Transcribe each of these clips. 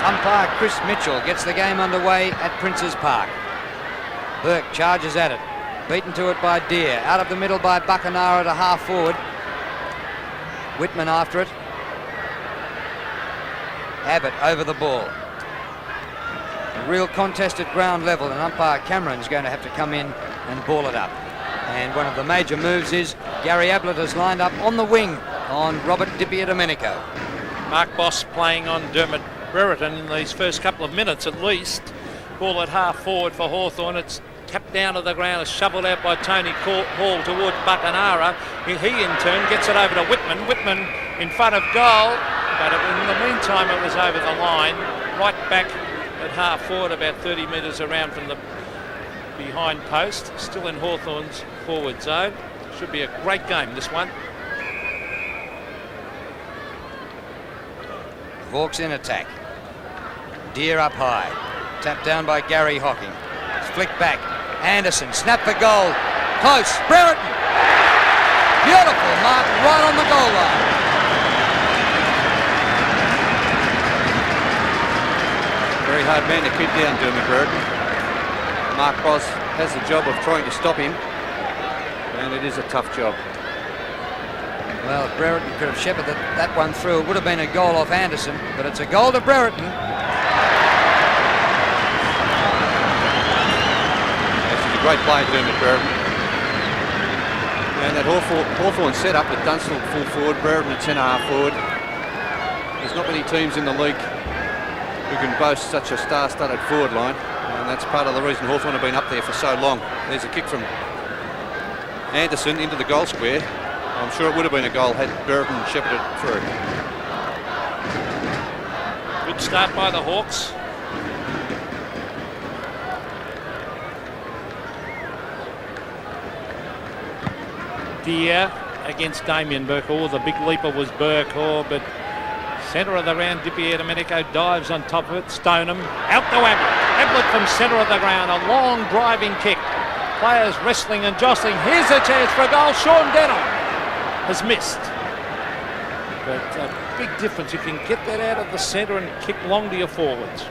Umpire Chris Mitchell gets the game underway at Princes Park. Burke charges at it. Beaten to it by Deere. Out of the middle by Buckenara to half forward. Whitman after it. Abbott over the ball. A real contest at ground level, and umpire Cameron's going to have to come in and ball it up. And one of the major moves is Gary Ablett has lined up on the wing on Robert DiPietdomenico. Mark Boss playing on Dermot Brereton in these first couple of minutes at least. Ball at half forward for Hawthorn. It's tapped down to the ground, is shoveled out by Tony Hall towards Buckenara. He in turn gets it over to Whitman. Whitman in front of goal, but in the meantime it was over the line, right back at half forward, about 30 metres around from the behind post. Still in Hawthorn's forward zone. Should be a great game, this one. Hawks in attack. Deere up high. Tapped down by Gary Hocking. It's flicked back. Anderson, snap for goal. Close. Brereton. Beautiful mark right on the goal line. Very hard man to keep down, Dermot Brereton. Mark Boss has the job of trying to stop him, and it is a tough job. Well, if Brereton could have shepherded that one through, it would have been a goal off Anderson, but it's a goal to Brereton. Great play, Dermot Brereton. And that Hawthorn setup with Dunstall full forward, Brereton at centre-half forward. There's not many teams in the league who can boast such a star-studded forward line, and that's part of the reason Hawthorn have been up there for so long. There's a kick from Anderson into the goal square. I'm sure it would have been a goal had Brereton shepherded through. Good start by the Hawks. Deere against Damien Burke. Oh, the big leaper was Burke. Oh, but centre of the ground, DiPietdomenico dives on top of it. Stoneham out to Ablett. Ablett from centre of the ground. A long driving kick. Players wrestling and jostling. Here's a chance for a goal. Sean Denham has missed. But a big difference. You can get that out of the centre and kick long to your forwards.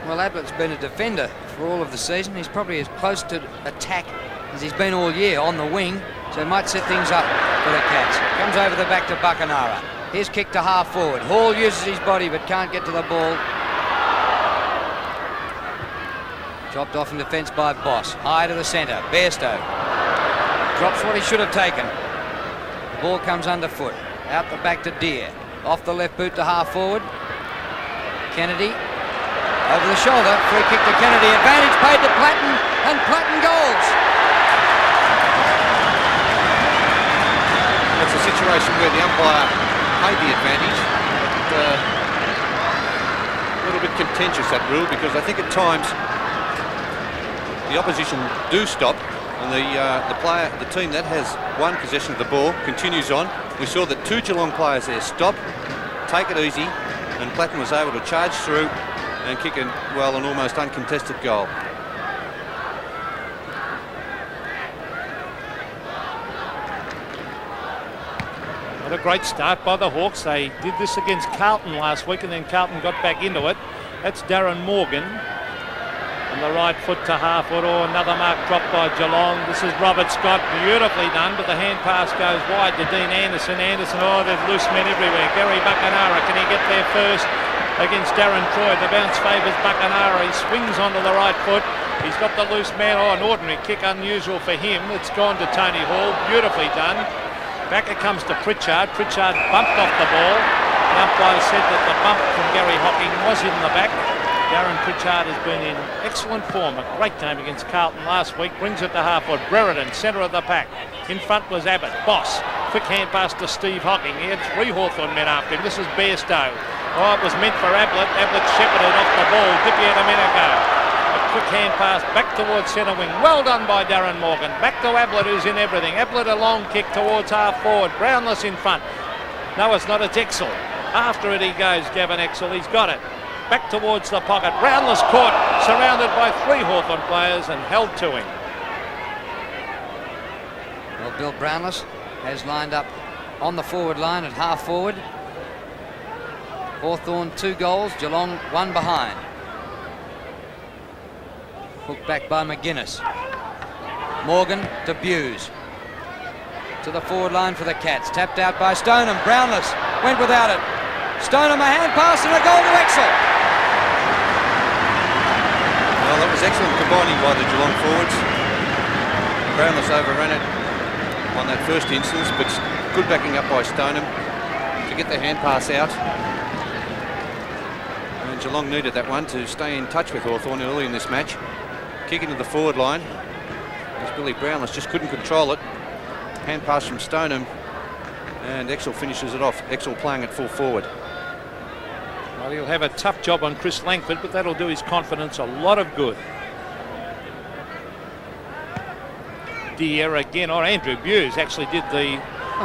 Well, Ablett's been a defender for all of the season. He's probably as close to attack as he's been all year on the wing, so he might set things up for the Cats. Comes over the back to Buckenara. Here's kick to half forward. Hall uses his body but can't get to the ball. Chopped off in defence by Boss. High to the centre. Bairstow drops what he should have taken. The ball comes underfoot. Out the back to Deere. Off the left boot to half forward. Kennedy over the shoulder. Free kick to Kennedy. Advantage paid to Platten, and Platten goals. It's a situation where the umpire paid the advantage. A little bit contentious, that rule, because I think at times the opposition do stop, and the team that has won possession of the ball continues on. We saw that two Geelong players there stop, take it easy, and Platten was able to charge through and kick an almost uncontested goal. What a great start by the Hawks. They did this against Carlton last week, and then Carlton got back into it. That's Darren Morgan. On the right foot to half foot. Oh, another mark dropped by Geelong. This is Robert Scott. Beautifully done, but the hand pass goes wide to Dean Anderson. Anderson, oh, there's loose men everywhere. Gary Buckenara, can he get there first against Darren Troy? The bounce favours Buckenara. He swings onto the right foot. He's got the loose man. Oh, an ordinary kick, unusual for him. It's gone to Tony Hall. Beautifully done. Back it comes to Pritchard. Pritchard bumped off the ball. The umpire said that the bump from Gary Hocking was in the back. Darren Pritchard has been in excellent form. A great game against Carlton last week. Brings it to half-forward. Brereton, centre of the pack. In front was Abbott. Boss. Quick hand pass to Steve Hocking. He had three Hawthorn men after him. This is Bairstow. Oh, it was meant for Ablett. Ablett shepherded off the ball. DiPietdomenico. Quick hand pass back towards centre wing. Well done by Darren Morgan. Back to Ablett, who's in everything. Ablett a long kick towards half forward. Brownless in front. No, it's not. It's Exel. After it he goes, Gavin Exel. He's got it. Back towards the pocket. Brownless caught, surrounded by three Hawthorn players and held to him. Well, Bill Brownless has lined up on the forward line at half forward. Hawthorn 2 goals, Geelong 1 behind. Hooked back by McGuinness. Morgan to Buse. To the forward line for the Cats. Tapped out by Stoneham. Brownless went without it. Stoneham, a hand pass and a goal to Exel. Well, that was excellent combining by the Geelong forwards. Brownless overran it on that first instance, but good backing up by Stoneham to get the hand pass out. And Geelong needed that one to stay in touch with Hawthorn early in this match. Kick into the forward line. As Billy Brownless just couldn't control it. Hand pass from Stoneham, and Exel finishes it off. Exel playing at full forward. Well, he'll have a tough job on Chris Langford, but that'll do his confidence a lot of good. Deere again, or Andrew Buse actually did the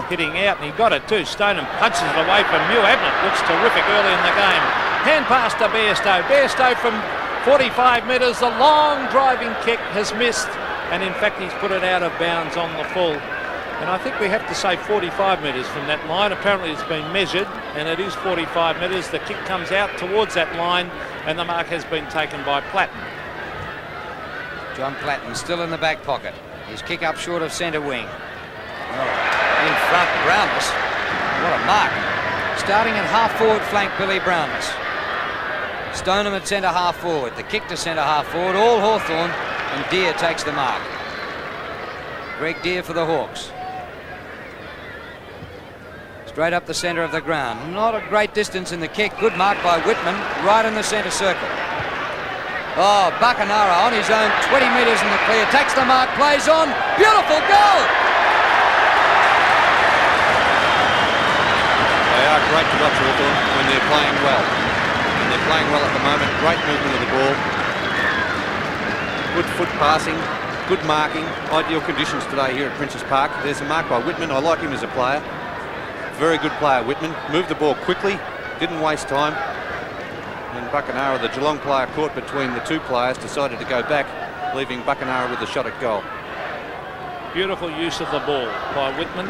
hitting out, and he got it too. Stoneham punches it away from Mew. Ablett looks terrific early in the game. Hand pass to Bairstow. Bairstow from 45 metres. The long driving kick has missed, and in fact he's put it out of bounds on the full. And I think we have to say 45 metres from that line. Apparently it's been measured, and it is 45 metres. The kick comes out towards that line, and the mark has been taken by Platten. John Platten still in the back pocket. His kick up short of centre wing. Oh, in front, Brownless. What a mark. Starting at half forward flank, Billy Brownless. Stoneham at centre half forward. The kick to centre half forward. All Hawthorn, and Deere takes the mark. Greg Deere for the Hawks. Straight up the centre of the ground. Not a great distance in the kick. Good mark by Whitman, right in the centre circle. Oh, Buckenara on his own, 20 metres in the clear. Takes the mark, plays on. Beautiful goal! They are great to watch Hawthorn when they're playing well. And they're playing well at the moment. Great movement of the ball. Good foot passing. Good marking. Ideal conditions today here at Princes Park. There's a mark by Whitman. I like him as a player. Very good player, Whitman. Moved the ball quickly. Didn't waste time. And Buckenara, the Geelong player caught between the two players, decided to go back, leaving Buckenara with a shot at goal. Beautiful use of the ball by Whitman.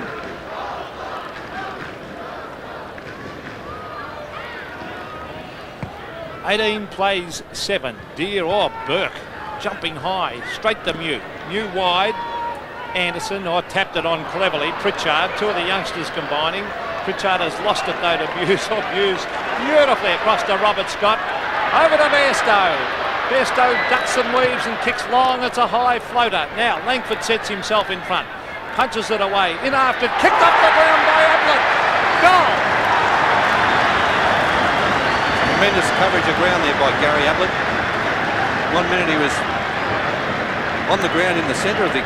(18 plays 7). Deere, oh, Burke jumping high, straight to Mew. Mew wide. Anderson, tapped it on cleverly. Pritchard, two of the youngsters combining. Pritchard has lost it though to Buse. Buse beautifully across to Robert Scott. Over to Bairstow. Bairstow ducks and weaves and kicks long. It's a high floater. Now Langford sets himself in front. Punches it away. In after. Kicked off the ground by Ablett. Goal! Tremendous coverage of ground there by Gary Ablett. 1 minute he was on the ground in the centre of the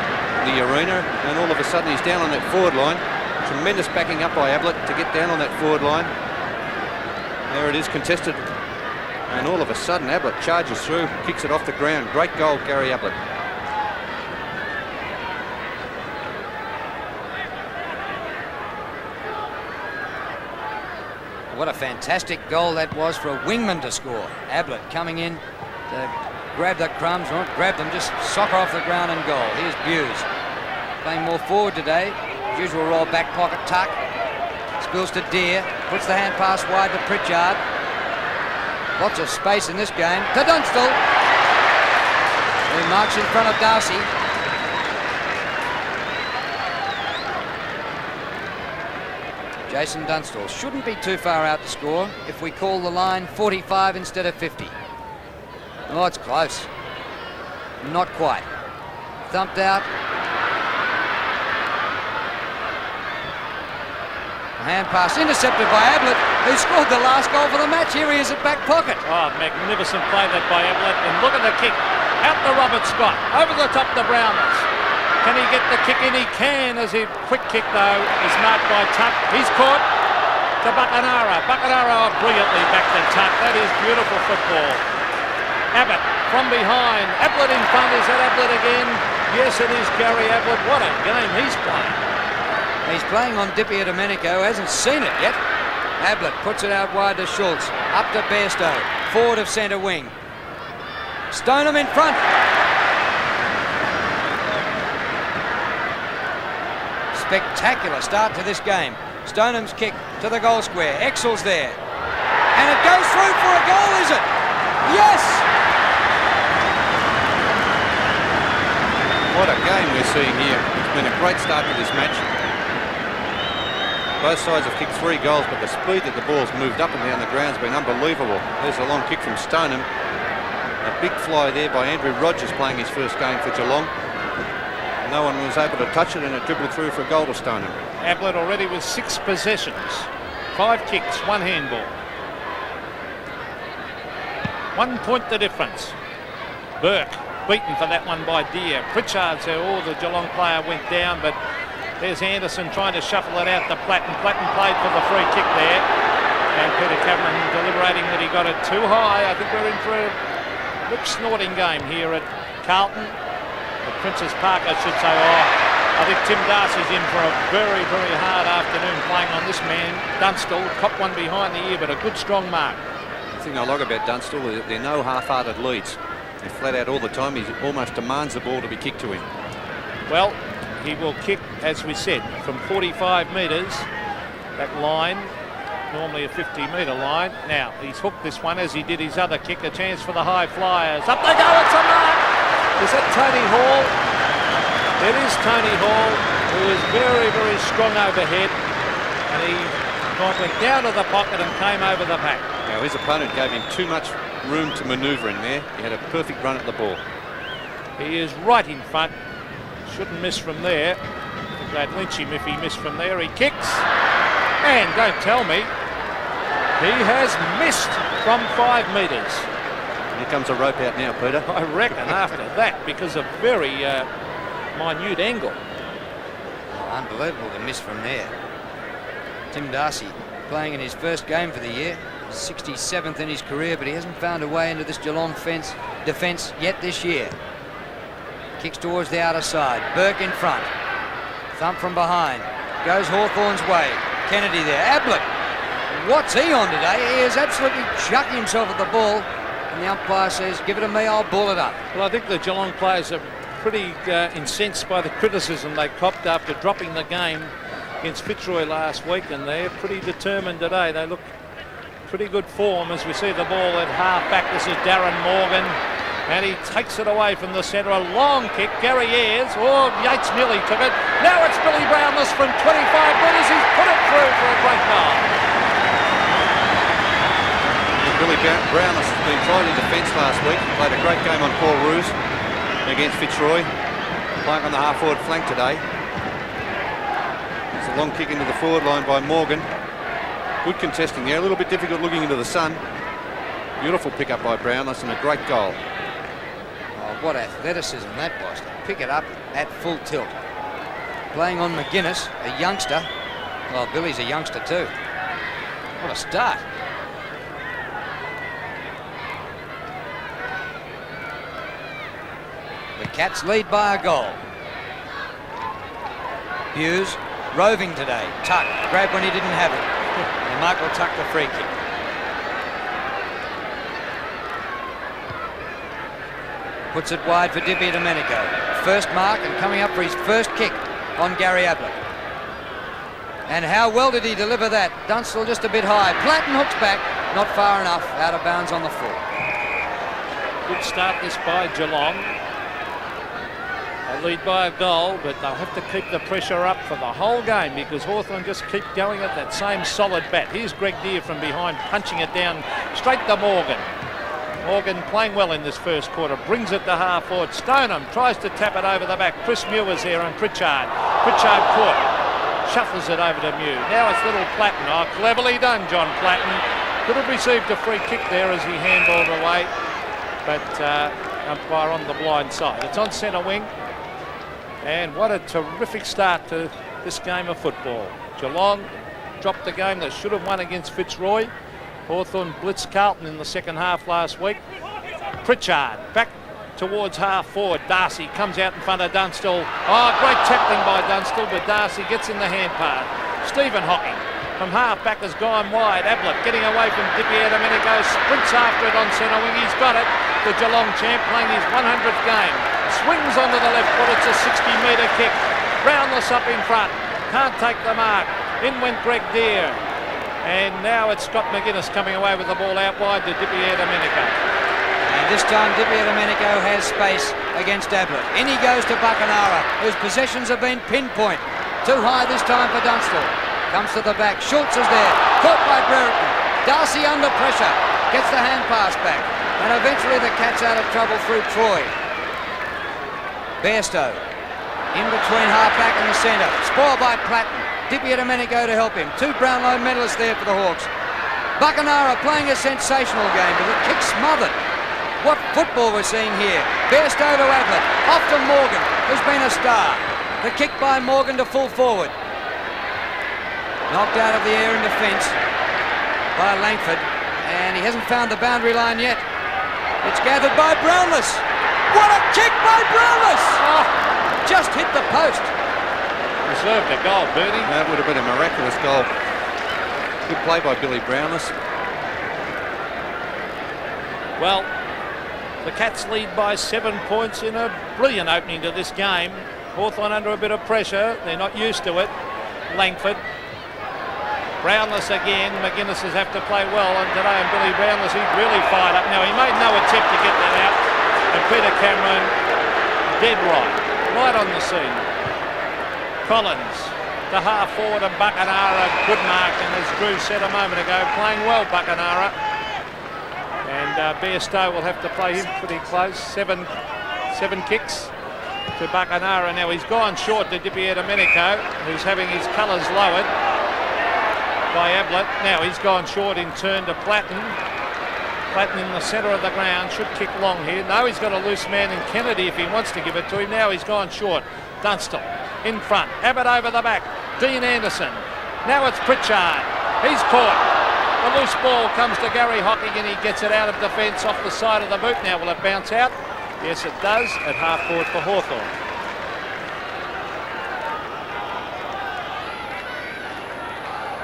arena, and all of a sudden he's down on that forward line. Tremendous backing up by Ablett to get down on that forward line. There it is, contested, and all of a sudden Ablett charges through, kicks it off the ground. Great goal, Gary Ablett. What a fantastic goal that was for a wingman to score. Ablett coming in to grab the crumbs, not grab them, just soccer off the ground and goal. Here's Buse. Playing more forward today. Usual roll back pocket tuck. Spills to Deere. Puts the hand pass wide to Pritchard. Lots of space in this game. To Dunstall. He marks in front of Darcy. Jason Dunstall shouldn't be too far out to score if we call the line 45 instead of 50. Oh, it's close. Not quite. Thumped out. Hand pass intercepted by Ablett, who scored the last goal for the match. Here he is at back pocket. Oh, magnificent play that by Ablett. And look at the kick. Out to Robert Scott. Over the top to Brownless. Can he get the kick in? He can, as he quick kick though is marked by Tuck. He's caught to Buckenara. Buckenara brilliantly back to Tuck. That is beautiful football. Abbott from behind. Ablett in front. Is that Ablett again? Yes, it is Gary Ablett. What a game he's playing. He's playing on Di Domenico, hasn't seen it yet. Ablett puts it out wide to Schultz. Up to Bairstow. Forward of centre wing. Stoneham in front. Spectacular start to this game. Stoneham's kick to the goal square. Exel's there. And and it goes through for a goal, is it? Yes! What a game we're seeing here. It's been a great start to this match. Both sides have kicked 3 goals, but the speed that the ball's moved up and down the ground has been unbelievable. There's a long kick from Stoneham. A big fly there by Andrew Rogers, playing his first game for Geelong. No one was able to touch it, and it dribbled through for a goal to Stoneham. Ablett already with 6 possessions. 5 kicks, 1 handball. 1 point the difference. Burke beaten for that one by Deere. Pritchard's the Geelong player went down, but there's Anderson trying to shuffle it out to Platten. Platten played for the free kick there. And Peter Cameron deliberating that he got it too high. I think we're in for a lip-snorting game here at Carlton. At Princess Park, I should say. I think Tim Darcy's in for a very, very hard afternoon playing on this man. Dunstall copped one behind the ear, but a good, strong mark. The thing I like about Dunstall is that there are no half-hearted leads. They're flat out all the time. He almost demands the ball to be kicked to him. Well, he will kick, as we said, from 45 metres. That line, normally a 50-metre line. Now, he's hooked this one as he did his other kick. A chance for the high flyers. Up they go, it's a mark! Is that Tony Hall? It is Tony Hall, who is very, very strong overhead. And he went down to the pocket and came over the back. Now, his opponent gave him too much room to manoeuvre in there. He had a perfect run at the ball. He is right in front. Shouldn't miss from there. They'd lynch him if he missed from there. He kicks. And don't tell me, he has missed from 5 metres. Here comes a rope out now, Peter. I reckon after that, because of very minute angle. Unbelievable to miss from there. Tim Darcy playing in his first game for the year. 67th in his career, but he hasn't found a way into this Geelong defence yet this year. Kicks towards the outer side. Burke in front. Thump from behind. Goes Hawthorn's way. Kennedy there. Ablett. What's he on today? He is absolutely chucking himself at the ball. And the umpire says, give it to me, I'll ball it up. Well, I think the Geelong players are pretty incensed by the criticism they copped after dropping the game against Fitzroy last week, and they're pretty determined today. They look pretty good form as we see the ball at half back. This is Darren Morgan, and he takes it away from the centre. A long kick. Gary Ayres. Oh, Yates nearly took it. Now it's Billy Brownless from 25 metres. He's put it through for a great goal. Billy Brownless has been tried in defence last week. He played a great game on Paul Roos against Fitzroy. Playing on the half-forward flank today. It's a long kick into the forward line by Morgan. Good contesting there. A little bit difficult looking into the sun. Beautiful pick-up by Brownless and a great goal. Oh, what athleticism that was. To pick it up at full tilt. Playing on McGuinness, a youngster. Well, Billy's a youngster too. What a start. The Cats lead by a goal. Hughes roving today. Tuck grabbed when he didn't have it. And Michael Tuck the free kick. Puts it wide for Di Domenico. First mark and coming up for his first kick on Gary Ablett. And how well did he deliver that? Dunstall just a bit high. Platten hooks back, not far enough, out of bounds on the full. Good start this by Geelong. They lead by a goal, but they'll have to keep the pressure up for the whole game because Hawthorn just keep going at that same solid bat. Here's Greg Deere from behind, punching it down straight to Morgan. Morgan playing well in this first quarter, brings it to half forward. Stoneham tries to tap it over the back. Chris Muir's there and Pritchard. Pritchard caught, shuffles it over to Muir. Now it's little Platten. Oh, cleverly done, John Platten. Could have received a free kick there as he handballed away, but umpire on the blind side. It's on centre wing. And what a terrific start to this game of football. Geelong dropped the game they should have won against Fitzroy. Hawthorn blitzed Carlton in the second half last week. Pritchard back towards half forward. Darcy comes out in front of Dunstall. Oh, great tackling by Dunstall, but Darcy gets in the hand part. Stephen Hocking from half back has gone wide. Ablett getting away from Di Domenico, sprints after it on centre wing. He's got it. The Geelong champ playing his 100th game. Swings onto the left foot. It's a 60-metre kick. Brownless up in front. Can't take the mark. In went Greg Deere. And now it's Scott McGuinness coming away with the ball out wide to Dipier Domenico. And this time Dipier Domenico has space against Ablett. In he goes to Buckenara, whose possessions have been pinpoint. Too high this time for Dunstall. Comes to the back. Schultz is there. Caught by Brereton. Darcy under pressure. Gets the hand pass back. And eventually the Cats out of trouble through Troy. Bairstow in between half-back and the centre. Spoiled by Platten. Dipier Domenico to help him. 2 Brownlow medalists there for the Hawks. Buckenara playing a sensational game with a kick smothered. What football we're seeing here. Bairstow to Ablett. Off to Morgan, who's been a star. The kick by Morgan to full forward. Knocked out of the air in defence by Langford. And he hasn't found the boundary line yet. It's gathered by Brownless. What a kick by Brownless! Oh, just hit the post. Deserved a goal, Bernie. That would have been a miraculous goal. Good play by Billy Brownless. Well, the Cats lead by 7 points in a brilliant opening to this game. Hawthorn under a bit of pressure. They're not used to it. Langford. Brownless again. McGuinness has have to play well, and today and Billy Brownless, he's really fired up. Now, he made no attempt to get that out, and Peter Cameron dead right on the scene. Collins to half forward and Buckenara, good mark, and as Drew said a moment ago, playing well Buckenara. And Bairstow will have to play him pretty close. Seven kicks to Buckenara. Now he's gone short to Dipier Domenico, who's having his colours lowered by Ablett. Now he's gone short in turn to Platten. Platten in the centre of the ground, should kick long here. No, he's got a loose man in Kennedy if he wants to give it to him. Now he's gone short. Dunstall in front. Abbott over the back. Dean Anderson. Now it's Pritchard. He's caught. The loose ball comes to Gary Hocking and he gets it out of defence off the side of the boot. Now will it bounce out? Yes, it does at half forward for Hawthorn.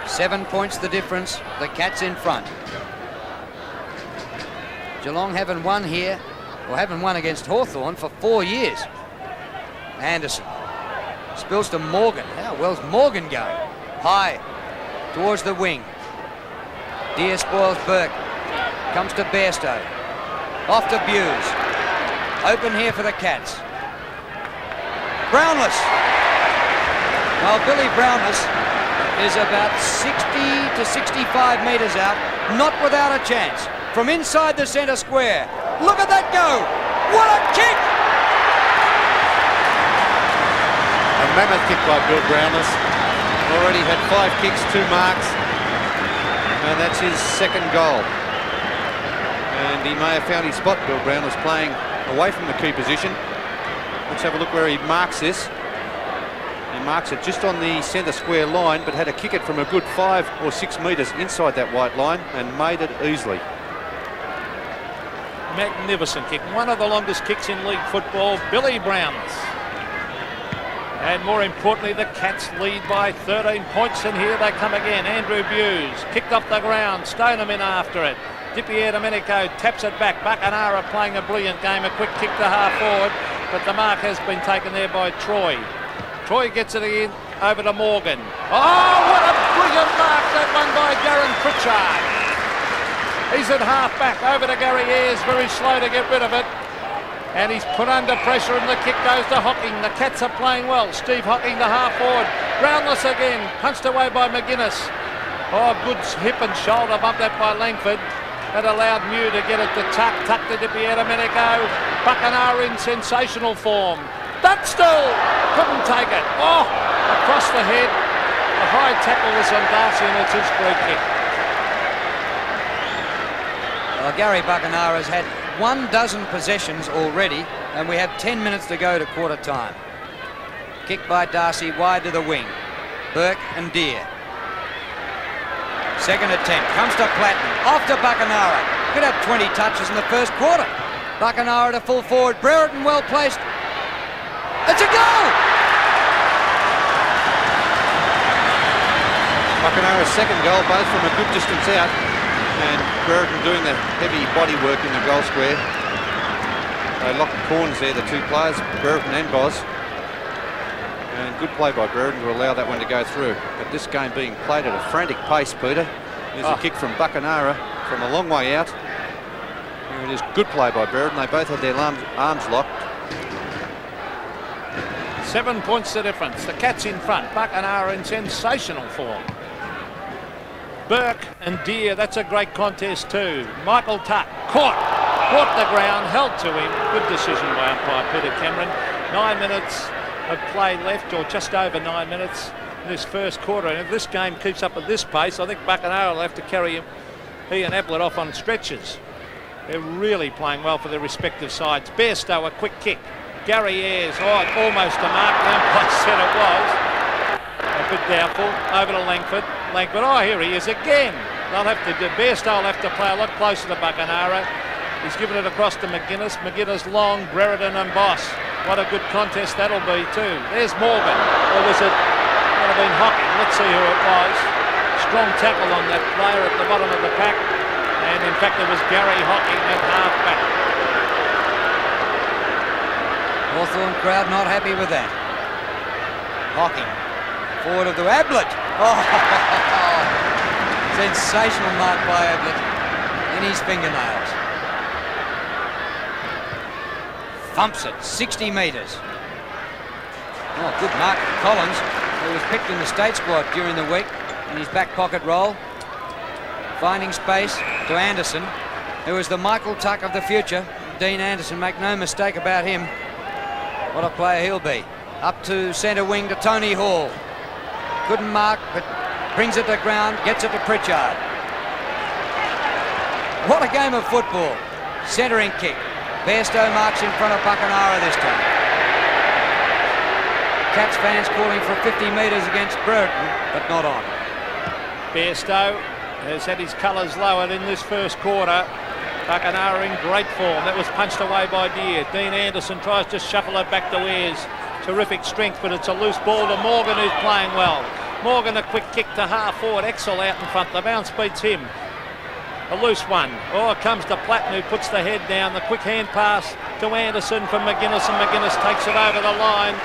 Seven points the difference. The Cats in front. Geelong haven't won here, or haven't won against Hawthorn for 4 years. Anderson spills to Morgan. How well's Morgan going? High towards the wing. Deere spoils Burke. Comes to Bairstow. Off to Buse. Open here for the Cats. Brownless. Well, Billy Brownless is about 60 to 65 metres out, not without a chance. From inside the centre square. Look at that go! What a kick! A mammoth kick by Bill Brownless. Already had 5 kicks, 2 marks, and that's his second goal. And he may have found his spot. Bill Brownless playing away from the key position. Let's have a look where he marks this. He marks it just on the centre square line, but had to kick it from a good 5 or 6 metres inside that white line and made it easily. Magnificent kick. One of the longest kicks in league football. Billy Brownless. And more importantly, the Cats lead by 13 points, and here they come again. Andrew Buse kicked off the ground. Stoneham in after it. Dipier Domenico taps it back. Buckenara playing a brilliant game. A quick kick to half forward, but the mark has been taken there by Troy. Troy gets it in over to Morgan. Oh, what a brilliant mark, that one by Darren Pritchard. He's at half-back over to Gary Ayres, very slow to get rid of it. And he's put under pressure and the kick goes to Hocking. The Cats are playing well. Steve Hocking to half-forward. Brownless again, punched away by McGuinness. Oh, good hip and shoulder bump that by Langford. That allowed Mew to get it to Tuck to Dipier Domenico. Buckenara in sensational form. Dunstall couldn't take it. Oh, across the head. A high tackle was on Darcy and it's his free kick. Well, Gary Buckenara has had 12 possessions already, and we have 10 minutes to go to quarter time. Kick by Darcy wide to the wing. Burke and Deere. Second attempt comes to Platten. Off to Buckenara. Could have 20 touches in the first quarter. Buckenara to full forward. Brereton well placed. It's a goal! Buckenara's second goal, both from a good distance out, and Brereton doing the heavy body work in the goal square. They locked the corners there, the 2 players, Brereton and Boz. And good play by Brereton to allow that one to go through. But this game being played at a frantic pace, Peter. There's a kick from Buckenara from a long way out. Here it is, good play by Brereton. They both had their arms locked. 7 points the difference. The Cats in front. Buckenara in sensational form. Burke and Deere, that's a great contest too. Michael Tuck caught the ground, held to him. Good decision by umpire Peter Cameron. 9 minutes of play left, or just over 9 minutes in this first quarter. And if this game keeps up at this pace, I think Buckenara will have to carry he and Ablett off on stretches. They're really playing well for their respective sides. Bairstow, a quick kick. Gary Ayres, almost a mark. The umpire said it was. A bit doubtful. Over to Langford. Here he is again. Bairstow will have to play a lot closer to Buckenara. He's given it across to McGuinness. McGuinness long, Brereton and Boss. What a good contest that'll be too. There's Morgan. Or was it? Might have been Hocking. Let's see who it was. Strong tackle on that player at the bottom of the pack. And in fact it was Gary Hocking at half back. Hawthorn crowd not happy with that. Hocking. Forward of the Ablett. Sensational mark by Ablett in his fingernails. Thumps it, 60 metres. Good mark for Collins, who was picked in the state squad during the week in his back pocket role. Finding space to Anderson, who is the Michael Tuck of the future. Dean Anderson, make no mistake about him. What a player he'll be. Up to centre wing to Tony Hall. Couldn't mark, but brings it to ground, gets it to Pritchard. What a game of football. Centering kick. Bairstow marks in front of Buckenara this time. Cats fans calling for 50 metres against Brereton, but not on. Bairstow has had his colours lowered in this first quarter. Buckenara in great form. That was punched away by Deere. Dean Anderson tries to shuffle it back to Ayres. Terrific strength, but it's a loose ball to Morgan, who's playing well. Morgan, a quick kick to half forward. Exel out in front. The bounce beats him. A loose one. It comes to Platten, who puts the head down. The quick hand pass to Anderson from McGuinness, and McGuinness takes it over the line.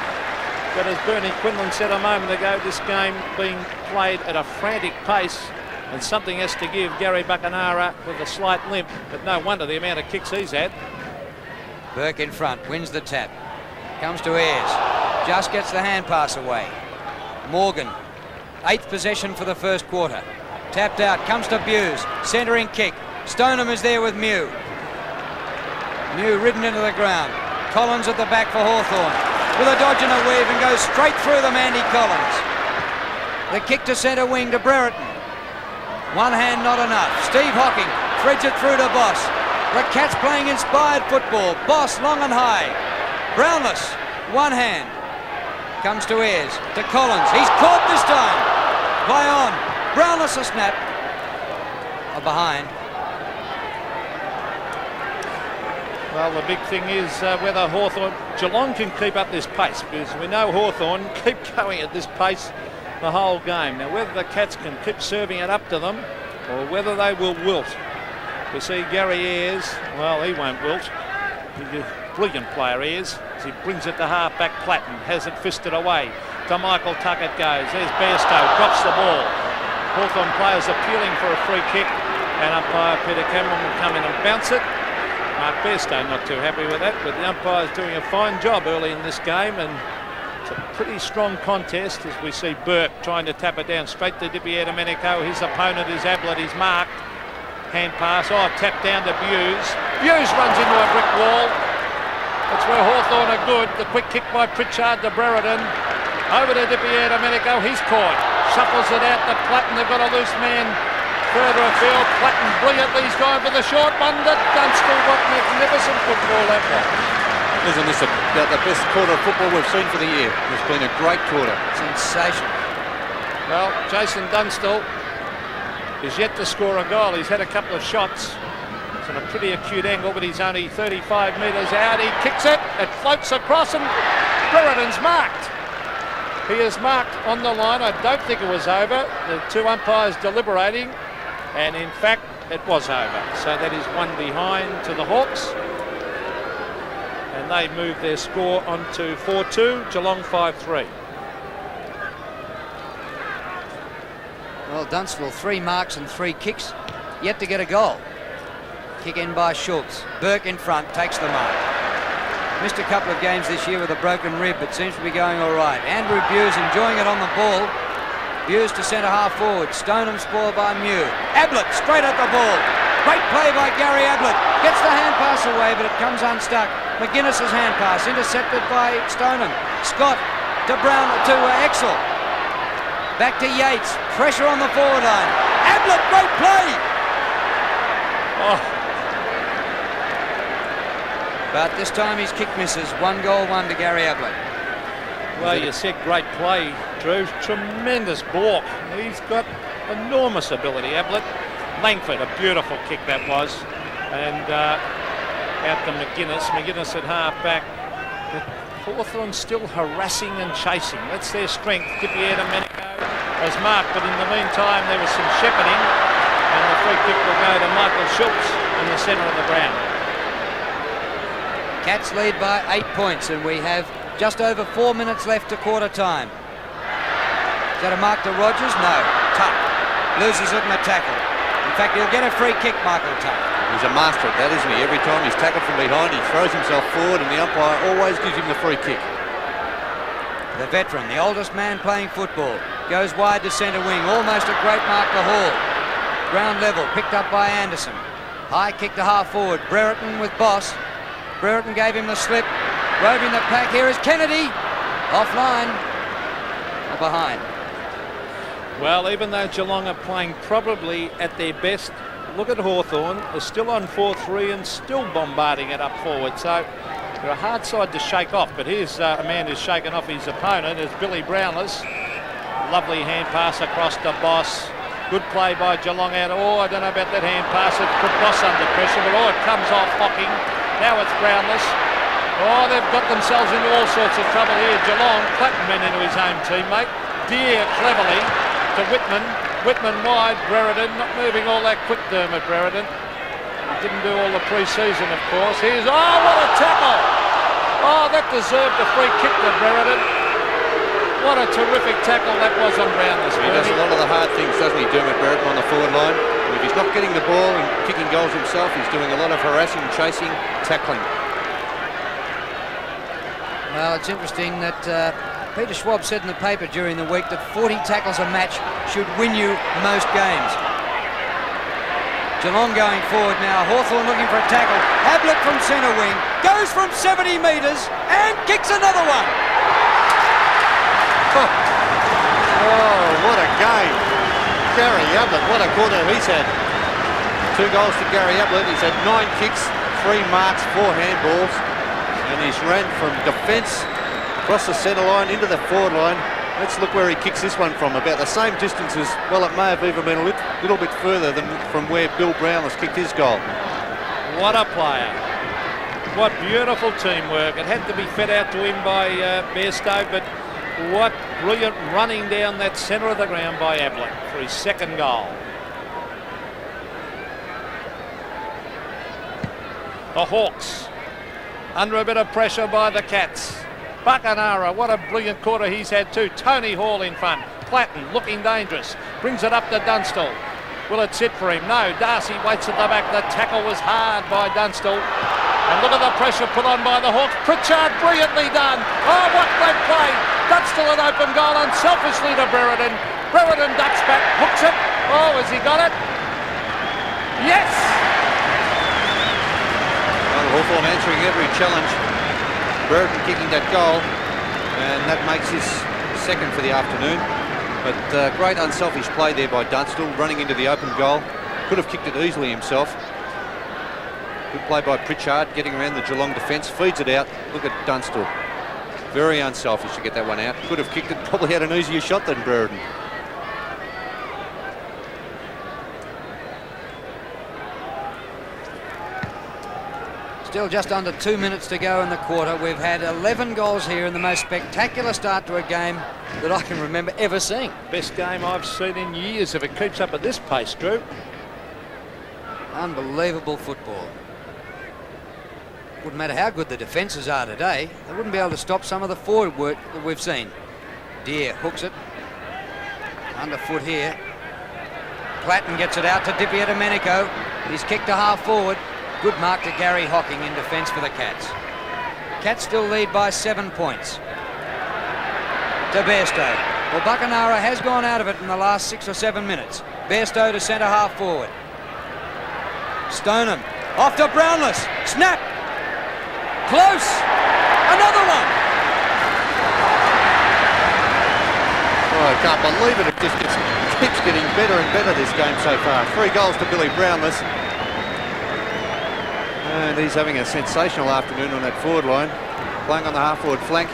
But as Bernie Quinlan said a moment ago, this game being played at a frantic pace, and something has to give. Gary Buckenara with a slight limp, but no wonder the amount of kicks he's had. Burke in front, wins the tap. Comes to Ayres. Just gets the hand pass away. Morgan, 8th possession for the first quarter. Tapped out, comes to Buse. Centering kick. Stoneham is there with Mew. Mew ridden into the ground. Collins at the back for Hawthorn. With a dodge and a weave, and goes straight through them, Andy Collins. The kick to centre wing to Brereton. One hand not enough. Steve Hocking threads it through to Boss. The Cats playing inspired football. Boss long and high. Brownless, one hand. Comes to Ayres, to Collins. He's caught this time. Play on. Brownless a snap. Behind. Well, the big thing is whether Geelong can keep up this pace, because we know Hawthorn keep going at this pace the whole game. Now, whether the Cats can keep serving it up to them, or whether they will wilt. We see Gary Ayres, well, he won't wilt. He's a brilliant player, Ayres, as he brings it to half-back. Platten has it fisted away. To Michael Tuck it goes. There's Bairstow, drops the ball. Hawthorn players appealing for a free kick, and umpire Peter Cameron will come in and bounce it. Mark Bairstow not too happy with that, but the umpire's doing a fine job early in this game, and it's a pretty strong contest as we see Burke trying to tap it down straight to Di Domenico. His opponent is Ablett. He's marked. Hand pass. Tapped down to Buse. Buse runs into a brick wall. That's where Hawthorn are good. The quick kick by Pritchard to Brereton. Over to Di Domenico. He's caught. Shuffles it out to Platten. They've got a loose man further afield. Platten brilliantly. He's going for the short one. Dunstall, what magnificent football that was. Isn't this about the best quarter of football we've seen for the year? It's been a great quarter. Sensational. Well, Jason Dunstall is yet to score a goal. He's had a couple of shots. It's on a pretty acute angle, but he's only 35 metres out. He kicks it. It floats across, and Brereton's marked. He is marked on the line. I don't think it was over. The two umpires deliberating, and in fact, it was over. So that is one behind to the Hawks. And they move their score on to 4-2, Geelong 5-3. Well, Well, Dunstall, 3 marks and 3 kicks, yet to get a goal. Kick in by Schultz. Burke in front, takes the mark. Missed a couple of games this year with a broken rib, but seems to be going all right. Andrew Buse enjoying it on the ball. Buse to centre half forward. Stoneham spoiled by Mew. Ablett straight at the ball. Great play by Gary Ablett. Gets the hand pass away, but it comes unstuck. McGuinness's hand pass intercepted by Stoneham. Scott to Brown to Exel. Back to Yates. Pressure on the forward line. Ablett, great play. Oh. But this time his kick misses. 1 goal, 1 to Gary Ablett. Well, you said great play, Drew. Tremendous balk. He's got enormous ability, Ablett. Langford, a beautiful kick that was. And out to McGuinness. McGuinness at half back. Hawthorn still harassing and chasing. That's their strength. Dipier to Manico as marked, but in the meantime there was some shepherding. And the free kick will go to Michael Schultz in the centre of the ground. Cats lead by 8 points, and we have just over 4 minutes left to quarter time. Is that a mark to Rogers? No. Tuck loses it in a tackle. In fact, he'll get a free kick, Michael Tuck. He's a master at that, isn't he? Every time he's tackled from behind, he throws himself forward, and the umpire always gives him the free kick. The veteran, the oldest man playing football, goes wide to centre wing. Almost a great mark to Hall. Ground level, picked up by Anderson. High kick to half forward. Brereton with Boss. Brereton gave him the slip. Roving the pack. Here is Kennedy. Offline. Or behind. Well, even though Geelong are playing probably at their best, look at Hawthorn. They're still on 4-3 and still bombarding it up forward. So they're a hard side to shake off. But here's a man who's shaken off his opponent. It's Billy Brownless. Lovely hand pass across to Boss. Good play by Geelong out. Oh, I don't know about that hand pass. It put Boss under pressure, but it comes off Hocking. Now it's Brownless. Oh, they've got themselves into all sorts of trouble here. Geelong, Clatton went into his own teammate. Deere cleverly to Whitman. Whitman wide. Brereton not moving all that quick, Dermot Brereton. He didn't do all the pre-season, of course. Here's, oh, what a tackle. Oh, that deserved a free kick to Brereton. What a terrific tackle that was on Brownless. He does a lot of the hard things, doesn't he, Dermot Brereton, on the forward line? And if he's not getting the ball and kicking goals himself, he's doing a lot of harassing, chasing, tackling. Well, it's interesting that Peter Schwab said in the paper during the week that 40 tackles a match should win you most games. Geelong going forward now. Hawthorn looking for a tackle. Ablett from centre wing. Goes from 70 metres and kicks another one. Oh, what a game. Gary Ablett, what a quarter he's had. 2 goals to Gary Ablett. He's had 9 kicks, 3 marks, 4 handballs. And he's ran from defence across the centre line into the forward line. Let's look where he kicks this one from. About the same distance as, well, it may have even been a little bit further than from where Bill Brown has kicked his goal. What a player. What beautiful teamwork. It had to be fed out to him by Bairstow, but what brilliant running down that centre of the ground by Ablett for his 2nd goal. The Hawks under a bit of pressure by the Cats. Buckanara, what a brilliant quarter he's had too. Tony Hall in front. Clatton looking dangerous. Brings it up to Dunstall. Will it sit for him? No. Darcy waits at the back. The tackle was hard by Dunstall. And look at the pressure put on by the Hawks. Pritchard, brilliantly done. Oh, what great play. Dunstall an open goal unselfishly to Brereton. Brereton ducks back, hooks it. Oh, has he got it? Yes! Well, Hawthorn answering every challenge. Brereton kicking that goal, and that makes his 2nd for the afternoon. But great unselfish play there by Dunstall, running into the open goal. Could have kicked it easily himself. Good play by Pritchard, getting around the Geelong defence, feeds it out. Look at Dunstall. Very unselfish to get that one out. Could have kicked it, probably had an easier shot than Brereton. Still just under 2 minutes to go in the quarter. We've had 11 goals here in the most spectacular start to a game that I can remember ever seeing. Best game I've seen in years if it keeps up at this pace, Drew. Unbelievable football. Wouldn't matter how good the defences are today, they wouldn't be able to stop some of the forward work that we've seen. Deere hooks it. Underfoot here. Platten gets it out to Di Domenico. He's kicked to half forward. Good mark to Gary Hocking in defence for the Cats. Cats still lead by 7 points. To Bairstow. Well, Buckenara has gone out of it in the last 6 or 7 minutes. Bairstow to centre half forward. Stoneham off to Brownless. Snap. Close. Another one. Oh, I can't believe it. It just keeps getting better and better this game so far. 3 goals to Billy Brownless. And he's having a sensational afternoon on that forward line. Playing on the half-forward flank.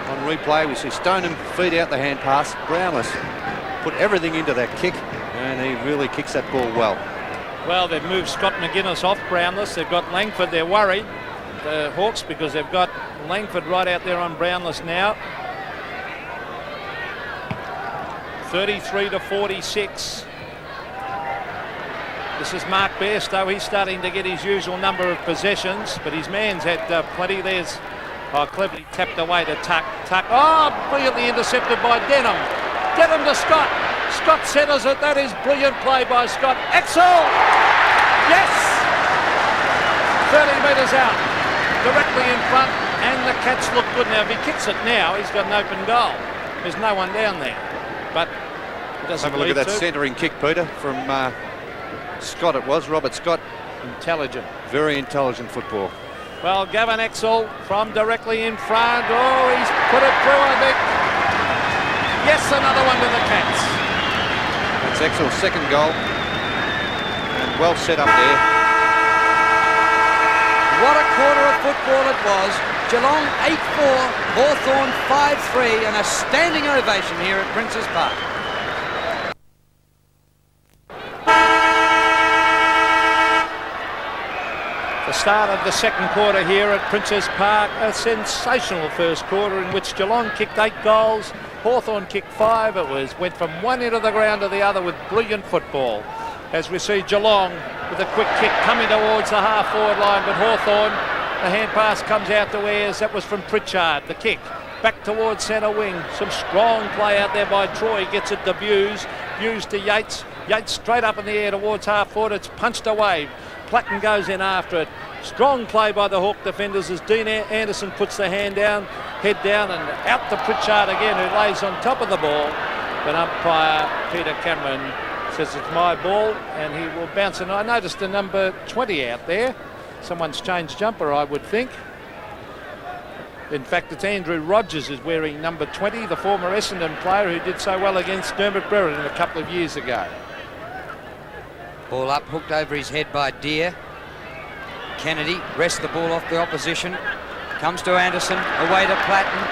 On replay, we see Stoneham feed out the hand pass. Brownless put everything into that kick, and he really kicks that ball well. Well, they've moved Scott McGuinness off Brownless. They've got Langford. They're worried, the Hawks, because they've got Langford right out there on Brownless now. 33-46. This is Mark Bairstow. He's starting to get his usual number of possessions, but his man's had plenty. There's cleverly tapped away to Tuck. Oh, brilliantly intercepted by Denham. Denham to Scott. Scott centres it. That is brilliant play by Scott. Axel! Yes! 30 metres out. Directly in front, and the Cats look good now. If he kicks it now, he's got an open goal. There's no one down there. But it doesn't. Have a look at that centering kick, Peter, from Scott. It was Robert Scott. Intelligent. Very intelligent football. Well, Gavin Axel from directly in front. Oh, he's put it through, I think. Yes, another one to the Cats. That's Axel's second goal. And well set up there. What a quarter of football it was. Geelong 8-4, Hawthorn 5-3, and a standing ovation here at Princes Park. The start of the second quarter here at Princes Park. A sensational first quarter in which Geelong kicked 8 goals, Hawthorn kicked 5. It went from one end of the ground to the other with brilliant football. As we see Geelong with a quick kick coming towards the half-forward line, but Hawthorn, the hand pass comes out to Ayres. That was from Pritchard. The kick back towards centre wing. Some strong play out there by Troy. Gets it to Views. Views to Yates. Yates straight up in the air towards half-forward. It's punched away. Platten goes in after it. Strong play by the Hawk defenders as Dean Anderson puts the head down, and out to Pritchard again, who lays on top of the ball. But umpire Peter Cameron says it's my ball, and he will bounce. And I noticed the number 20 out there. Someone's changed jumper, I would think. In fact, it's Andrew Rogers is wearing number 20, the former Essendon player who did so well against Dermot Brereton a couple of years ago. Ball up, hooked over his head by Deere. Kennedy wrests the ball off the opposition. Comes to Anderson, away to Platten.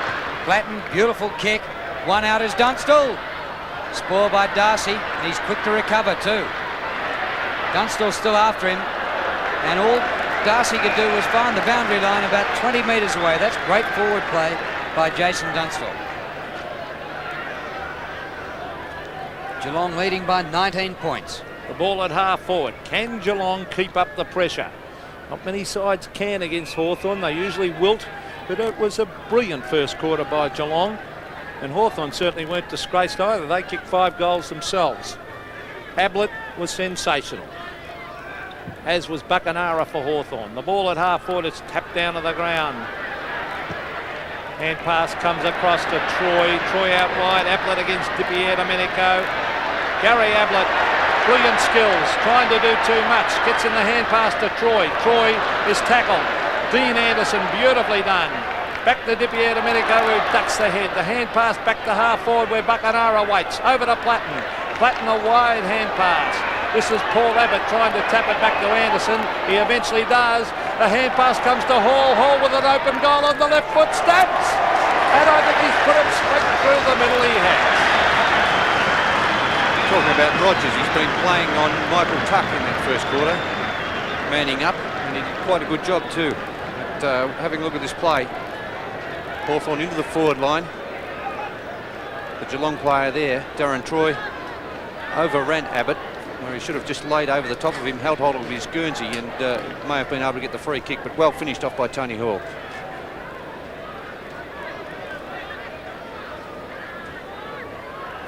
Platten, beautiful kick. One out is Dunstall. Spoiled by Darcy, and he's quick to recover too. Dunstall's still after him, and all Darcy could do was find the boundary line about 20 metres away. That's great forward play by Jason Dunstall. Geelong leading by 19 points. The ball at half forward. Can Geelong keep up the pressure? Not many sides can against Hawthorn. They usually wilt, but it was a brilliant first quarter by Geelong, and Hawthorn certainly weren't disgraced either. They kicked 5 goals themselves. Ablett was sensational, as was Buckenara for Hawthorn. The ball at half forward, it's tapped down to the ground. Hand pass comes across to Troy. Troy out wide. Ablett against Di Domenico. Gary Ablett, brilliant skills, trying to do too much. Gets in the hand pass to Troy. Troy is tackled. Dean Anderson, beautifully done. Back to Di Domenico, who ducks the head. The hand pass back to half forward where Buckenara waits. Over to Platten. Platten, a wide hand pass. This is Paul Abbott trying to tap it back to Anderson. He eventually does. The hand pass comes to Hall. Hall with an open goal on the left foot. Stabs! And I think he's put it straight through the middle. He has. Talking about Rogers, he's been playing on Michael Tuck in that first quarter, manning up, and he did quite a good job too. But having a look at this play, Hawthorn into the forward line. The Geelong player there, Darren Troy, overran Abbott, where he should have just laid over the top of him, held hold of his Guernsey, and may have been able to get the free kick, but well finished off by Tony Hall.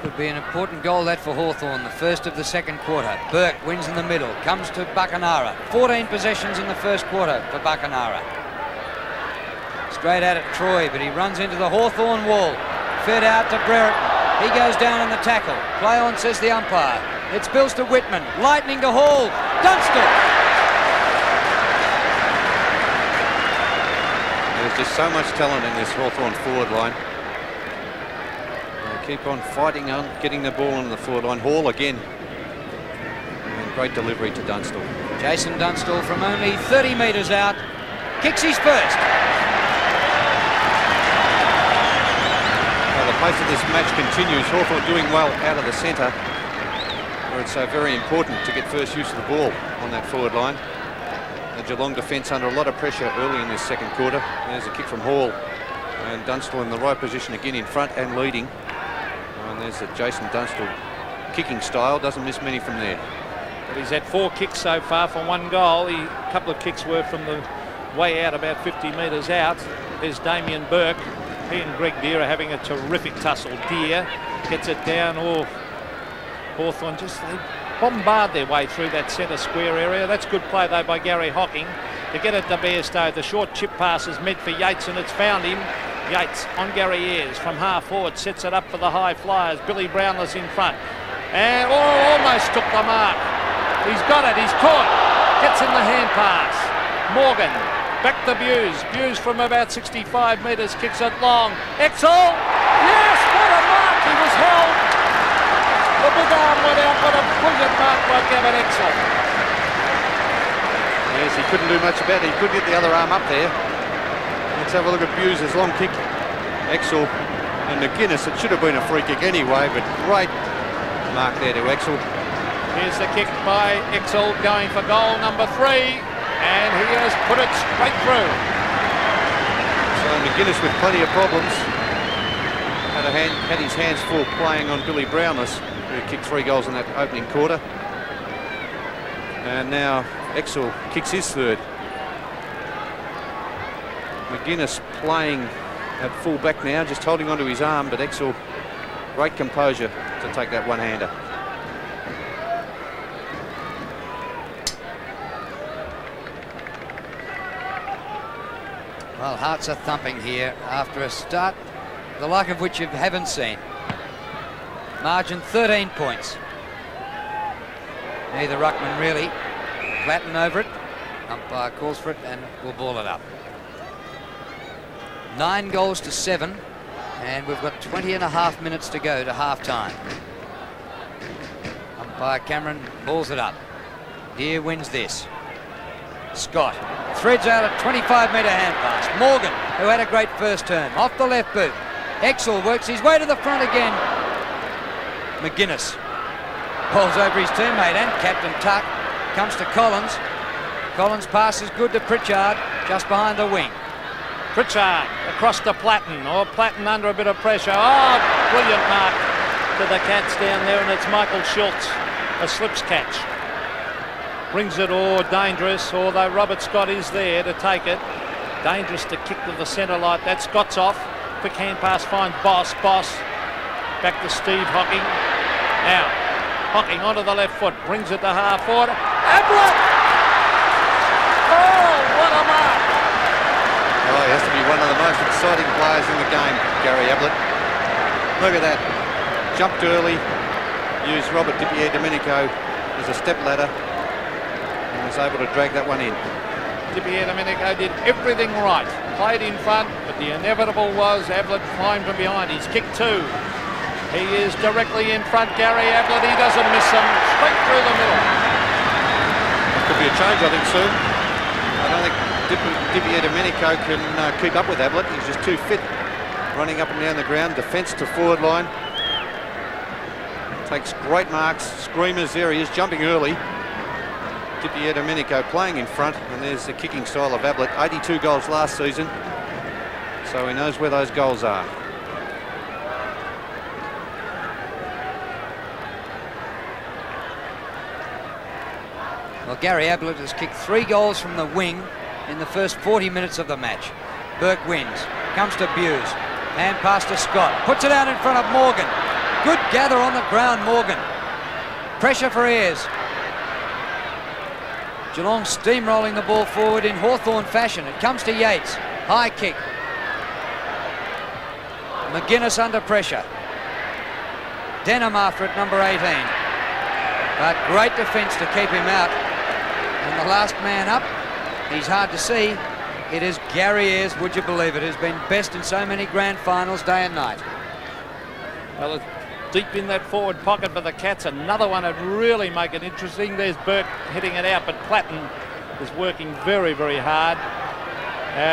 Could be an important goal that for Hawthorn, the first of the second quarter. Burke wins in the middle, comes to Buckenara. 14 possessions in the first quarter for Buckenara. Straight out at Troy, but he runs into the Hawthorn wall. Fed out to Brereton. He goes down in the tackle. Play on, says the umpire. It spills to Whitman. Lightning to Hall. Dunstall. There's just so much talent in this Hawthorn forward line. Keep on fighting on, getting the ball on the forward line. Hall again. And great delivery to Dunstall. Jason Dunstall from only 30 metres out. Kicks his first. Well, the pace of this match continues. Hawthorn doing well out of the centre, where it's so very important to get first use of the ball on that forward line. The Geelong defence under a lot of pressure early in this second quarter. There's a kick from Hall. And Dunstall in the right position again in front and leading. And there's the Jason Dunstall kicking style, doesn't miss many from there. But he's had 4 kicks so far for 1 goal. A couple of kicks were from the way out, about 50 metres out. There's Damien Burke. He and Greg Deere are having a terrific tussle. Deere gets it down. Oh, Hawthorn just they bombard their way through that centre square area. That's good play though by Gary Hocking to get it to Bairstow. The short chip pass is meant for Yates and it's found him. Yates on Gary Ayres from half forward, sets it up for the high flyers. Billy Brownless in front. And almost took the mark. He's got it, he's caught. Gets in the hand pass. Morgan, back to Buse. Buse from about 65 metres, kicks it long. Exel, yes, what a mark, he was held. The big arm went out, what a brilliant mark by Gavin Exel. Yes, he couldn't do much about it. He couldn't get the other arm up there. Let's have a look at Buse's long kick. Exel and McGuinness. It should have been a free kick anyway, but great mark there to Exel. Here's the kick by Exel going for goal number 3, and he has put it straight through. So McGuinness with plenty of problems. Had his hands full playing on Billy Brownless, who kicked 3 goals in that opening quarter. And now Exel kicks his 3rd. McGuinness playing at full back now, just holding onto his arm, but Exel, great composure to take that one-hander. Well, hearts are thumping here after a start the like of which you haven't seen. Margin 13 points. Neither ruckman really. Platten over it. Umpire calls for it and we'll ball it up. 9 goals to 7, and we've got 20.5 minutes to go to half-time. Umpire Cameron balls it up. Deere wins this. Scott threads out a 25-metre hand pass. Morgan, who had a great first term, off the left boot. Exel works his way to the front again. McGuinness pulls over his teammate and Captain Tuck. Comes to Collins. Collins' pass is good to Pritchard, just behind the wing. Pritchard across to Platten. Oh, Platten under a bit of pressure. Oh, brilliant mark to the Cats down there, and it's Michael Schultz, a slips catch. Brings it, dangerous, although Robert Scott is there to take it. Dangerous to kick to the centre like that. Scott's off. Quick hand pass finds Boss. Boss back to Steve Hocking. Now, Hocking onto the left foot. Brings it to half forward. Ablett! Oh, what a mark! Oh, he has to be one of the most exciting players in the game, Gary Ablett. Look at that. Jumped early. Used Robert Di-Domenico as a step ladder. And was able to drag that one in. Di-Domenico did everything right. Played in front, but the inevitable was Ablett flying from behind. He's kicked 2. He is directly in front, Gary Ablett. He doesn't miss them. Straight through the middle. Could be a change, I think, soon. I don't think Di-Domenico can keep up with Ablett. He's just too fit. Running up and down the ground. Defence to forward line. Takes great marks. Screamers, there he is, jumping early. Di-Domenico playing in front, and there's the kicking style of Ablett. 82 goals last season, so he knows where those goals are. Well, Gary Ablett has kicked 3 goals from the wing in the first 40 minutes of the match. Burke wins, comes to Buse, hand pass to Scott, puts it out in front of Morgan. Good gather on the ground, Morgan. Pressure for Ayres. Geelong steamrolling the ball forward in Hawthorn fashion. It comes to Yates. High kick. McGuinness under pressure. Denham after it, number 18. But great defence to keep him out. And the last man up, he's hard to see. It is Gary Ayres, would you believe it, has been best in so many grand finals day and night. Well, it's deep in that forward pocket for the Cats. Another one would really make it interesting. There's Burke hitting it out, but Platten is working very, very hard.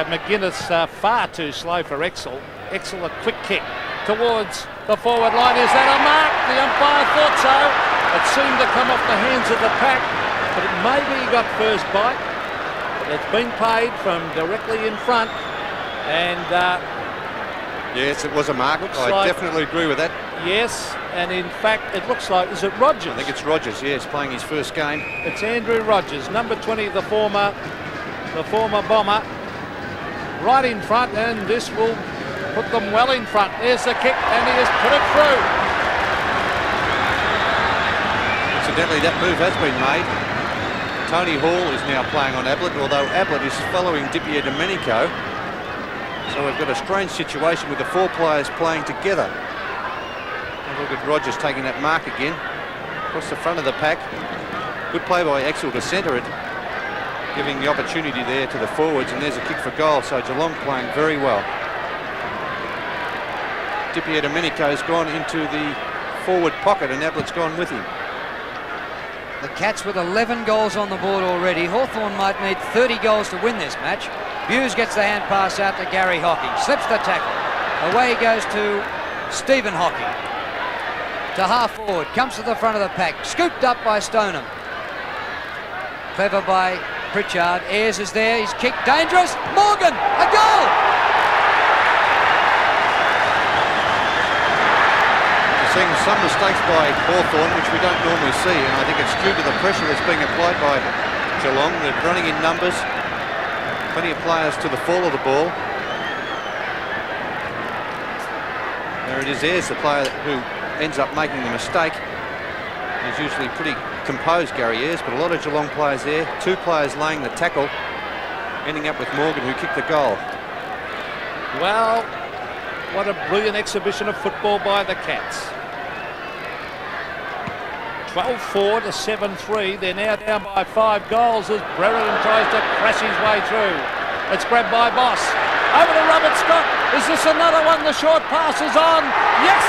McGuinness far too slow for Exel. Exel a quick kick towards the forward line. Is that a mark? The umpire thought so. It seemed to come off the hands of the pack, but maybe he got first bite. But it's been paid from directly in front, and yes, it was a mark. I definitely agree with that. Yes, and in fact, it looks like, is it Rogers? I think it's Rogers, yes, playing his first game. It's Andrew Rogers, number 20, the former Bomber, right in front, and this will put them well in front. There's the kick, and he has put it through. Incidentally, that move has been made. Tony Hall is now playing on Ablett, although Ablett is following Dipier Domenico. So we've got a strange situation with the four players playing together. And look at Rogers taking that mark again. Across the front of the pack. Good play by Exel to centre it, giving the opportunity there to the forwards, and there's a kick for goal. So Geelong playing very well. Dipier Domenico's gone into the forward pocket and Ablett's gone with him. The Cats with 11 goals on the board already. Hawthorn might need 30 goals to win this match. Hughes gets the hand pass out to Gary Hockey. Slips the tackle. Away he goes to Stephen Hockey. To half forward. Comes to the front of the pack. Scooped up by Stoneham. Clever by Pritchard. Ayres is there. He's kicked. Dangerous. Morgan. A goal. Seeing some mistakes by Hawthorn, which we don't normally see, and I think it's due to the pressure that's being applied by Geelong. They're running in numbers, plenty of players to the fall of the ball. There it is, Ayres, the player who ends up making the mistake. He's usually pretty composed, Gary Ayres, but a lot of Geelong players there. Two players laying the tackle, ending up with Morgan, who kicked the goal. Well, what a brilliant exhibition of football by the Cats. 12-4 to 7-3. They're now down by 5 goals as Brereton tries to crash his way through. It's grabbed by Boss. Over to Robert Scott. Is this another one? The short pass is on. Yes!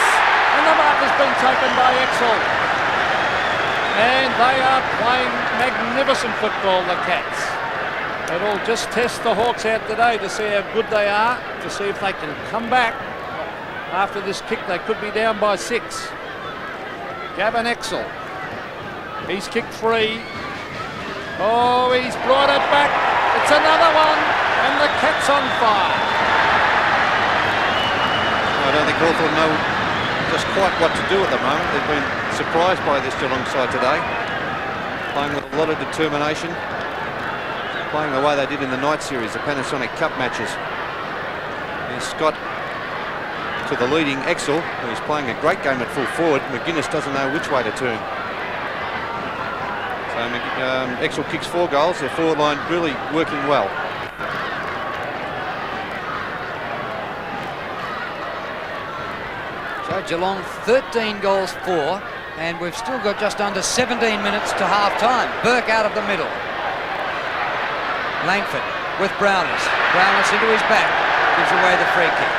And the mark has been taken by Exel. And they are playing magnificent football, the Cats. It'll just test the Hawks out today to see how good they are, to see if they can come back. After this kick, they could be down by 6. Gavin Exel. He's kicked 3. Oh, he's brought it back. It's another one, and the Cats on fire. I don't think Hawthorn know just quite what to do at the moment. They've been surprised by this Geelong side today. Playing with a lot of determination. Playing the way they did in the night series, the Panasonic Cup matches. There's Scott to the leading Exel, who's playing a great game at full forward. McGuinness doesn't know which way to turn. So Exel kicks 4 goals. Their forward line really working well. So Geelong 13 goals 4, and we've still got just under 17 minutes to half time. Burke out of the middle. Langford with Brownless. Brownless into his back. Gives away the free kick.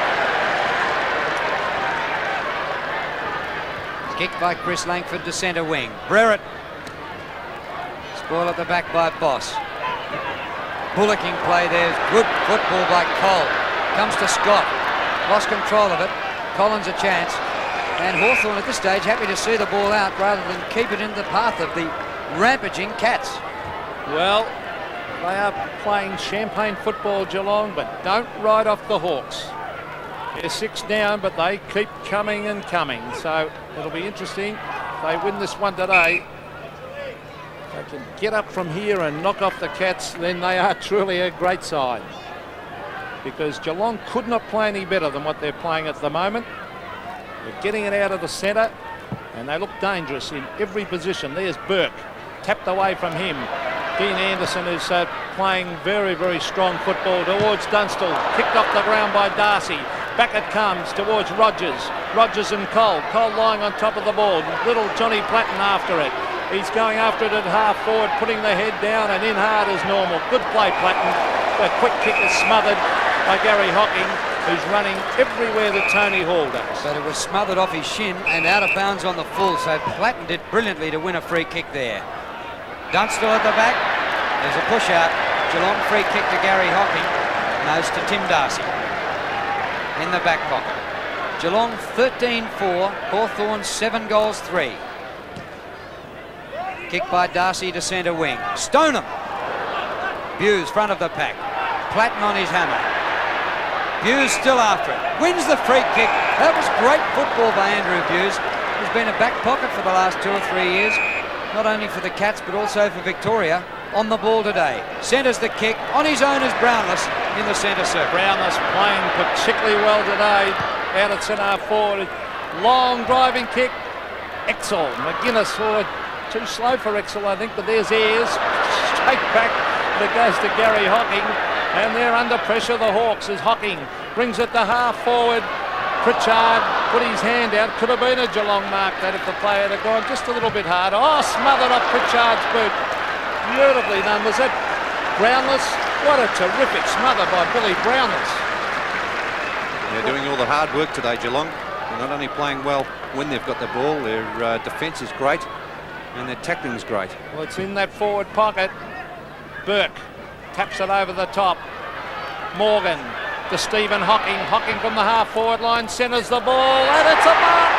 Kick by Chris Langford to centre wing. Brereton. Spoil at the back by Boss. Bullocking play there. Good football by Cole. Comes to Scott. Lost control of it. Collins a chance. And Hawthorn at this stage happy to see the ball out rather than keep it in the path of the rampaging Cats. Well, they are playing champagne football, Geelong, but don't ride off the Hawks. They're 6 down, but they keep coming and coming. So it'll be interesting. If they win this one today, they can get up from here and knock off the Cats, then they are truly a great side. Because Geelong could not play any better than what they're playing at the moment. They're getting it out of the centre, and they look dangerous in every position. There's Burke, tapped away from him. Dean Anderson is playing very, very strong football towards Dunstall. Kicked off the ground by Darcy. Back it comes towards Rogers. Rogers and Cole. Cole lying on top of the ball. Little Johnny Platten after it. He's going after it at half forward, putting the head down and in hard as normal. Good play, Platten. The quick kick is smothered by Gary Hocking, who's running everywhere that Tony Hall does. But it was smothered off his shin and out of bounds on the full, so Platten did brilliantly to win a free kick there. Dunstall at the back. There's a push out. Geelong free kick to Gary Hocking. Nose to Tim Darcy. In the back pocket. Geelong 13-4. Hawthorn 7 goals 3. Kick by Darcy to centre wing. Stoneham. Buse front of the pack. Platten on his hammer. Buse still after it. Wins the free kick. That was great football by Andrew Buse. He's been a back pocket for the last 2 or 3 years. Not only for the Cats, but also for Victoria. On the ball today. Centres the kick. On his own is Brownless in the centre circle. Brownless playing particularly well today. Out at centre forward. Long driving kick. Exel. McGuinness too slow for Exel, I think, but there's Ayres. Straight back. It goes to Gary Hocking. And they're under pressure, the Hawks, as Hocking brings it to half forward. Pritchard put his hand out. Could have been a Geelong mark that if the player had gone just a little bit harder. Oh, smothered off Pritchard's boot. Beautifully done. Was that Brownless? What a terrific smother by Billy Brownless. They're doing all the hard work today, Geelong. They're not only playing well when they've got the ball, their defence is great and their tackling's great. Well, it's in that forward pocket. Burke taps it over the top. Morgan to Stephen Hocking. Hocking from the half-forward line centres the ball, and it's a mark!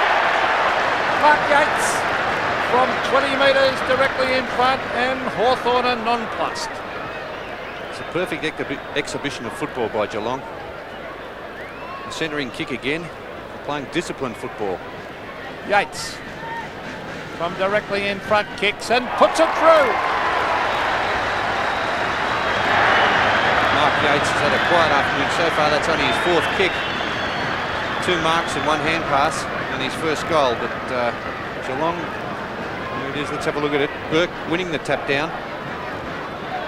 Mark Yates from 20 metres directly in front, and Hawthorn are nonplussed. It's a perfect exhibition of football by Geelong. The centering kick again. They're playing disciplined football. Yates from directly in front kicks and puts it through. Mark Yates has had a quiet afternoon so far. That's only his 4th kick. 2 marks and 1 hand pass and his first goal. But Geelong, here it is, let's have a look at it. Burke winning the tap down.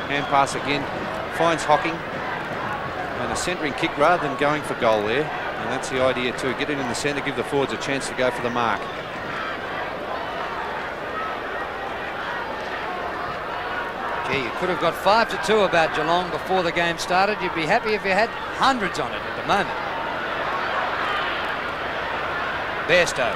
Hand pass again. Finds Hocking. And a centering kick rather than going for goal there. And that's the idea too. Get it in the centre, give the forwards a chance to go for the mark. Gee, you could have got 5-2 about Geelong before the game started. You'd be happy if you had hundreds on it at the moment. Bairstow.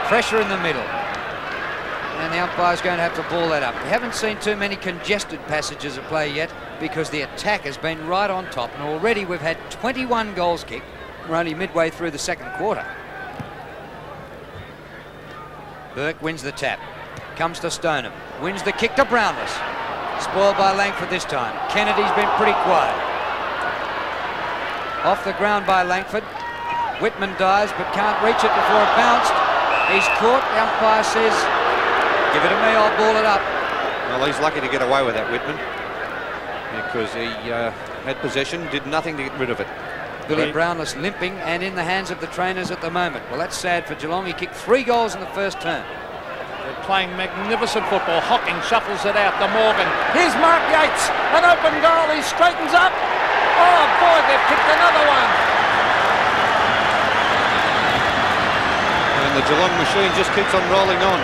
Pressure in the middle. And the umpire's going to have to ball that up. We haven't seen too many congested passages of play yet because the attack has been right on top. And already we've had 21 goals kicked. We're only midway through the second quarter. Burke wins the tap. Comes to Stoneham. Wins the kick to Brownless. Spoiled by Langford this time. Kennedy's been pretty quiet. Off the ground by Langford. Whitman dives but can't reach it before it bounced. He's caught. The umpire says, give it to me, I'll ball it up. Well, he's lucky to get away with that, Whitman, because he had possession, did nothing to get rid of it. Billy Brownless limping and in the hands of the trainers at the moment. Well, that's sad for Geelong. He kicked 3 goals in the first term. They're playing magnificent football. Hocking shuffles it out to Morgan. Here's Mark Yates. An open goal. He straightens up. Oh, boy, they've kicked another one. And the Geelong machine just keeps on rolling on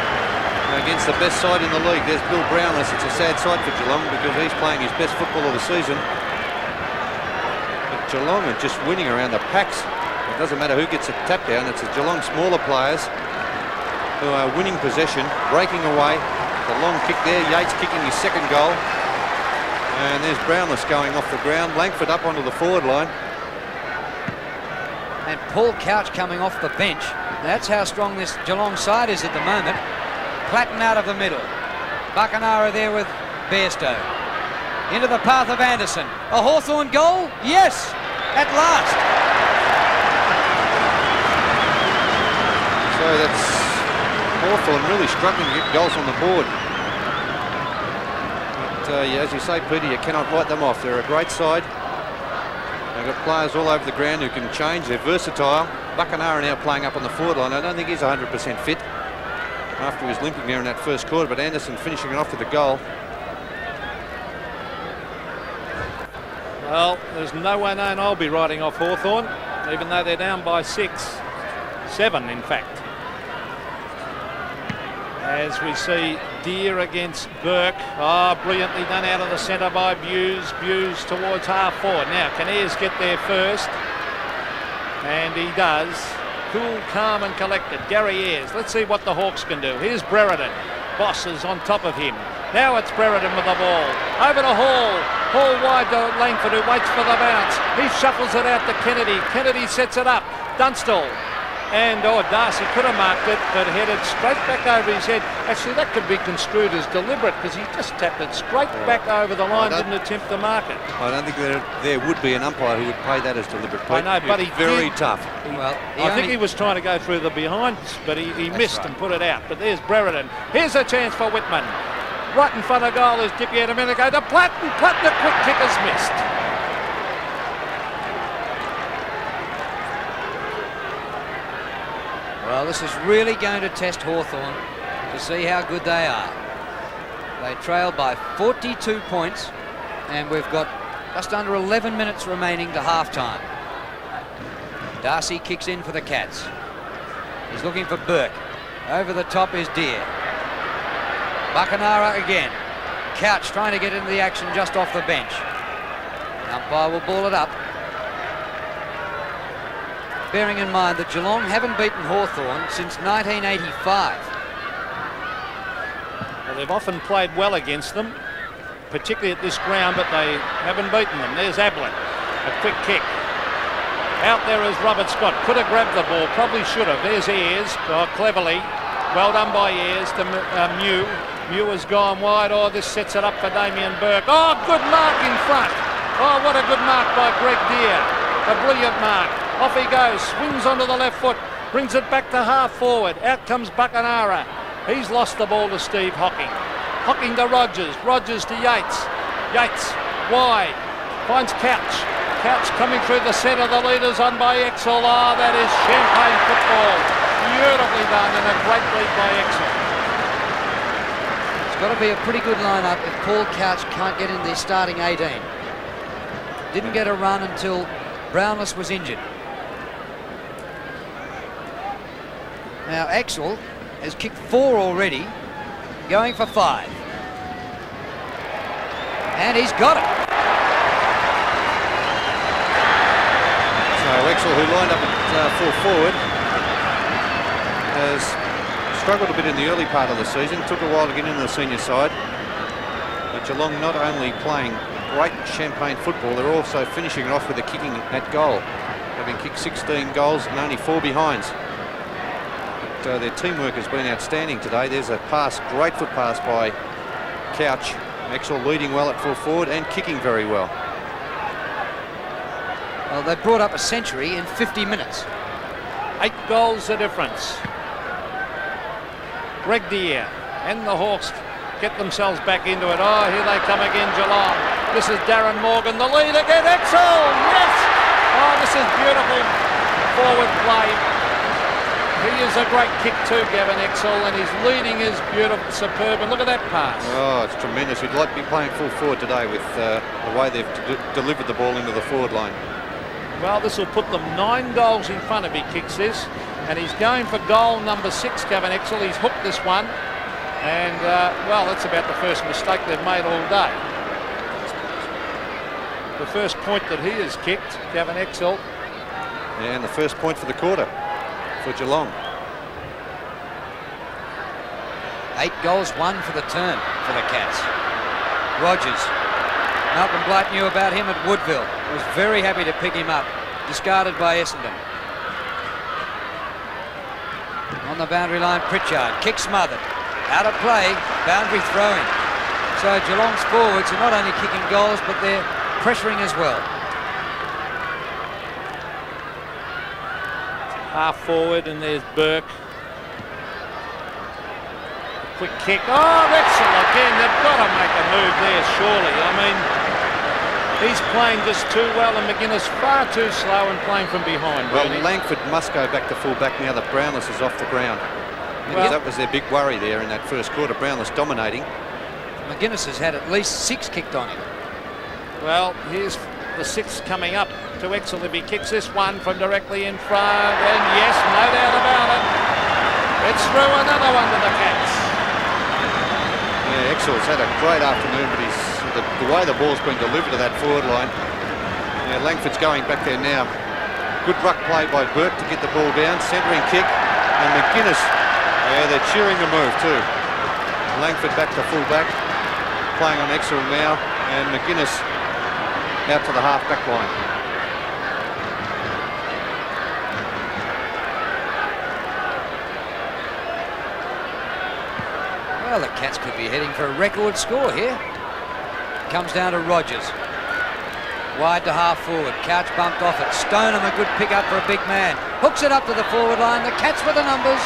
against the best side in the league. There's Bill Brownless. It's a sad side for Geelong because he's playing his best football of the season. But Geelong are just winning around the packs. It doesn't matter who gets a tap down. It's the Geelong smaller players who are winning possession, breaking away. The long kick there, Yates kicking his 2nd goal. And there's Brownless going off the ground. Langford up onto the forward line. And Paul Couch coming off the bench. That's how strong this Geelong side is at the moment. Platten out of the middle. Buckenara there with Bairstow. Into the path of Anderson. A Hawthorn goal? Yes! At last! So that's Hawthorn really struggling to get goals on the board. But as you say, Peter, you cannot write them off. They're a great side. They've got players all over the ground who can change. They're versatile. Buckenara now playing up on the forward line. I don't think he's 100% fit after he was limping there in that first quarter, but Anderson finishing it off with a goal. Well, there's no way known I'll be riding off Hawthorn, even though they're down by 7 in fact. As we see Deere against Burke. Oh, brilliantly done out of the centre by Buse. Buse towards half forward. Now, can Ayres get there first? And he does. Cool, calm and collected. Gary Ayres. Let's see what the Hawks can do. Here's Brereton. Boss is on top of him. Now it's Brereton with the ball. Over to Hall. Hall wide to Langford, who waits for the bounce. He shuffles it out to Kennedy. Kennedy sets it up. Dunstall. And Darcy could have marked it, but headed straight back over his head. Actually, that could be construed as deliberate because he just tapped it straight back over the line, didn't attempt to mark it. I don't think there would be an umpire who would play that as deliberate. I know, but he's very tough. Well, I think he was trying to go through the behinds, but he missed and put it out. But there's Brereton. Here's a chance for Whitman. Right in front of goal is Dippy a minute ago to Platten. Platten, the quick kick is missed. Well, this is really going to test Hawthorn to see how good they are. They trail by 42 points, and we've got just under 11 minutes remaining to half-time. Darcy kicks in for the Cats. He's looking for Burke. Over the top is Deere. Buckenara again. Couch trying to get into the action just off the bench. The umpire will ball it up. Bearing in mind that Geelong haven't beaten Hawthorn since 1985. Well, they've often played well against them, particularly at this ground, but they haven't beaten them. There's Ablett, a quick kick. Out there is Robert Scott. Could have grabbed the ball, probably should have. There's Ayres, cleverly. Well done by Ayres to Mew. Mew has gone wide. Oh, this sets it up for Damien Burke. Oh, good mark in front. Oh, what a good mark by Greg Deere. A brilliant mark. Off he goes, swings onto the left foot, brings it back to half forward. Out comes Buckenara. He's lost the ball to Steve Hocking. Hocking to Rogers. Rogers to Yates. Yates wide. Finds Couch. Couch coming through the centre. The leader's on by Exel. Oh, that is champagne football. Beautifully done and a great lead by Exel. It's got to be a pretty good lineup if Paul Couch can't get in the starting 18. Didn't get a run until Brownless was injured. Now Axel has kicked 4 already, going for 5. And he's got it. So Axel, who lined up at full forward, has struggled a bit in the early part of the season. Took a while to get into the senior side. But Geelong not only playing great champagne football, they're also finishing it off with a kicking at goal, having kicked 16 goals and only 4 behinds. Their teamwork has been outstanding today. There's a pass, great foot pass by Couch. Axel leading well at full forward and kicking very well. Well, they brought up a century in 50 minutes. 8 goals the difference. Greg Deere and the Hawks get themselves back into it. Oh, here they come again, Geelong. This is Darren Morgan, the lead again. Axel, yes! Oh, this is beautiful forward play. He is a great kick too, Gavin Exel, and his leading is beautiful, superb. And look at that pass. Oh, it's tremendous. We'd like to be playing full forward today with the way they've delivered the ball into the forward line. Well, this will put them 9 goals in front if he kicks this. And he's going for goal number 6, Gavin Exel. He's hooked this one. And, well, that's about the first mistake they've made all day. The first point that he has kicked, Gavin Exel. And the first point for the quarter for Geelong. 8 goals, 1 for the turn for the Cats. Rogers. Malcolm Blight knew about him at Woodville. Was very happy to pick him up. Discarded by Essendon. On the boundary line, Pritchard. Kick smothered. Out of play. Boundary throwing. So Geelong's forwards are not only kicking goals, but they're pressuring as well. Half forward, and there's Burke. Quick kick. Oh, Exel again. They've got to make a move there, surely. I mean, He's playing just too well, and McGuinness far too slow and playing from behind. Well, Bernie. Langford must go back to full back now that Brownless is off the ground. Well, That was their big worry there in that first quarter. Brownless dominating. McGuinness has had at least 6 kicked on him. well, here's the 6th coming up to Exel if he kicks this one from directly in front. And yes, no doubt about it. It's through, another one to the Cats. Yeah, Exel's had a great afternoon, but the way the ball's been delivered to that forward line. Yeah, Langford's going back there now. Good ruck play by Burke to get the ball down. Centering kick. And McGuinness, yeah, they're cheering the move too. Langford back to full back. Playing on Exel now. And McGuinness out to the half-back line. Well, the Cats could be heading for a record score here. Comes down to Rogers. Wide to half forward. Couch bumped off it. Stoneham, a good pick up for a big man. Hooks it up to the forward line. The Cats with the numbers.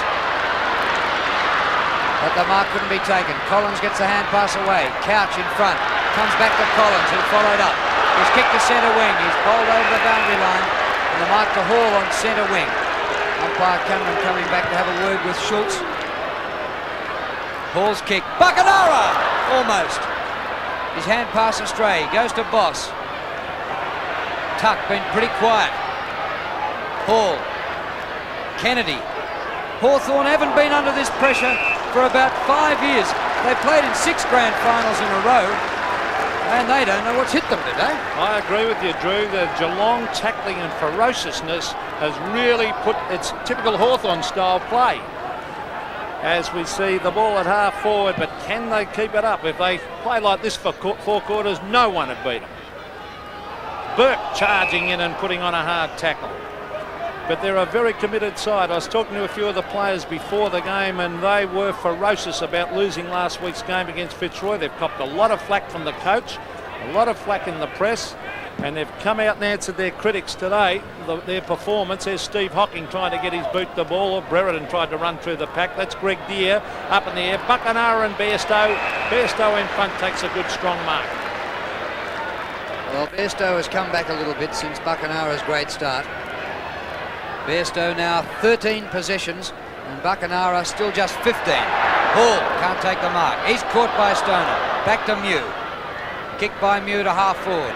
But the mark couldn't be taken. Collins gets the hand pass away. Couch in front. Comes back to Collins, who followed up. He's kicked to centre wing. He's bowled over the boundary line. And the mark to Hall on centre wing. Umpire Cameron coming back to have a word with Schultz. Hall's kick. Buckenara! Almost. His hand pass astray. Goes to Boss. Tuck been pretty quiet. Hall. Kennedy. Hawthorn haven't been under this pressure for about 5 years. They've played in 6 grand finals in a row, and they don't know what's hit them today. I agree with you, Drew. The Geelong tackling and ferociousness has really put its typical Hawthorn style play. As we see the ball at half forward, but can they keep it up? If they play like this for 4 quarters, no one would beat them. Burke charging in and putting on a hard tackle. But they're a very committed side. I was talking to a few of the players before the game, and they were ferocious about losing last week's game against Fitzroy. They've copped a lot of flack from the coach, a lot of flack in the press, and they've come out and answered their critics today. Their performance. There's Steve Hocking trying to get his boot to the ball. Brereton tried to run through the pack. That's Greg Deere up in the air. Buckenara and Bairstow. Bairstow in front takes a good strong mark. Well, Bairstow has come back a little bit since Buckenara's great start. Bairstow now 13 possessions and Buckenara still just 15. Hall can't take the mark. He's caught by Stoner. Back to Mew. Kick by Mew to half forward.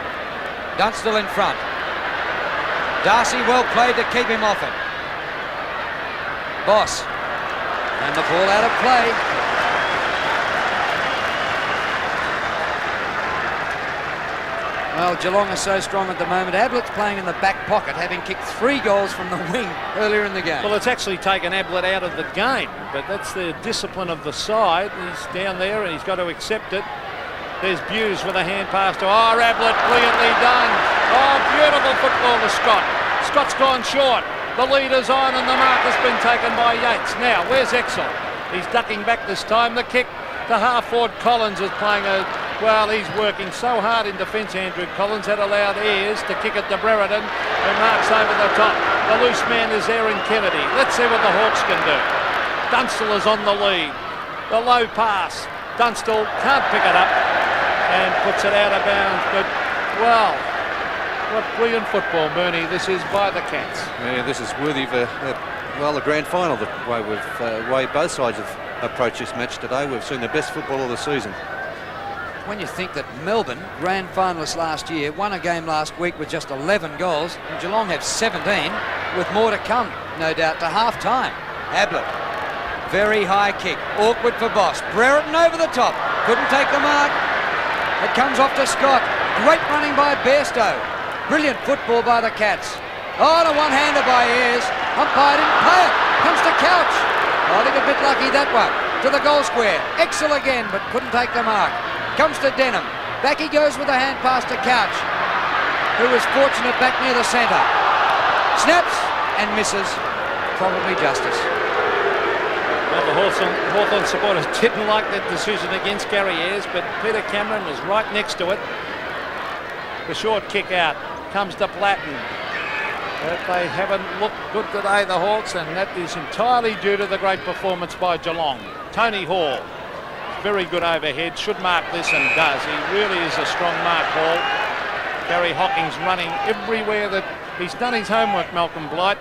Dunstall in front. Darcy well played to keep him off it. Boss. And the ball out of play. Well, Geelong are so strong at the moment. Ablett's playing in the back pocket, having kicked 3 goals from the wing earlier in the game. Well, it's actually taken Ablett out of the game, but that's the discipline of the side. He's down there and he's got to accept it. There's Buse with a hand pass to Ablett, brilliantly done. Oh, beautiful football to Scott. Scott's gone short. The leader's on and the mark has been taken by Yates. Now, where's Exel? He's ducking back this time. The kick to half forward. Collins is playing well, he's working so hard in defence, Andrew Collins. Had allowed Ayres to kick it to Brereton, who marks over the top. The loose man is Aaron Kennedy. Let's see what the Hawks can do. Dunstall is on the lead. The low pass. Dunstall can't pick it up and puts it out of bounds. But, well, what brilliant football, Bernie, this is by the Cats. Yeah, this is worthy of the grand final, the way both sides have approached this match today. We've seen the best football of the season. When you think that Melbourne, grand finalists last year, won a game last week with just 11 goals, and Geelong have 17, with more to come, no doubt, to half-time. Ablett, very high kick, awkward for Boss. Brereton over the top, couldn't take the mark. It comes off to Scott. Great running by Bairstow. Brilliant football by the Cats. Oh, and a one-hander by Ayres. Umpire didn't play it. Comes to Couch. I think a bit lucky that one. To the goal square. Exel again, but couldn't take the mark. Comes to Denham. Back he goes with a hand pass to Couch, who was fortunate back near the centre. Snaps and misses. Probably justice. Well, the Hawthorn supporters didn't like that decision against Gary Ayres, but Peter Cameron was right next to it. The short kick out comes to Platten. But they haven't looked good today, the Hawks, and that is entirely due to the great performance by Geelong. Tony Hall. Very good overhead, should mark this and does. He really is a strong mark, Hall. Gary Hocking's running everywhere that he's done his homework, Malcolm Blight.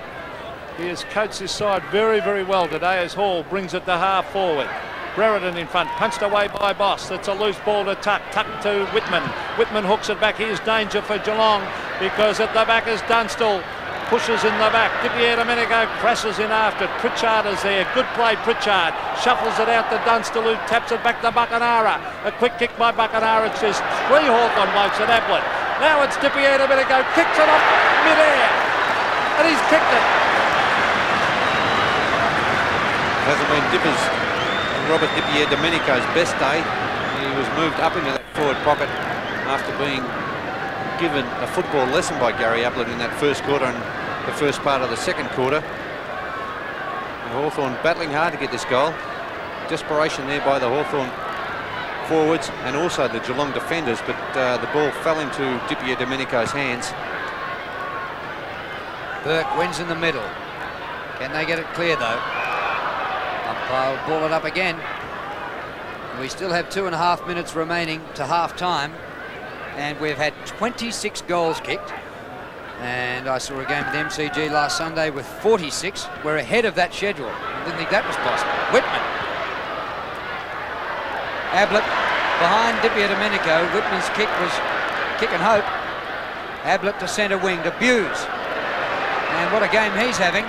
He has coached his side very, very well today as Hall brings it to half forward. Brereton in front, punched away by Boss. That's a loose ball to Tuck. Tuck to Whitman. Whitman hooks it back. Here's danger for Geelong because at the back is Dunstall. Pushes in the back. Dipier Domenico crashes in after it. Pritchard is there. Good play, Pritchard. Shuffles it out to Dunstall, who taps it back to Buckenara. A quick kick by Buckenara. It's just 3 Hawthorn blokes at Ablett. Now it's Dipier Domenico. Kicks it off mid-air. And he's kicked it. Hasn't been Dippers and Robert Dipier Domenico's best day. He was moved up into that forward pocket after being given a football lesson by Gary Ablett in that first quarter and the first part of the second quarter. And Hawthorn battling hard to get this goal. Desperation there by the Hawthorn forwards and also the Geelong defenders, but the ball fell into Dipier Domenico's hands. Burke wins in the middle. Can they get it clear though? Umpire will ball it up again. We still have 2.5 minutes remaining to half time. And we've had 26 goals kicked. And I saw a game with MCG last Sunday with 46. We're ahead of that schedule. I didn't think that was possible. Whitman. Ablett behind Dipier Domenico. Whitman's kick was kick and hope. Ablett to centre wing to Buse. And what a game he's having.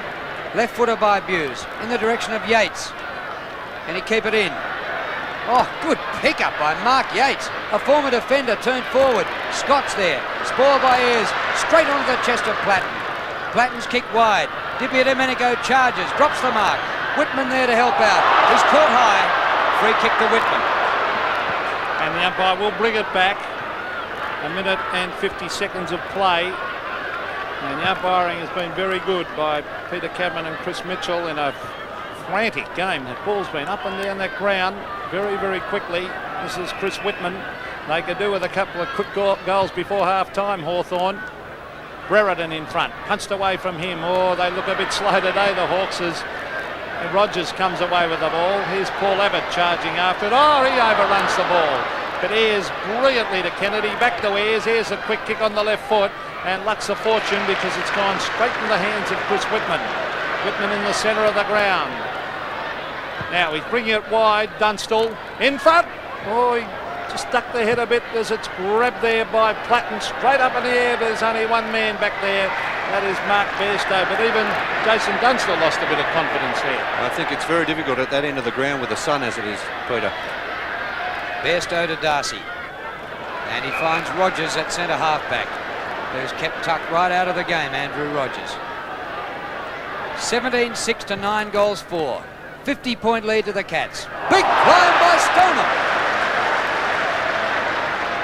Left footer by Buse in the direction of Yates. Can he keep it in? Oh, good pickup by Mark Yates. A former defender turned forward. Scott's there. Spoil by Ayres. Straight onto the chest of Platten. Platten's kick wide. Dipier Domenico charges. Drops the mark. Whitman there to help out. He's caught high. Free kick to Whitman. And the umpire will bring it back. 1 minute and 50 seconds of play. And the umpiring has been very good by Peter Cadman and Chris Mitchell in a frantic game. The ball's been up and down that ground very, very quickly. This is Chris Whitman. They could do with a couple of quick goals before half-time, Hawthorn. Brereton in front. Punched away from him. Oh, they look a bit slow today, the Hawks, as Rogers comes away with the ball. Here's Paul Abbott charging after it. Oh, he overruns the ball. But Ayres brilliantly to Kennedy. Back to Ayres. Here's a quick kick on the left foot. And luck's a fortune because it's gone straight in the hands of Chris Whitman. Whitman in the centre of the ground. Now he's bringing it wide. Dunstall in front. Oh, he just ducked the head a bit as it's grabbed there by Platten. Straight up in the air. There's only one man back there. That is Mark Bairstow. But even Jason Dunstall lost a bit of confidence there. I think it's very difficult at that end of the ground with the sun as it is, Peter. Bairstow to Darcy. And he finds Rogers at centre halfback, who's kept Tuck right out of the game, Andrew Rogers. 17-6 to 9 goals for. 50-point lead to the Cats. Big climb by Stoner.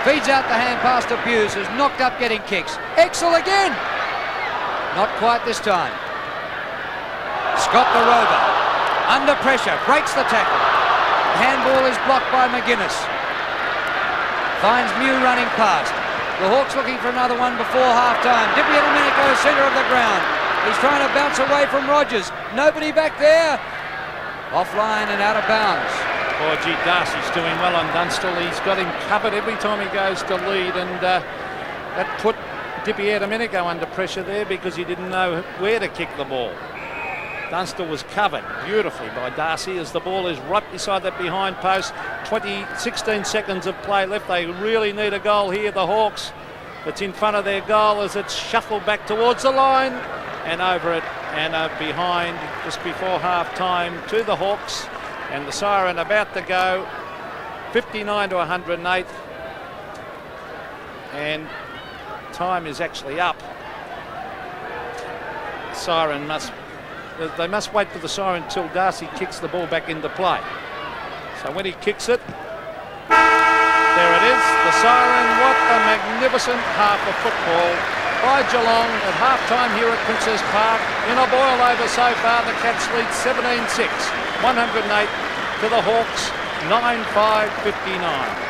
Feeds out the hand pass to Buse, who's knocked up getting kicks. Exel again. Not quite this time. Scott the Rover. Under pressure. Breaks the tackle. Handball is blocked by McGuinness. Finds Mew running past. The Hawks looking for another one before half-time. Dipier Domenico, centre of the ground. He's trying to bounce away from Rogers. Nobody back there. Offline and out of bounds. Oh, gee, Darcy's doing well on Dunstall. He's got him covered every time he goes to lead, and that put Dipier Domenico under pressure there because he didn't know where to kick the ball. Dunstall was covered beautifully by Darcy as the ball is right beside that behind post. 16 seconds of play left. They really need a goal here, the Hawks. It's in front of their goal as it's shuffled back towards the line and over it and behind just before half-time to the Hawks. And the siren about to go. 59 to 108. And time is actually up. Siren they must wait for the siren until Darcy kicks the ball back into play. So when he kicks it, there it is, the siren. What a magnificent half of football by Geelong at half-time here at Princess Park. In a boil-over so far, the Cats lead 17-6, 108 to the Hawks, 9-5-59.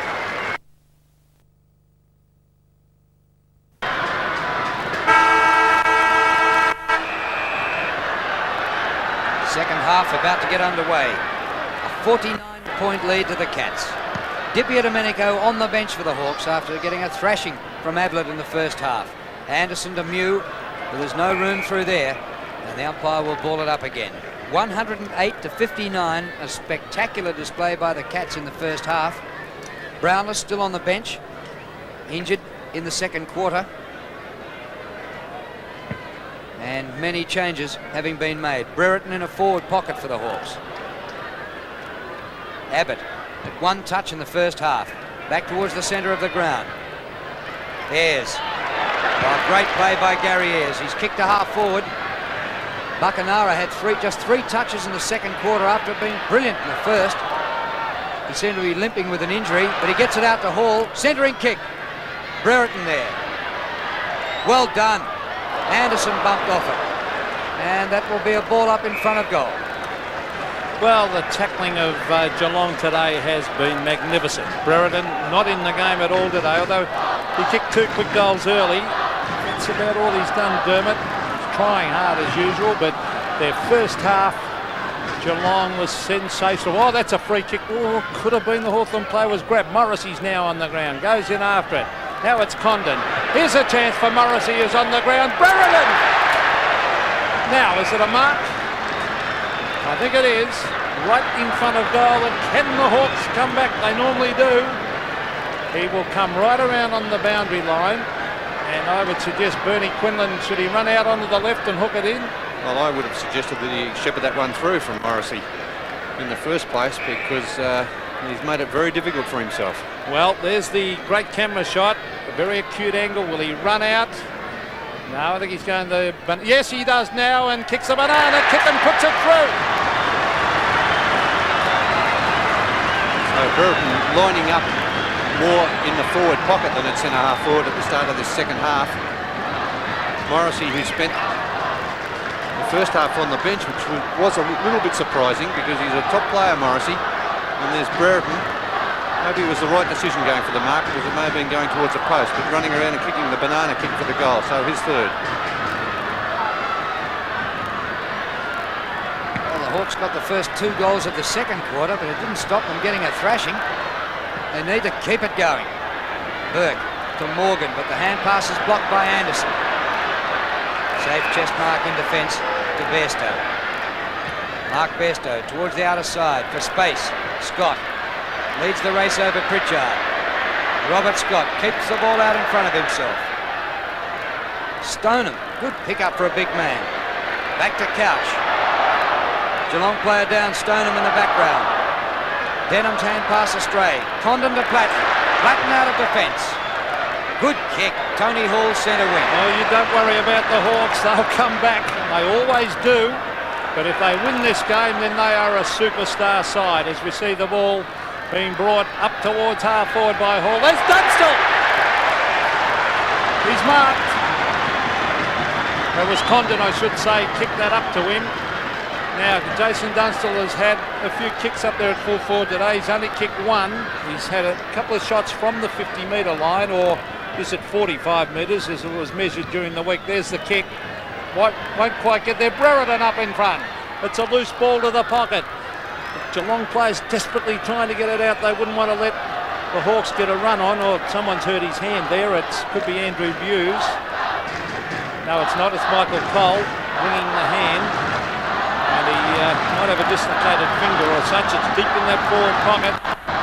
Second half about to get underway. A 49-point lead to the Cats. Di Domenico on the bench for the Hawks after getting a thrashing from Ablett in the first half. Anderson to Mew, but there's no room through there, and the umpire will ball it up again. 108-59, a spectacular display by the Cats in the first half. Brownless still on the bench, injured in the second quarter, and many changes having been made. Brereton in a forward pocket for the Hawks. Abbott at one touch in the first half, back towards the centre of the ground. Ayres. Oh, great play by Gary Ayres. He's kicked a half forward. Buckenara had just three touches in the second quarter after being brilliant in the first. He seemed to be limping with an injury, but he gets it out to Hall. Centering kick. Brereton there. Well done. Anderson bumped off it. And that will be a ball up in front of goal. Well, the tackling of Geelong today has been magnificent. Brereton not in the game at all today, although he kicked two quick goals early. That's about all he's done, Dermot. He's trying hard as usual, but their first half, Geelong was sensational. Oh, that's a free kick. Oh, could have been the Hawthorn player was grabbed. Morrissey's now on the ground, goes in after it. Now it's Condon. Here's a chance for Morrissey, who's on the ground. Brereton! Now, is it a mark? I think it is. Right in front of goal. And can the Hawks come back? They normally do. He will come right around on the boundary line. And I would suggest Bernie Quinlan, should he run out onto the left and hook it in? Well, I would have suggested that he shepherd that one through from Morrissey in the first place, because he's made it very difficult for himself. Well, there's the great camera shot. A very acute angle. Will he run out? No, I think he's going to... Yes, he does now, and kicks a banana kick and puts it through. So Brereton lining up more in the forward pocket than at centre-half forward at the start of this second half. Morrissey, who spent the first half on the bench, which was a little bit surprising because he's a top player, Morrissey. And there's Brereton. Maybe it was the right decision going for the mark, because it may have been going towards a post, but running around and kicking the banana kick for the goal, so his third. Well, the Hawks got the first two goals of the second quarter, but it didn't stop them getting a thrashing. They need to keep it going. Burke to Morgan, but the hand pass is blocked by Anderson. Safe chest mark in defence to Bairstow. Mark Bairstow towards the outer side for space. Scott leads the race over Pritchard. Robert Scott keeps the ball out in front of himself. Stoneham, good pick up for a big man. Back to Couch. Geelong player down, Stoneham in the background. Denham's hand pass astray. Condon to Platten. Platten out of defence. Good kick. Tony Hall centre wing. Oh, you don't worry about the Hawks. They'll come back. They always do. But if they win this game, then they are a superstar side, as we see the ball being brought up towards half forward by Hall. There's Dunstall! He's marked. It was Condon, I should say, kicked that up to him. Now, Jason Dunstall has had a few kicks up there at full forward today. He's only kicked one. He's had a couple of shots from the 50-metre line, or is it 45 metres as it was measured during the week. There's the kick. Won't quite get there. Brereton up in front. It's a loose ball to the pocket. Geelong players desperately trying to get it out. They wouldn't want to let the Hawks get a run on, or someone's hurt his hand there. It could be Andrew Hughes. No, it's not. It's Michael Cole winging the hand. And he might have a dislocated finger or such. It's deep in that forward pocket.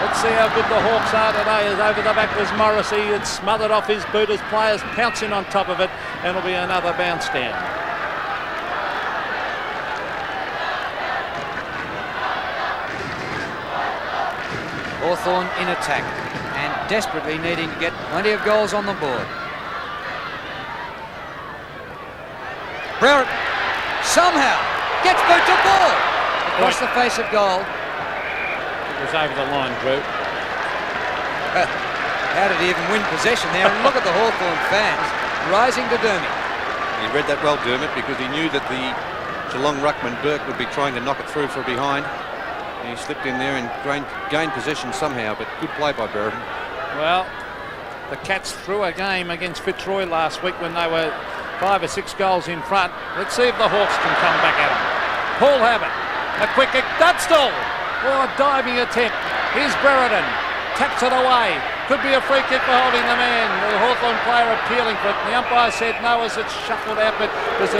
Let's see how good the Hawks are today. As over the back was Morrissey. It's smothered off his boot as players pouncing on top of it. And it'll be another bounce down. Hawthorn in attack and desperately needing to get plenty of goals on the board. Brereton somehow gets boot to ball across the face of goal. It was over the line, Drew. How did he even win possession there? And look at the Hawthorn fans rising to doom him. He read that well, Dermot, because he knew that the Geelong ruckman Burke would be trying to knock it through for behind. He slipped in there and gained possession somehow, but good play by Brereton. Well, the Cats threw a game against Fitzroy last week when they were 5 or 6 goals in front. Let's see if the Hawks can come back at them. Paul Habit, a quick kick. Dunstall! Oh, a diving attempt. Here's Brereton. taps it away. Could be a free kick for holding the man. The Hawthorn player appealing for it. The umpire said no as it's shuffled out, but there's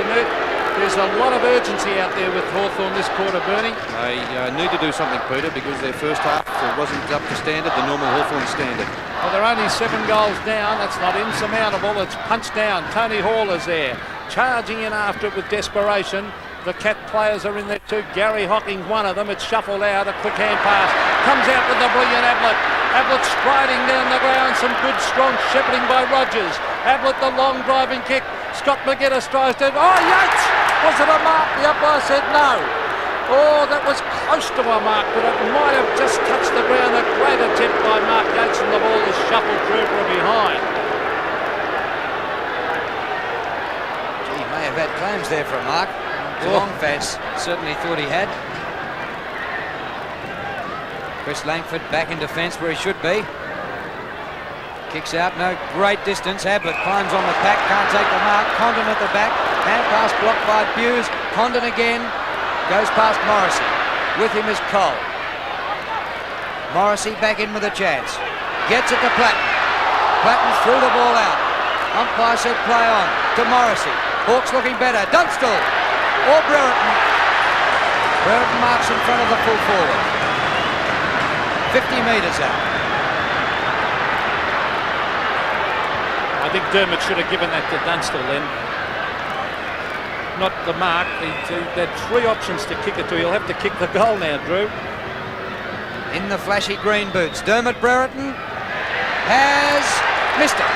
a lot of urgency out there with Hawthorn this quarter, Bernie. They need to do something, Peter, because their first half wasn't up to standard, the normal Hawthorn standard. Well, they're only 7 goals down. That's not insurmountable. It's punched down. Tony Hall is there, charging in after it with desperation. The Cat players are in there too. Gary Hocking's one of them. It's shuffled out. A quick hand pass. Comes out with the brilliant Ablett. Ablett striding down the ground. Some good strong shepherding by Rogers. Ablett the long driving kick. Scott McGuinness tries to... Oh, Yates! Was it a mark? The umpire said no. Oh, that was close to a mark, but it might have just touched the ground. A great attempt by Mark Yates, and the ball is shuffled through from behind. He may have had claims there for a mark. Geelong fans certainly thought he had. Chris Langford back in defence where he should be. Kicks out, no great distance. Ablett climbs on the pack, can't take the mark. Condon at the back, hand pass blocked by Hughes. Condon again, goes past Morrissey. With him is Cole. Morrissey back in with a chance. Gets it to Platten. Platten threw the ball out. Umpire said play on to Morrissey. Hawks looking better. Dunstall or Brereton. Brereton marks in front of the full forward. 50 metres out. I think Dermott should have given that to Dunstall then. Not the mark. They had 3 options to kick it to. He'll have to kick the goal now, Drew. In the flashy green boots. Dermott Brereton has missed it.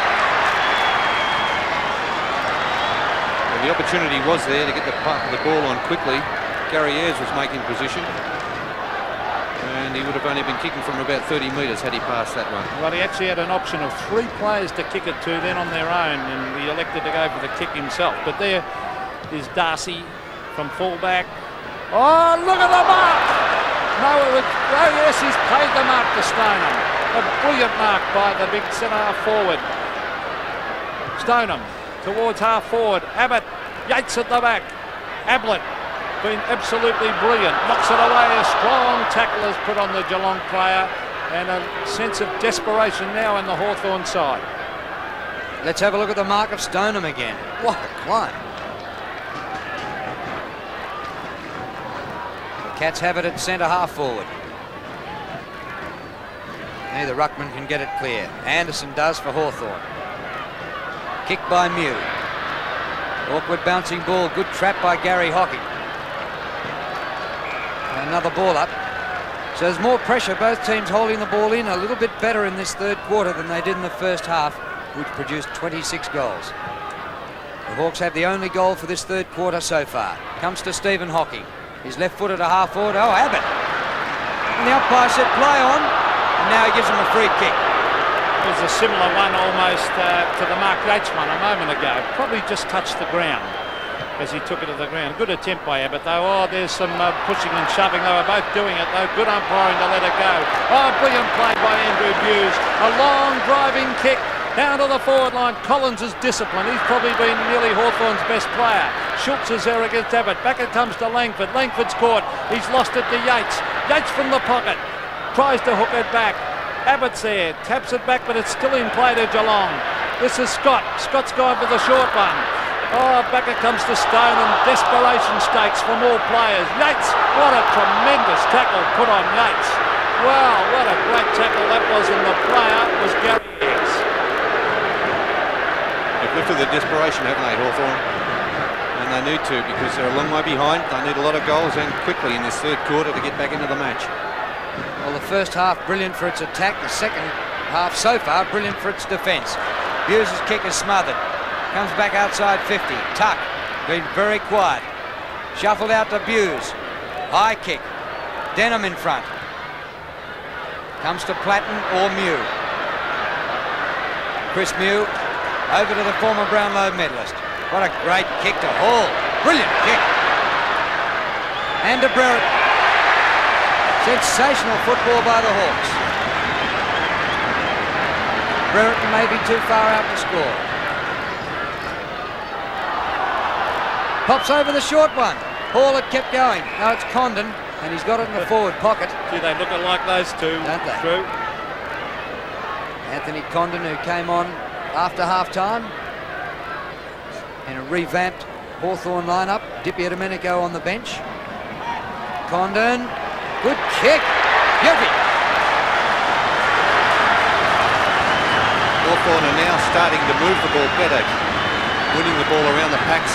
Well, the opportunity was there to get the ball on quickly. Gary Ayres was making position, and he would have only been kicking from about 30 metres had he passed that one. Well, he actually had an option of 3 players to kick it to, then on their own, and he elected to go for the kick himself. But there is Darcy from fullback. Oh, look at the mark! No, oh yes, he's paid the mark to Stoneham. A brilliant mark by the big centre-half forward. Stoneham towards half forward. Abbott, Yates at the back. Ablett been absolutely brilliant. Knocks it away. A strong tackle is put on the Geelong player, and a sense of desperation now in the Hawthorn side. Let's have a look at the mark of Stoneham again. What a climb. The Cats have it at centre half forward. Neither ruckman can get it clear. Anderson does for Hawthorn. Kick by Mew. Awkward bouncing ball. Good trap by Gary Hocking. Another ball up. So there's more pressure. Both teams holding the ball in a little bit better in this third quarter than they did in the first half, which produced 26 goals. The Hawks have the only goal for this third quarter so far. Comes to Stephen Hocking. He's left-footed a half forward. Oh, Abbott. And the umpire said play on. And now he gives him a free kick. It was a similar one almost to the Mark Yates one a moment ago. Probably just touched the ground as he took it to the ground. Good attempt by Abbott though. Oh, there's some pushing and shoving. They were both doing it though. Good umpiring to let it go. Oh, brilliant play by Andrew Hughes. A long driving kick down to the forward line. Collins is disciplined. He's probably been nearly Hawthorn's best player. Schultz is there against Abbott. Back it comes to Langford. Langford's caught. He's lost it to Yates. Yates from the pocket. Tries to hook it back. Abbott's there. Taps it back, but it's still in play to Geelong. This is Scott. Scott's going for the short one. Oh, back it comes to Stone, and desperation stakes from all players. Yates, what a tremendous tackle put on Yates. Wow, what a great tackle that was, and the player was Gary Ayres. They've lifted the desperation, haven't they, Hawthorn? And they need to, because they're a long way behind. They need a lot of goals and quickly in this third quarter to get back into the match. Well, the first half brilliant for its attack. The second half so far brilliant for its defence. Hughes' kick is smothered. Comes back outside 50. Tuck, been very quiet. Shuffled out to Hughes. High kick. Denham in front. Comes to Platten or Mew. Chris Mew over to the former Brownlow medalist. What a great kick to Hall. Brilliant kick. And to Brereton. Sensational football by the Hawks. Brereton may be too far out to score. Pops over the short one. Hall had kept going. Now it's Condon, and he's got it in the forward pocket. Gee, they look like those two. Don't they? True. Anthony Condon, who came on after half-time in a revamped Hawthorn lineup. Dipia Domenico on the bench. Condon, good kick. Beauty. Hawthorn are now starting to move the ball better, winning the ball around the packs.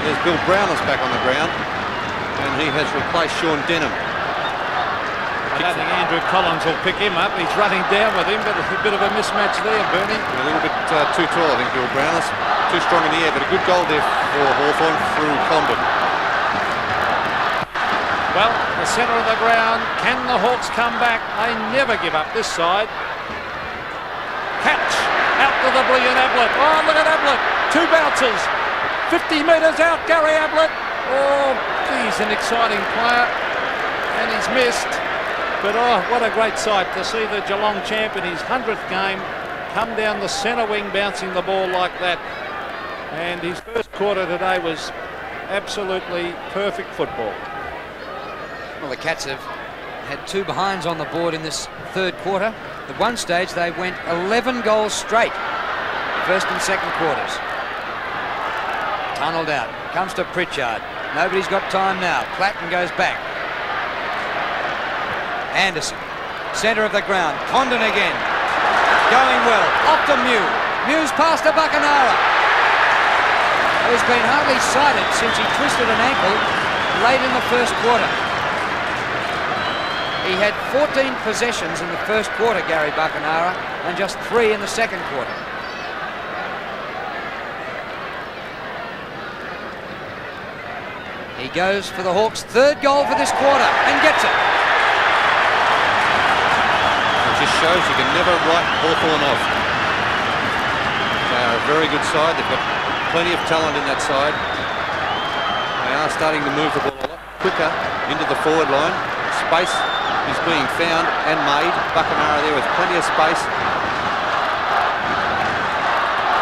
There's Bill Brownless back on the ground, and he has replaced Sean Denham. I don't think Andrew Collins will pick him up. He's running down with him, but a bit of a mismatch there, Bernie. A little bit too tall, I think, Bill Brownless. Too strong in the air, but a good goal there for Hawthorn through Condon. Well, the centre of the ground. Can the Hawks come back? They never give up this side. Catch out to the brilliant Ablett. Oh, look at Ablett. 2 bounces. 50 metres out, Gary Ablett. Oh, he's an exciting player. And he's missed. But oh, what a great sight to see the Geelong champ in his 100th game come down the centre wing bouncing the ball like that. And his first quarter today was absolutely perfect football. Well, the Cats have had 2 behinds on the board in this third quarter. At one stage, they went 11 goals straight, first and second quarters. Tunneled out, comes to Pritchard. Nobody's got time now. Clatton goes back. Anderson, centre of the ground. Condon again. Going well. Off to Mew. Mew's past to Buckenara, who's been hardly sighted since he twisted an ankle late in the first quarter. He had 14 possessions in the first quarter, Gary Buckenara, and just 3 in the second quarter. He goes for the Hawks' 3rd goal for this quarter and gets it. It just shows you can never write Hawthorn off. They are a very good side. They've got plenty of talent in that side. They are starting to move the ball a lot quicker into the forward line. Space is being found and made. Buckenara there with plenty of space.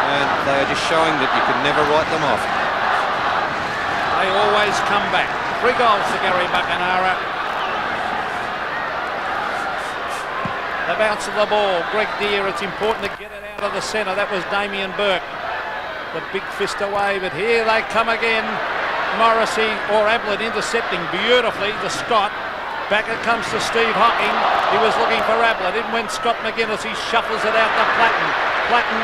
And they are just showing that you can never write them off. They always come back. 3 goals to Gary Buckenara. The bounce of the ball. Greg Deere, it's important to get it out of the centre. That was Damien Burke. The big fist away, but here they come again. Morrissey or Ablett intercepting beautifully the Scott. Back it comes to Steve Hocking. He was looking for Ablett. In went Scott McGuinness. He shuffles it out to Platten. Platten,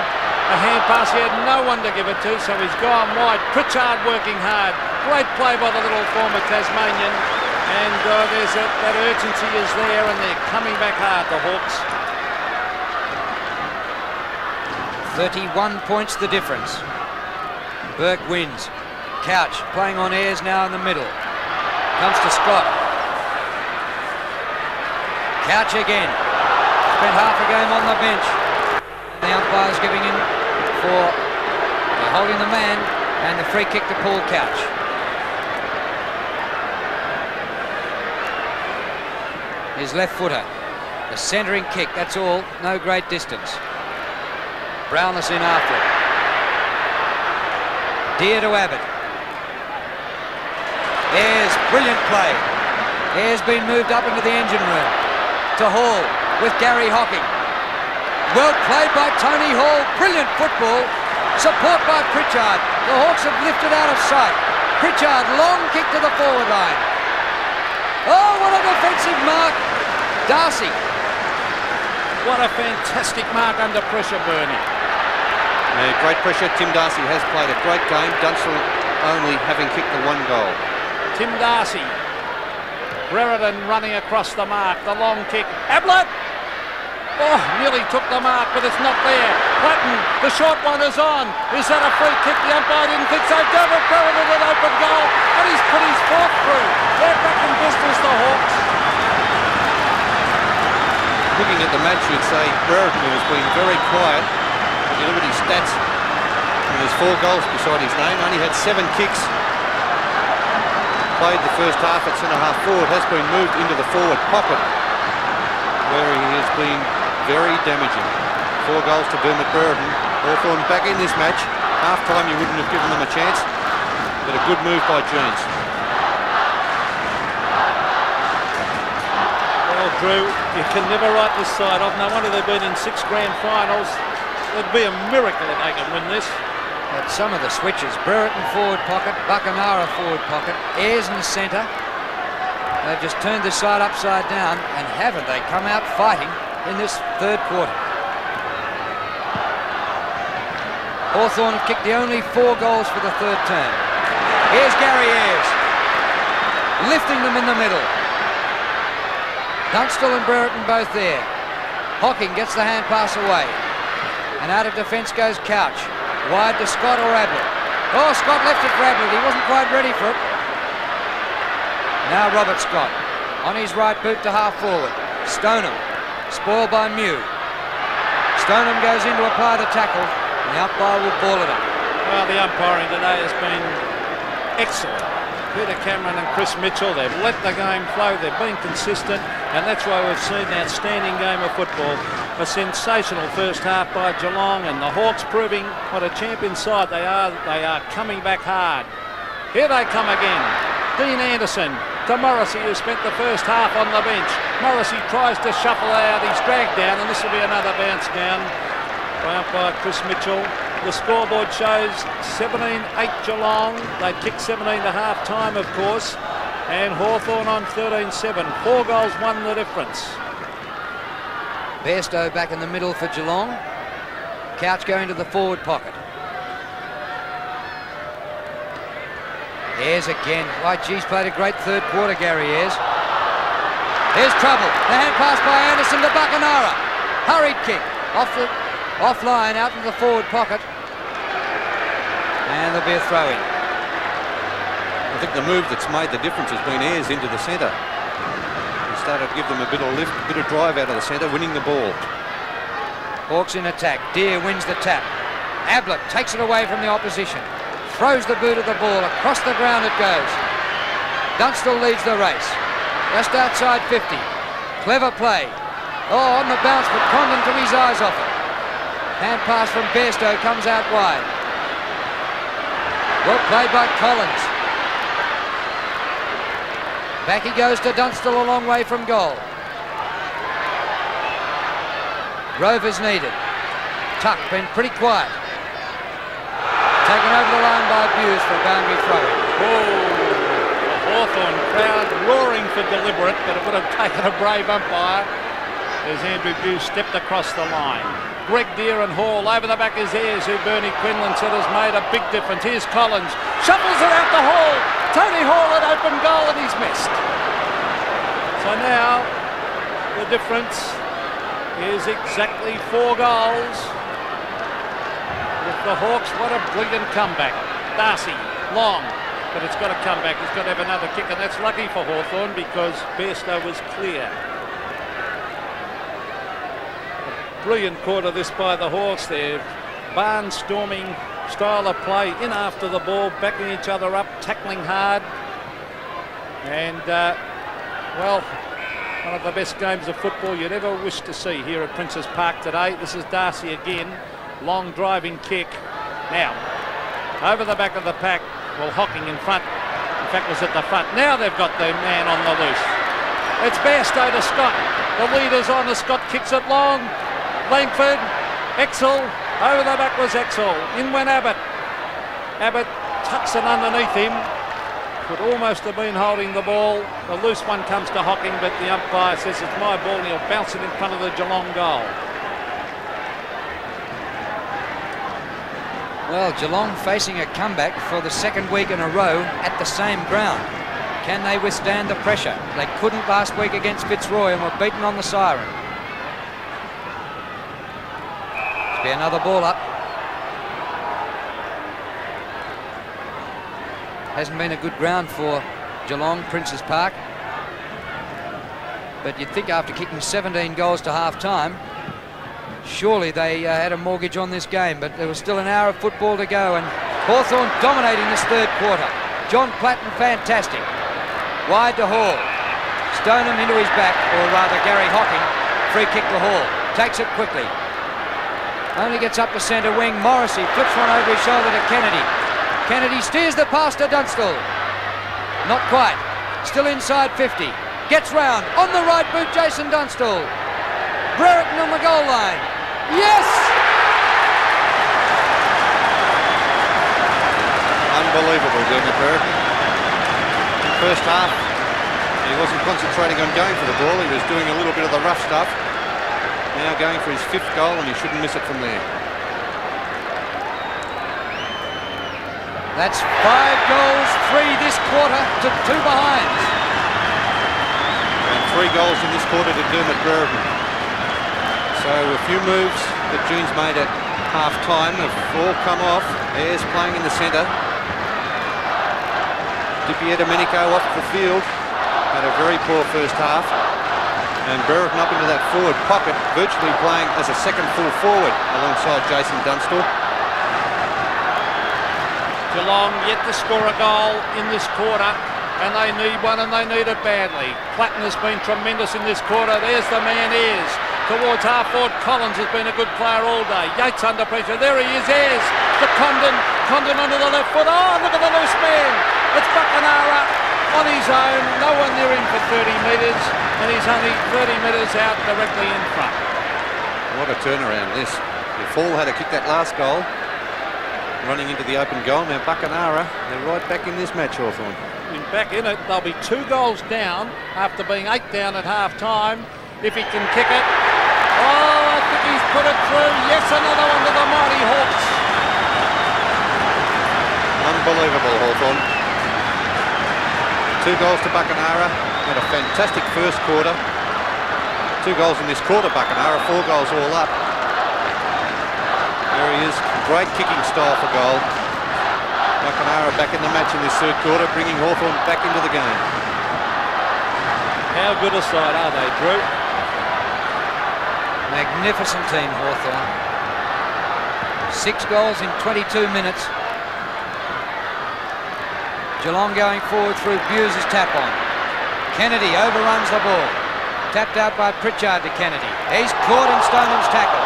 a hand pass he had no one to give it to, so he's gone wide. Pritchard working hard. Great play by the little former Tasmanian. And that urgency is there, and they're coming back hard, the Hawks. 31 points the difference. Burke wins. Couch playing on Ayres now in the middle. Comes to Scott. Couch again. Spent half a game on the bench. The umpire's giving in for holding the man, and the free kick to Paul Couch. His left footer. The centering kick, that's all. No great distance. Brownless in after it. Deere to Abbott. Ayres, brilliant play. Ayres been moved up into the engine room. To Hall with Gary Hocking. Well played by Tony Hall. Brilliant football. Support by Pritchard. The Hawks have lifted out of sight. Pritchard, long kick to the forward line. Oh, what a defensive mark. Darcy. What a fantastic mark under pressure, Bernie. Great pressure. Tim Darcy has played a great game. Dunstall only having kicked the 1 goal. Tim Darcy. Brereton running across the mark. The long kick. Ablett! Oh, nearly took the mark, but it's not there. Platten, the short one is on. Is that a free kick? The umpire didn't think so. David Brereton an open goal, and he's put his 4th through. They're back in business, the Hawks. Looking at the match, you'd say Brereton has been very quiet. If you look at his stats, there's 4 goals beside his name. Only had 7 kicks. Played the first half at centre-half forward. Has been moved into the forward pocket, where he has been very damaging. 4 goals to Dermot Brereton. Hawthorn back in this match. Half-time you wouldn't have given them a chance, but a good move by Jones. Well, Drew, you can never write this side off. No wonder they've been in 6 grand finals. It'd be a miracle if they can win this. But some of the switches, Brereton forward pocket, Buckenara forward pocket, Ayres in the centre. They've just turned the side upside down, and haven't they come out fighting in this third quarter. Hawthorn have kicked the only 4 goals for the third term. Here's Gary Ayres, lifting them in the middle. Dunstall and Brereton both there. Hocking gets the hand pass away. And out of defence goes Couch. Wide to Scott or Ablett. Oh, Scott left it for Ablett. He wasn't quite ready for it. Now Robert Scott on his right boot to half forward. Stoneham, spoiled by Mew. Stoneham goes in to apply the tackle, and the umpire will ball it up. Well, the umpiring today has been excellent. Peter Cameron and Chris Mitchell, they've let the game flow, they've been consistent, and that's why we've seen an outstanding game of football. A sensational first half by Geelong, and the Hawks proving what a champion side they are. They are coming back hard. Here they come again. Dean Anderson to Morrissey, who spent the first half on the bench. Morrissey tries to shuffle out, he's dragged down, and this will be another bounce down by umpire Chris Mitchell. The scoreboard shows 17-8 Geelong. They kicked 17 to half time, of course, and Hawthorn on 13-7. 4 goals won the difference. Bairstow back in the middle for Geelong. Couch going to the forward pocket. Ayres again. Why, geez, played a great third quarter, Gary Ayres. Here's trouble. The hand pass by Anderson to Buckenara. Hurried kick offline out into the forward pocket. And there'll be a throw-in. I think the move that's made the difference has been Ayres into the centre. He started to give them a bit of lift, a bit of drive out of the centre, winning the ball. Hawks in attack. Deere wins the tap. Ablett takes it away from the opposition. Throws the boot of the ball. Across the ground it goes. Dunstall leads the race. Just outside 50. Clever play. Oh, on the bounce, but Condon took his eyes off it. Hand pass from Bairstow comes out wide. Well played by Collins. Back he goes to Dunstall, a long way from goal. Rovers needed. Tuck been pretty quiet. Taken over the line by Buse for a boundary throw-in. Oh, the Hawthorn crowd roaring for deliberate, but it would have taken a brave umpire as Andrew Buse stepped across the line. Greg Deere and Hall over the back is Ayres, who Bernie Quinlan said has made a big difference. Here's Collins, shuffles it out to Hall. Tony Hall at open goal and he's missed. So now the difference is exactly 4 goals. With the Hawks, what a brilliant comeback. Darcy, long, but it's got to come back. He's got to have another kick, and that's lucky for Hawthorn because Bairstow was clear. Brilliant quarter this by the Hawks there. Barnstorming style of play, in after the ball, backing each other up, tackling hard. And, well, one of the best games of football you'd ever wish to see here at Princes Park today. This is Darcy again. Long driving kick. Now, over the back of the pack. Well, Hocking in front. In fact, was at the front. Now they've got the man on the loose. It's Bairstow to Scott. The leader's on as Scott kicks it long. Langford, Exel, over the back was Exel. In went Abbott. Abbott tucks it underneath him. Could almost have been holding the ball. The loose one comes to Hocking, but the umpire says it's my ball and he'll bounce it in front of the Geelong goal. Well, Geelong facing a comeback for the second week in a row at the same ground. Can they withstand the pressure? They couldn't last week against Fitzroy and were beaten on the siren. Be another ball up. Hasn't been a good ground for Geelong, Princes Park. But you'd think after kicking 17 goals to half-time, surely they had a mortgage on this game, but there was still an hour of football to go, and Hawthorn dominating this third quarter. John Platten fantastic. Wide to Hall. Stoneham into his back, or rather Gary Hocking. Free kick to Hall. Takes it quickly. Only gets up to centre wing. Morrissey flips one over his shoulder to Kennedy. Kennedy steers the pass to Dunstall. Not quite. Still inside 50. Gets round. On the right boot, Jason Dunstall. Brereton on the goal line. Yes! Unbelievable, Dermot Brereton. In the first half, he wasn't concentrating on going for the ball. He was doing a little bit of the rough stuff. Now going for his 5th goal, and he shouldn't miss it from there. That's 5 goals, 3 this quarter to 2 behinds. And 3 goals in this quarter to Dermot Brereton. So a few moves that June's made at half-time have all come off. Ayres playing in the centre. Dippy Domenico off the field. Had a very poor first half. And Brereton up into that forward pocket, virtually playing as a second full forward alongside Jason Dunstall. Geelong yet to score a goal in this quarter, and they need one, and they need it badly. Platten has been tremendous in this quarter. There's the man Ayres. Towards half forward, Collins has been a good player all day. Yates under pressure. There he is, Ayres. To Condon. Condon onto the left foot. Oh, look at the loose man. It's Buckenara on his own. No one near him for 30 metres, and he's only 30 metres out directly in front. What a turnaround this. If Hall had to kick that last goal, running into the open goal. Now Buckenara, they're right back in this match, Hawthorn. Back in it, they'll be 2 goals down after being 8 down at half-time. If he can kick it. Oh, I think he's put it through. Yes, another one to the mighty Hawks. Unbelievable, Hawthorn. 2 goals to Buckenara. Had a fantastic first quarter. 2 goals in this quarter, Buckenara. 4 goals all up. There he is. Great kicking style for goal. Buckenara back in the match in this third quarter, bringing Hawthorn back into the game. How good a side are they, Drew? Magnificent team, Hawthorn. 6 goals in 22 minutes. Geelong going forward through Buse' tap on. Kennedy overruns the ball. Tapped out by Pritchard to Kennedy. He's caught in Stoneham's tackle.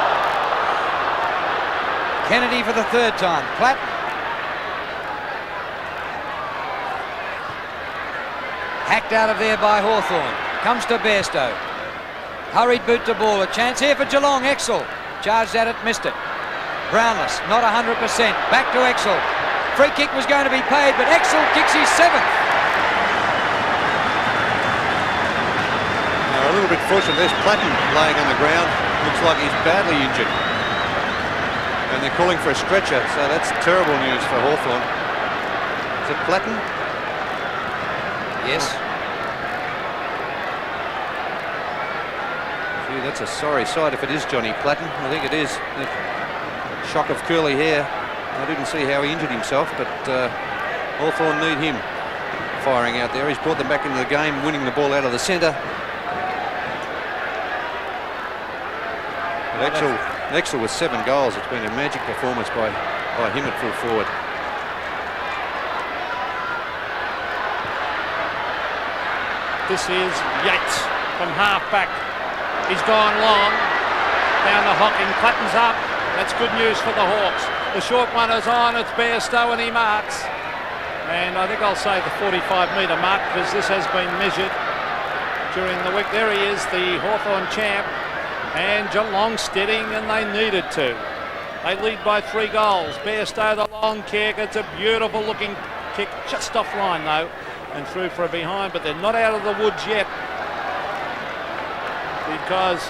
Kennedy for the 3rd time. Platten. Hacked out of there by Hawthorn. Comes to Bairstow. Hurried boot to ball. A chance here for Geelong. Exel. Charged at it, missed it. Brownless, not 100%. Back to Exel. Free kick was going to be paid, but Exel kicks his 7th. Now a little bit fortunate. There's Platten laying on the ground. Looks like he's badly injured. And they're calling for a stretcher, so that's terrible news for Hawthorn. Is it Platten? Yes. Gee, that's a sorry sight if it is Johnny Platten. I think it is. The shock of curly hair. I didn't see how he injured himself, but Hawthorn need him firing out there. He's brought them back into the game, winning the ball out of the centre. But Exel with 7 goals. It's been a magic performance by him at full forward. This is Yates from half-back. He's gone long. Down to Hocking. Platten's up. That's good news for the Hawks. The short one is on. It's Bairstow, and he marks. And I think I'll say the 45-metre mark, because this has been measured during the week. There he is, the Hawthorn champ. And Geelong steadying, and they needed to. They lead by 3 goals. Bairstow, the long kick. It's a beautiful-looking kick, just offline, though, and through for a behind. But they're not out of the woods yet, because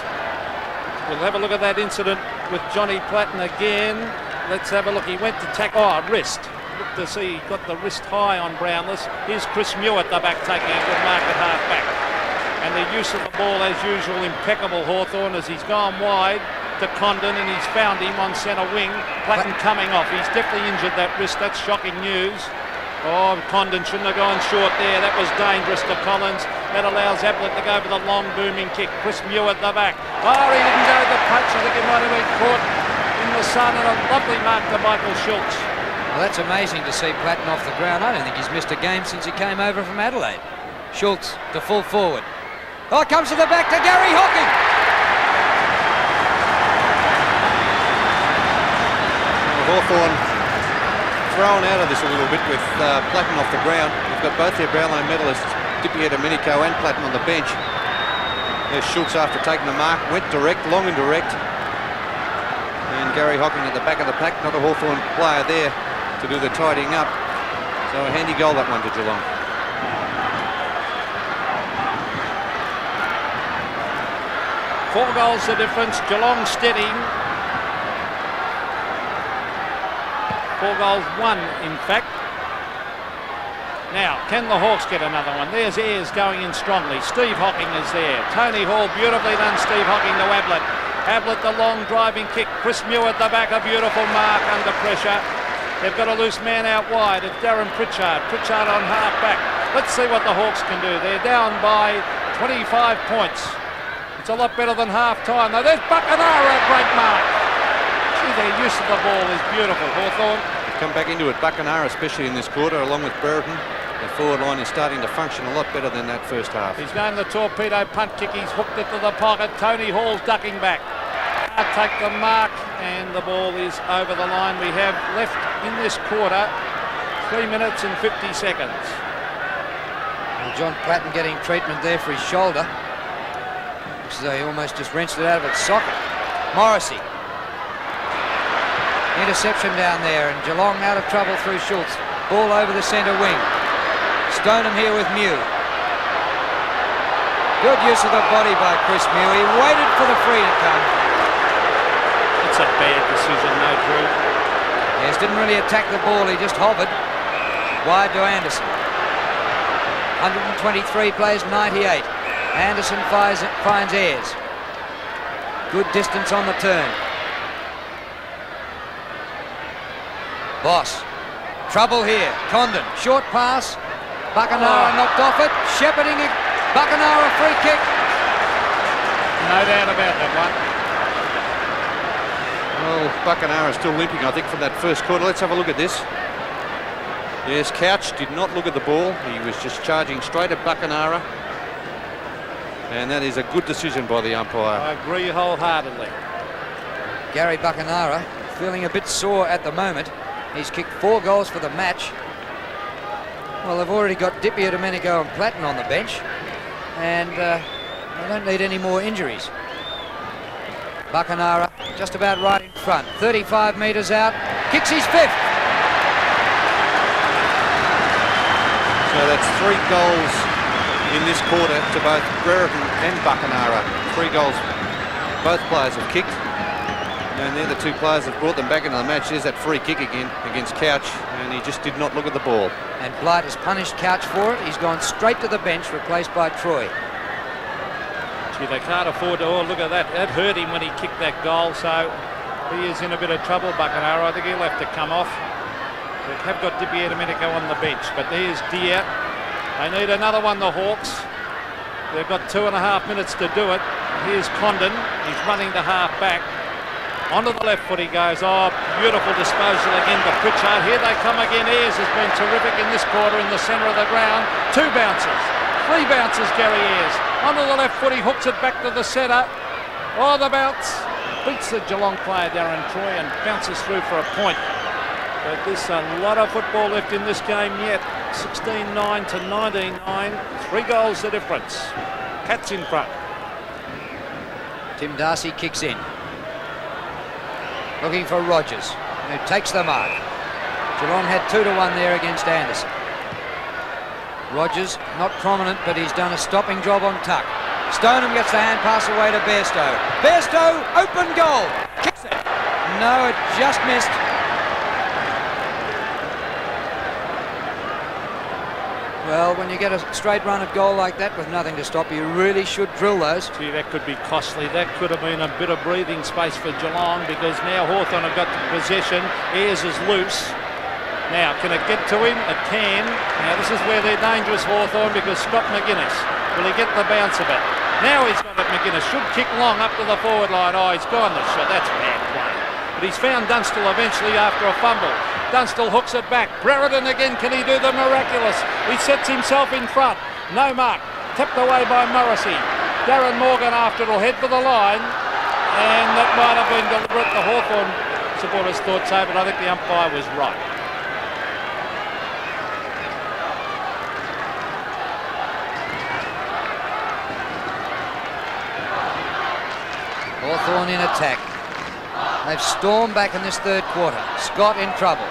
we'll have a look at that incident with Johnny Platten again. Let's have a look. He went to tackle. Oh, wrist. Look to see he got the wrist high on Brownless. Here's Chris Mew at the back taking a good mark at half back. And the use of the ball, as usual, impeccable, Hawthorn, as he's gone wide to Condon, and he's found him on centre wing. Platten coming off. He's definitely injured that wrist. That's shocking news. Oh, Condon shouldn't have gone short there. That was dangerous to Collins. That allows Ablett to go for the long booming kick. Chris Mew at the back. Oh, he didn't go to the punch. I think he might have been caught in the sun, and a lovely mark to Michael Schultz. Well, that's amazing to see Platten off the ground. I don't think he's missed a game since he came over from Adelaide. Schultz to full forward. Oh, it comes to the back to Gary Hocking. Hawthorn thrown out of this a little bit with Platten off the ground. They've got both their Brownlow medalists Dippy Domenico and Platten on the bench. There's Schultz after taking the mark, went direct, long and direct. And Gary Hocking at the back of the pack, not a Hawthorn player there to do the tidying up. So a handy goal, that one, to Geelong. Four goals the difference. Geelong steadying. 4 goals, 1 in fact. Now, can the Hawks get another one? There's Ayres going in strongly. Steve Hocking is there. Tony Hall, beautifully done, Steve Hocking to Ablett. Ablett, the long driving kick. Chris Mew at the back, a beautiful mark under pressure. They've got a loose man out wide. It's Darren Pritchard. Pritchard on half back. Let's see what the Hawks can do. They're down by 25 points. It's a lot better than half time. Now there's Buckenara, a great mark. Gee, their use of the ball is beautiful, Hawthorn. Come back into it, Buckenara, especially in this quarter, along with Brereton. The forward line is starting to function a lot better than that first half. He's going the torpedo punt kick. He's hooked it to the pocket. Tony Hall's ducking back. I'll take the mark, and the ball is over the line. We have left in this quarter 3 minutes and 50 seconds. Well, John Platten getting treatment there for his shoulder. Looks as though he almost just wrenched it out of its socket. Morrissey. Interception down there, and Geelong out of trouble through Schultz. Ball over the centre wing. Stoneham here with Mew. Good use of the body by Chris Mew. He waited for the free to come. It's a bad decision, no, Drew. Yes, didn't really attack the ball. He just hovered wide to Anderson. 123 plays 98. Anderson finds Ayres. Good distance on the turn. Boss. Trouble here. Condon. Short pass. Buckenara knocked off it. Shepherding it. Buckenara free kick. No doubt about that one. Well, Buckenara still limping, I think, from that first quarter. Let's have a look at this. Yes, Couch did not look at the ball. He was just charging straight at Buckenara. And that is a good decision by the umpire. I agree wholeheartedly. Gary Buckenara feeling a bit sore at the moment. He's kicked 4 goals for the match. Well, they've already got Dippy Domenico and Platten on the bench. And they don't need any more injuries. Buckenara just about right in front. 35 metres out. Kicks his 5th. So that's 3 goals in this quarter to both Brereton and Buckenara. 3 goals both players have kicked. And they're the 2 players that brought them back into the match. There's that free kick again against Couch, and he just did not look at the ball. And Blight has punished Couch for it. He's gone straight to the bench, replaced by Troy. Gee, they can't afford to. Oh, look at that. That hurt him when he kicked that goal, so he is in a bit of trouble, Buckenara. I think he'll have to come off. They have got Dippy Domenico on the bench, but there's Deere. They need another one, the Hawks. They've got 2.5 minutes to do it. Here's Condon. He's running to half back. Onto the left foot he goes. Oh, beautiful disposal again to Pritchard. Here they come again. Ayres has been terrific in this quarter in the centre of the ground. 2 bounces. 3 bounces, Gary Ayres. Onto the left foot, he hooks it back to the centre. Oh, the bounce. Beats the Geelong player, Darren Troy, and bounces through for a point. But there's a lot of football left in this game yet. 16-9 to 19-9. 3 goals the difference. Cats in front. Tim Darcy kicks in. Looking for Rogers, who takes the mark. Geelong had 2-1 there against Anderson. Rogers, not prominent, but he's done a stopping job on tuck. Stoneham gets the hand pass away to Bairstow. Bairstow, open goal. Kicks it. No, it just missed. Well, when you get a straight run at goal like that with nothing to stop, you really should drill those. Gee, that could be costly. That could have been a bit of breathing space for Geelong, because now Hawthorn have got the possession. Ayres is loose. Now, can it get to him? It can. Now, this is where they're dangerous, Hawthorn, because Scott McGuinness, will he get the bounce of it? Now he's got it, McGuinness. Should kick long up to the forward line. Oh, he's gone the shot. That's bad play. But he's found Dunstall eventually after a fumble. Dunstall hooks it back. Brereton again. Can he do the miraculous? He sets himself in front. No mark. Tipped away by Morrissey. Darren Morgan after it'll head for the line. And that might have been deliberate. The Hawthorn supporters thought so, but I think the umpire was right. Hawthorn in attack. They've stormed back in this third quarter. Scott in trouble.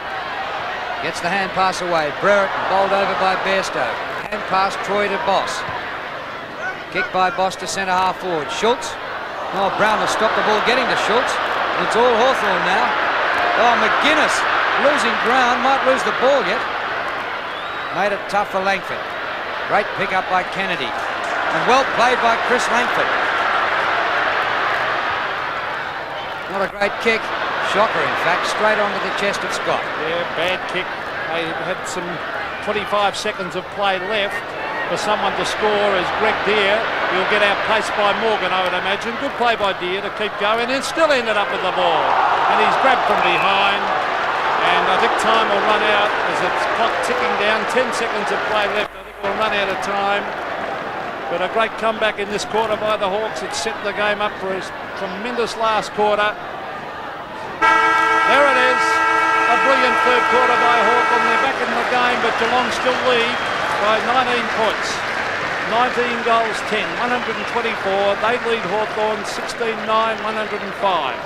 Gets the hand pass away. Brereton bowled over by Bairstow. Hand pass Troy to Boss. Kick by Boss to centre half forward. Schultz. Oh, Brown will stop the ball getting to Schultz. It's all Hawthorn now. Oh, McGuinness losing ground. Might lose the ball yet. Made it tough for Langford. Great pick up by Kennedy. And well played by Chris Langford. Not a great kick. Shocker, in fact, straight onto the chest of Scott. Yeah, bad kick. They had some 25 seconds of play left for someone to score as Greg Deere. He'll get outpaced by Morgan, I would imagine. Good play by Deere to keep going and still ended up with the ball. And he's grabbed from behind. And I think time will run out as it's clock ticking down. 10 seconds of play left. I think we'll run out of time. But a great comeback in this quarter by the Hawks. It set the game up for a tremendous last quarter. There it is. A brilliant third quarter by Hawthorn. They're back in the game, but Geelong still lead by 19 points. 19 goals, 10, 124. They lead Hawthorn 16-9, 105.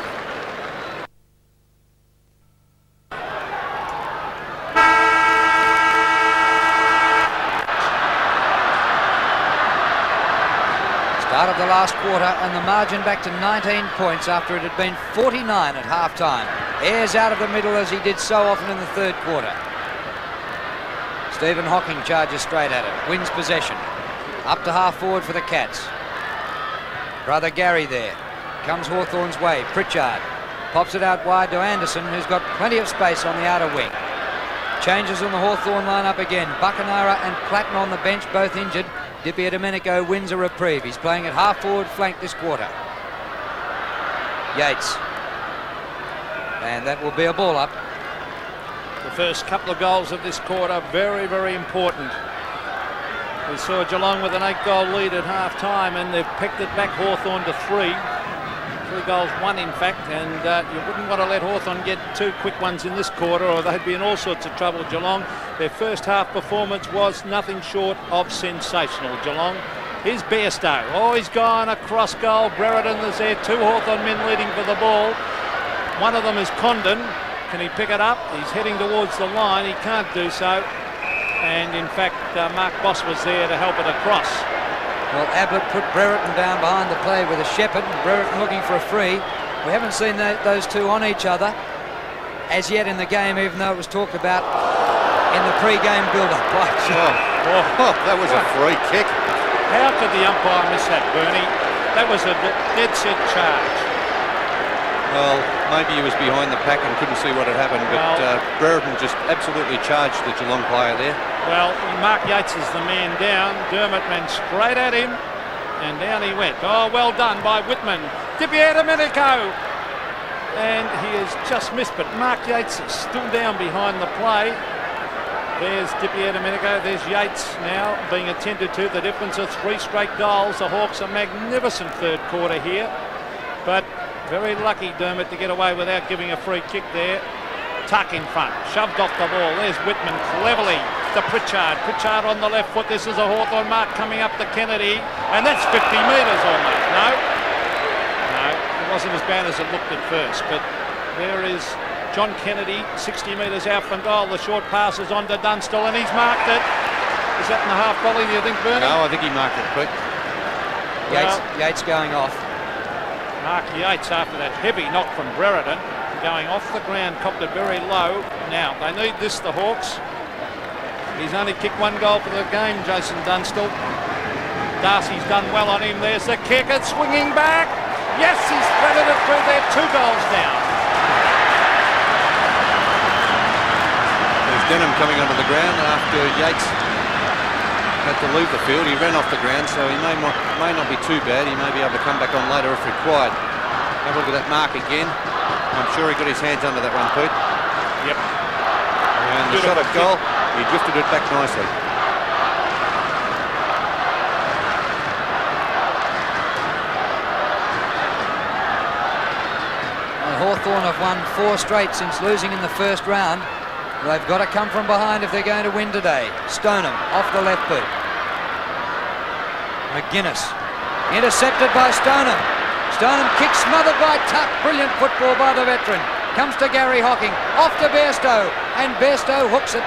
Start of the last quarter and the margin back to 19 points after it had been 49 at half-time. Ayres out of the middle as he did so often in the third quarter. Stephen Hocking charges straight at it, wins possession. Up to half forward for the Cats. Brother Gary there. Comes Hawthorn's way, Pritchard. Pops it out wide to Anderson, who's got plenty of space on the outer wing. Changes in the Hawthorn lineup again. Buckenara and Platten on the bench, both injured. Dippia Domenico wins a reprieve. He's playing at half forward flank this quarter. Yates. And that will be a ball up. The first couple of goals of this quarter, very, very important. We saw Geelong with an 8-goal lead at half-time, and they've picked it back Hawthorn to 3. 3 goals, 1 in fact, and you wouldn't want to let Hawthorn get 2 quick ones in this quarter or they'd be in all sorts of trouble, Geelong. Their first half performance was nothing short of sensational, Geelong. Here's Bairstow. Oh, he's gone across goal. Brereton is there. 2 Hawthorn men leading for the ball. One of them is Condon. Can he pick it up? He's heading towards the line. He can't do so. And in fact, Mark Boss was there to help it across. Well, Ablett put Brereton down behind the play with a Shepherd. Brereton looking for a free. We haven't seen those two on each other as yet in the game, even though it was talked about in the pre-game build-up. That was a free kick. How could the umpire miss that, Bernie? That was a dead-set charge. Well, maybe he was behind the pack and couldn't see what had happened, but Brereton just absolutely charged the Geelong player there. Well, Mark Yates is the man down. Dermott went straight at him, and down he went. Oh, well done by Whitman. Dippia Domenico. And he has just missed, but Mark Yates is still down behind the play. There's Dippia Domenico. There's Yates now being attended to. The difference of 3 straight goals. The Hawks a magnificent third quarter here, but very lucky Dermott to get away without giving a free kick there. Tuck in front, shoved off the ball. There's Whitman cleverly to Pritchard. Pritchard on the left foot. This is a Hawthorn mark coming up to Kennedy, and that's 50 metres almost. No, it wasn't as bad as it looked at first, but there is John Kennedy, 60 metres out from goal. The short pass is on to Dunstall, and he's marked it. Is that in the half volley, do you think, Bernie? No, I think he marked it quick. Yates going off. Mark Yates, after that heavy knock from Brereton, going off the ground, copped it very low. Now, they need this, the Hawks. He's only kicked 1 goal for the game, Jason Dunstall. Darcy's done well on him. There's the kick, it's swinging back. Yes, he's threaded it through there, 2 goals down. There's Denham coming onto the ground after Yates had to leave the field. He ran off the ground, so he may not be too bad. He may be able to come back on later if required. Have a look at that mark again. I'm sure he got his hands under that one, Pete. Yep. And the shot at goal, he drifted it back nicely. Hawthorn have won 4 straight since losing in the first round. They've got to come from behind if they're going to win today. Stoneham off the left boot. McGuinness intercepted by Stoneham. Stoneham kick smothered by Tuck. Brilliant football by the veteran. Comes to Gary Hocking. Off to Bairstow. And Bairstow hooks it.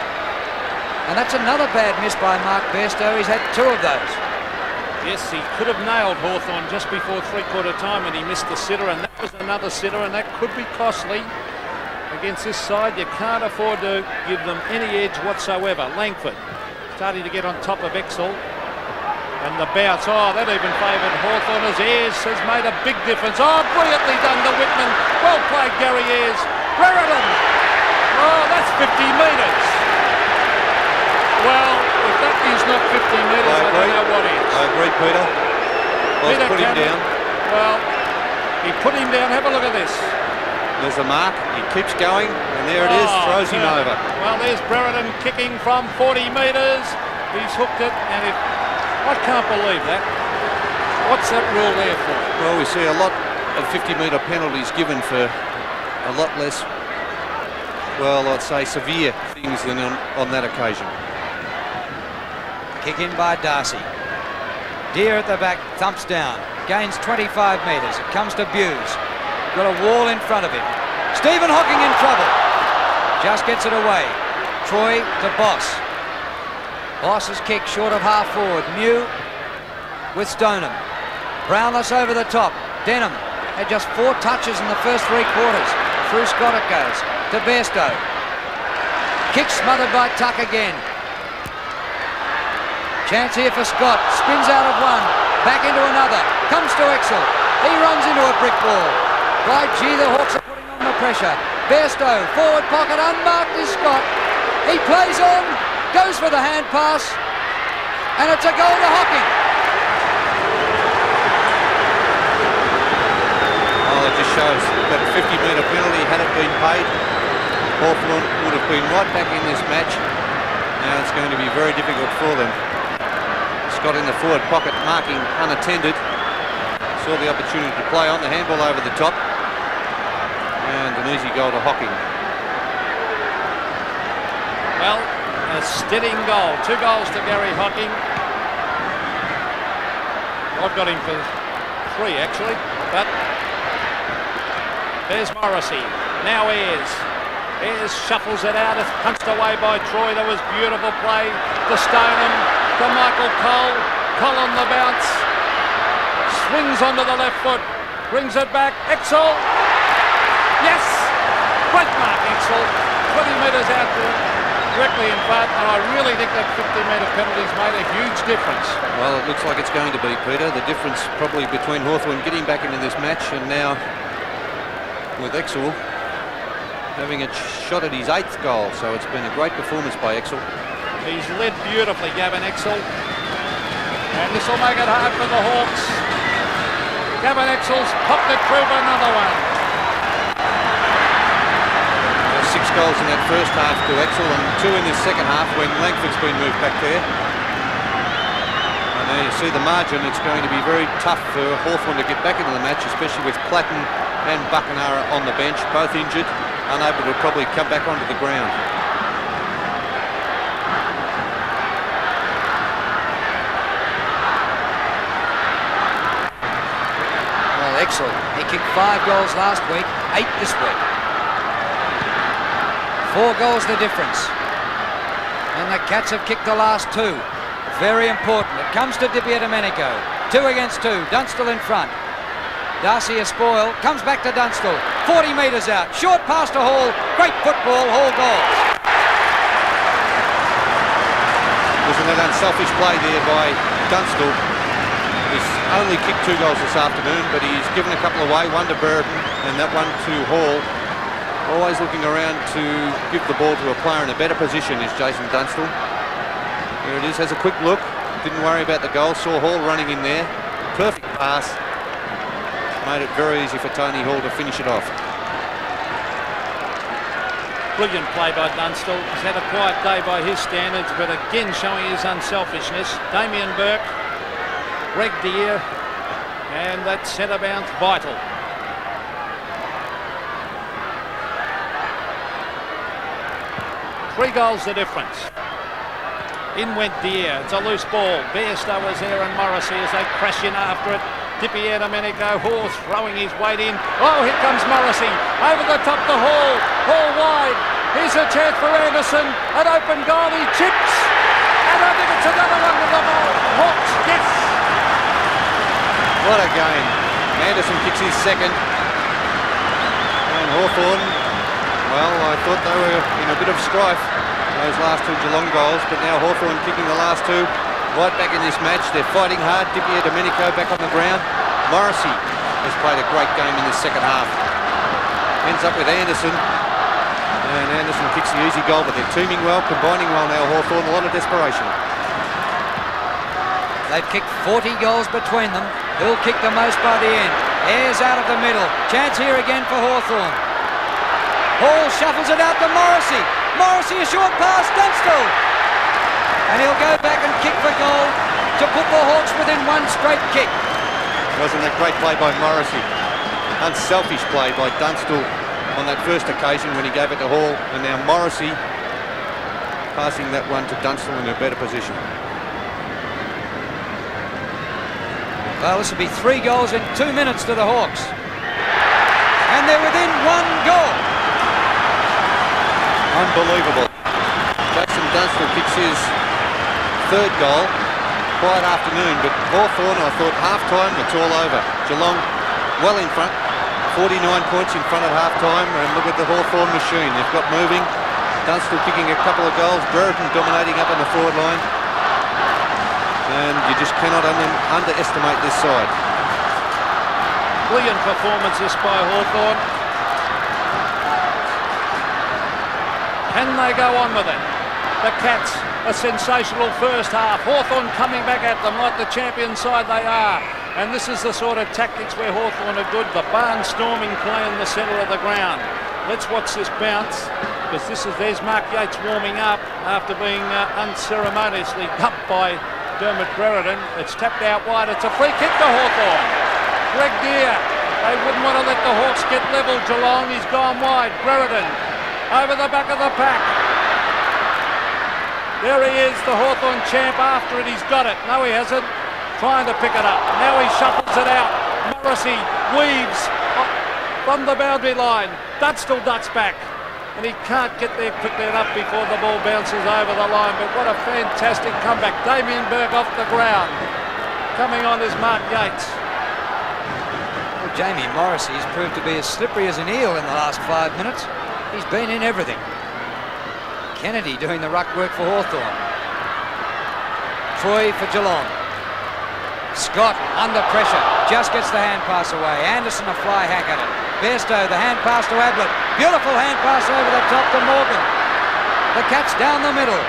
And that's another bad miss by Mark Bairstow. He's had 2 of those. Yes, he could have nailed Hawthorn just before three-quarter time and he missed the sitter, and that was another sitter, and that could be costly against this side. You can't afford to give them any edge whatsoever. Langford starting to get on top of Exel. And the bounce, oh, that even favoured Hawthorn as Ayres has made a big difference. Oh, brilliantly done to Whitman. Well played, Gary Ayres. Brereton. Oh, that's 50 metres. Well, if that is not 50 metres, I don't know what is. I agree, Peter. Peter put him down. Well, he put him down. Have a look at this. There's a mark. He keeps going, and there it is. Throws him over. Well, there's Brereton kicking from 40 metres. He's hooked it, and I can't believe that. What's that rule there for? Well, we see a lot of 50-metre penalties given for a lot less, well, I'd say severe things than on that occasion. Kick in by Darcy. Deer at the back, thumps down. Gains 25 metres. It comes to Buse. Got a wall in front of him. Stephen Hocking in trouble. Just gets it away. Troy to Boss. Boss's kick short of half forward. Mew with Stoneham. Brownless over the top. Denham had just 4 touches in the first 3 quarters. Through Scott it goes to Bairstow. Kick smothered by Tuck again. Chance here for Scott. Spins out of one. Back into another. Comes to Exel. He runs into a brick wall. By G, the Hawks are putting on the pressure. Bairstow, forward pocket, unmarked is Scott. He plays on. Goes for the hand pass, and it's a goal to Hocking. Well, it just shows that 50-metre penalty, had it been paid, Hawthorn would have been right back in this match. Now it's going to be very difficult for them. Scott in the forward pocket, marking unattended. Saw the opportunity to play on the handball over the top, and an easy goal to Hocking. Well, a steadying goal. 2 goals to Gary Hocking. I've got him for 3 actually, but there's Morrissey. Now Ayres. Ayres shuffles it out. It's punched away by Troy. That was beautiful play. To Stoneham. To Michael Cole. Cole on the bounce. Swings onto the left foot. Brings it back. Exel. Yes! Great mark, Exel. 20 metres out there. Directly in front, and I really think that 50-metre penalty's made a huge difference. Well, it looks like it's going to be, Peter. The difference probably between Hawthorn getting back into this match and now with Exel having a shot at his 8th goal. So it's been a great performance by Exel. He's led beautifully, Gavin Exel. And this will make it hard for the Hawks. Gavin Exel's popped it through for another one. 6 goals in that first half to Exel and 2 in this second half when Langford's been moved back there. And there you see the margin. It's going to be very tough for Hawthorn to get back into the match, especially with Platten and Buckenara on the bench, both injured, unable to probably come back onto the ground. Well, Exel, he kicked 5 goals last week, 8 this week. 4 goals the difference. And the Cats have kicked the last 2. Very important. It comes to Di Domenico. 2 against 2. Dunstall in front. Darcy a spoil. Comes back to Dunstall. 40 metres out. Short pass to Hall. Great football. Hall goals. Wasn't that unselfish play there by Dunstall? He's only kicked 2 goals this afternoon, but he's given a couple away. One to Brereton and that one to Hall. Always looking around to give the ball to a player in a better position is Jason Dunstall. There it is, has a quick look. Didn't worry about the goal. Saw Hall running in there. Perfect pass. Made it very easy for Tony Hall to finish it off. Brilliant play by Dunstall. He's had a quiet day by his standards, but again showing his unselfishness. Damien Burke, Greg Deere, and that centre bounce vital. Three goals the difference. In went Deere. It's a loose ball. Bairstow was there and Morrissey as they crash in after it. Dippy Domenico, Hall throwing his weight in. Oh, here comes Morrissey. Over the top to Hall. Hall wide. Here's a chance for Anderson. An open goal. He chips. And I think it's another one with the ball. Hawks, yes. What a game. Anderson kicks his second. And Hawthorn, well, I thought they were in a bit of strife, those last two Geelong goals, but now Hawthorn kicking the last two right back in this match. They're fighting hard. Dippy Domenico back on the ground. Morrissey has played a great game in this second half. Ends up with Anderson. And Anderson kicks the easy goal, but they're teaming well, combining well now, Hawthorn. A lot of desperation. They've kicked 40 goals between them. Who'll kick the most by the end? Ayres out of the middle. Chance here again for Hawthorn. Hall shuffles it out to Morrissey. Morrissey, a short pass, Dunstall. And he'll go back and kick for goal to put the Hawks within one straight kick. Wasn't a great play by Morrissey. Unselfish play by Dunstall on that first occasion when he gave it to Hall. And now Morrissey passing that one to Dunstall in a better position. Well, this will be 3 goals in 2 minutes to the Hawks. And they're within 1 goal. Unbelievable. Jackson Dunstall kicks his 3rd goal. Quiet afternoon, but Hawthorn, I thought half-time, it's all over. Geelong well in front, 49 points in front at half-time, and look at the Hawthorn machine. They've got moving. Dunstall kicking a couple of goals. Brereton dominating up on the forward line. And you just cannot underestimate this side. Brilliant performances by Hawthorn. Can they go on with it? The Cats, a sensational first half. Hawthorn coming back at them like the champion side they are. And this is the sort of tactics where Hawthorn are good. The barnstorming play in the centre of the ground. Let's watch this bounce, because there's Mark Yates warming up after being unceremoniously dumped by Dermot Brereton. It's tapped out wide. It's a free kick to Hawthorn. Greg Deere. They wouldn't want to let the Hawks get level. Geelong, he's gone wide. Brereton over the back of the pack. There he is, the Hawthorn champ after it. He's got it. No, he hasn't. Trying to pick it up. Now he shuffles it out. Morrissey weaves from the boundary line. Dunstall ducks back. And he can't get there quickly enough before the ball bounces over the line. But what a fantastic comeback. Damien Burke off the ground. Coming on is Mark Yates. Well, Jamie Morrissey's proved to be as slippery as an eel in the last 5 minutes. He's been in everything. Kennedy doing the ruck work for Hawthorn. Troy for Geelong. Scott under pressure. Just gets the hand pass away. Anderson a fly hack at it. Bairstow, the hand pass to Ablett. Beautiful hand pass over the top to Morgan. The Cats down the middle.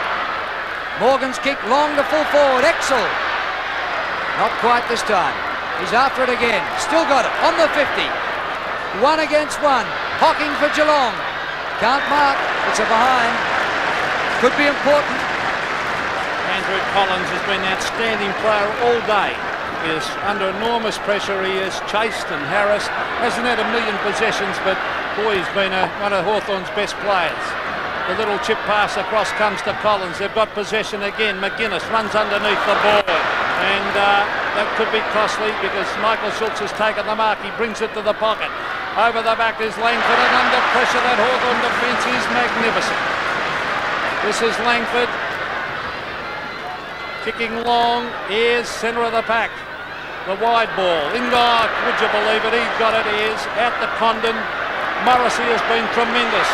Morgan's kick long to full forward. Exel. Not quite this time. He's after it again. Still got it on the 50. 1 against 1. Hocking for Geelong. Can't mark. It's a behind. Could be important. Andrew Collins has been an outstanding player all day. He is under enormous pressure. He is chased and harassed. Hasn't had a million possessions, but boy, he's been one of Hawthorn's best players. The little chip pass across comes to Collins. They've got possession again. McGuinness runs underneath the ball. And that could be costly because Michael Schultz has taken the mark. He brings it to the pocket. Over the back is Langford, and under pressure that Hawthorn defence is magnificent. This is Langford. Kicking long, Ayres, centre of the pack. The wide ball. Ingard, would you believe it? He's got it, Ayres. Out to Condon. Morrissey has been tremendous.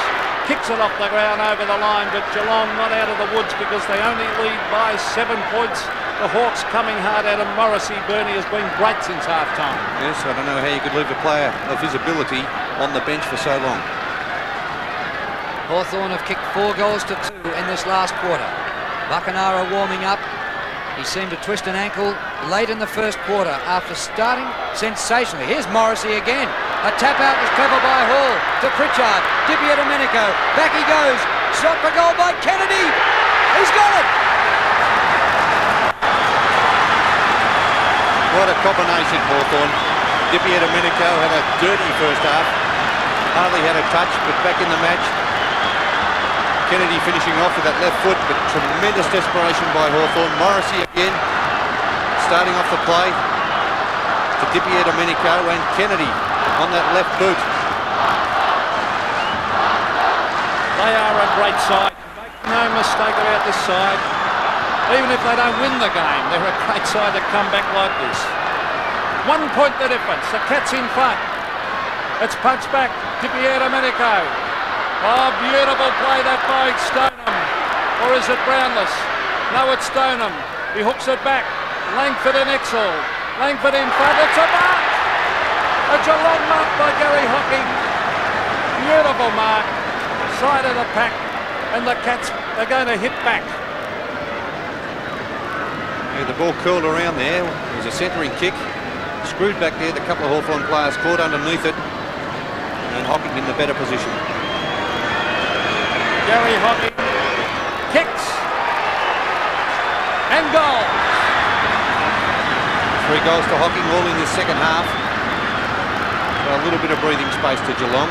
Kicks it off the ground over the line, but Geelong not out of the woods because they only lead by 7 points. The Hawks coming hard at him. Morrissey, Bernie, has been great since half-time. Yes, I don't know how you could leave a player of his ability on the bench for so long. Hawthorn have kicked 4 goals to 2 in this last quarter. Buckenara warming up. He seemed to twist an ankle late in the first quarter after starting sensationally. Here's Morrissey again. A tap out was clever by Hall to Pritchard. Dippy Domenico. Back he goes. Shot for goal by Kennedy. He's got it. What a combination, Hawthorn. Dippy Domenico had a dirty first half. Hardly had a touch, but back in the match. Kennedy finishing off with that left foot, but tremendous desperation by Hawthorn. Morrissey again, starting off the play. to Dipier Domenico and Kennedy on that left boot. They are a great side. Make no mistake about this side. Even if they don't win the game, they're a great side to come back like this. 1 point the difference. The Cats in front. It's punched back. Dipier Domenico. Oh, beautiful play that by Stoneham. Or is it Brownless? No, it's Stoneham. He hooks it back. Langford and Exel. Langford in front. It's a mark. A Geelong mark by Gary Hocking. Beautiful mark. Side of the pack. And the Cats are going to hit back. Yeah, the ball curled around there. It was a centering kick. Screwed back there. The couple of Hawthorn players caught underneath it. And Hocking in the better position. Gary Hocking kicks. And goal. 3 goals to Hocking, all in the second half. A little bit of breathing space to Geelong.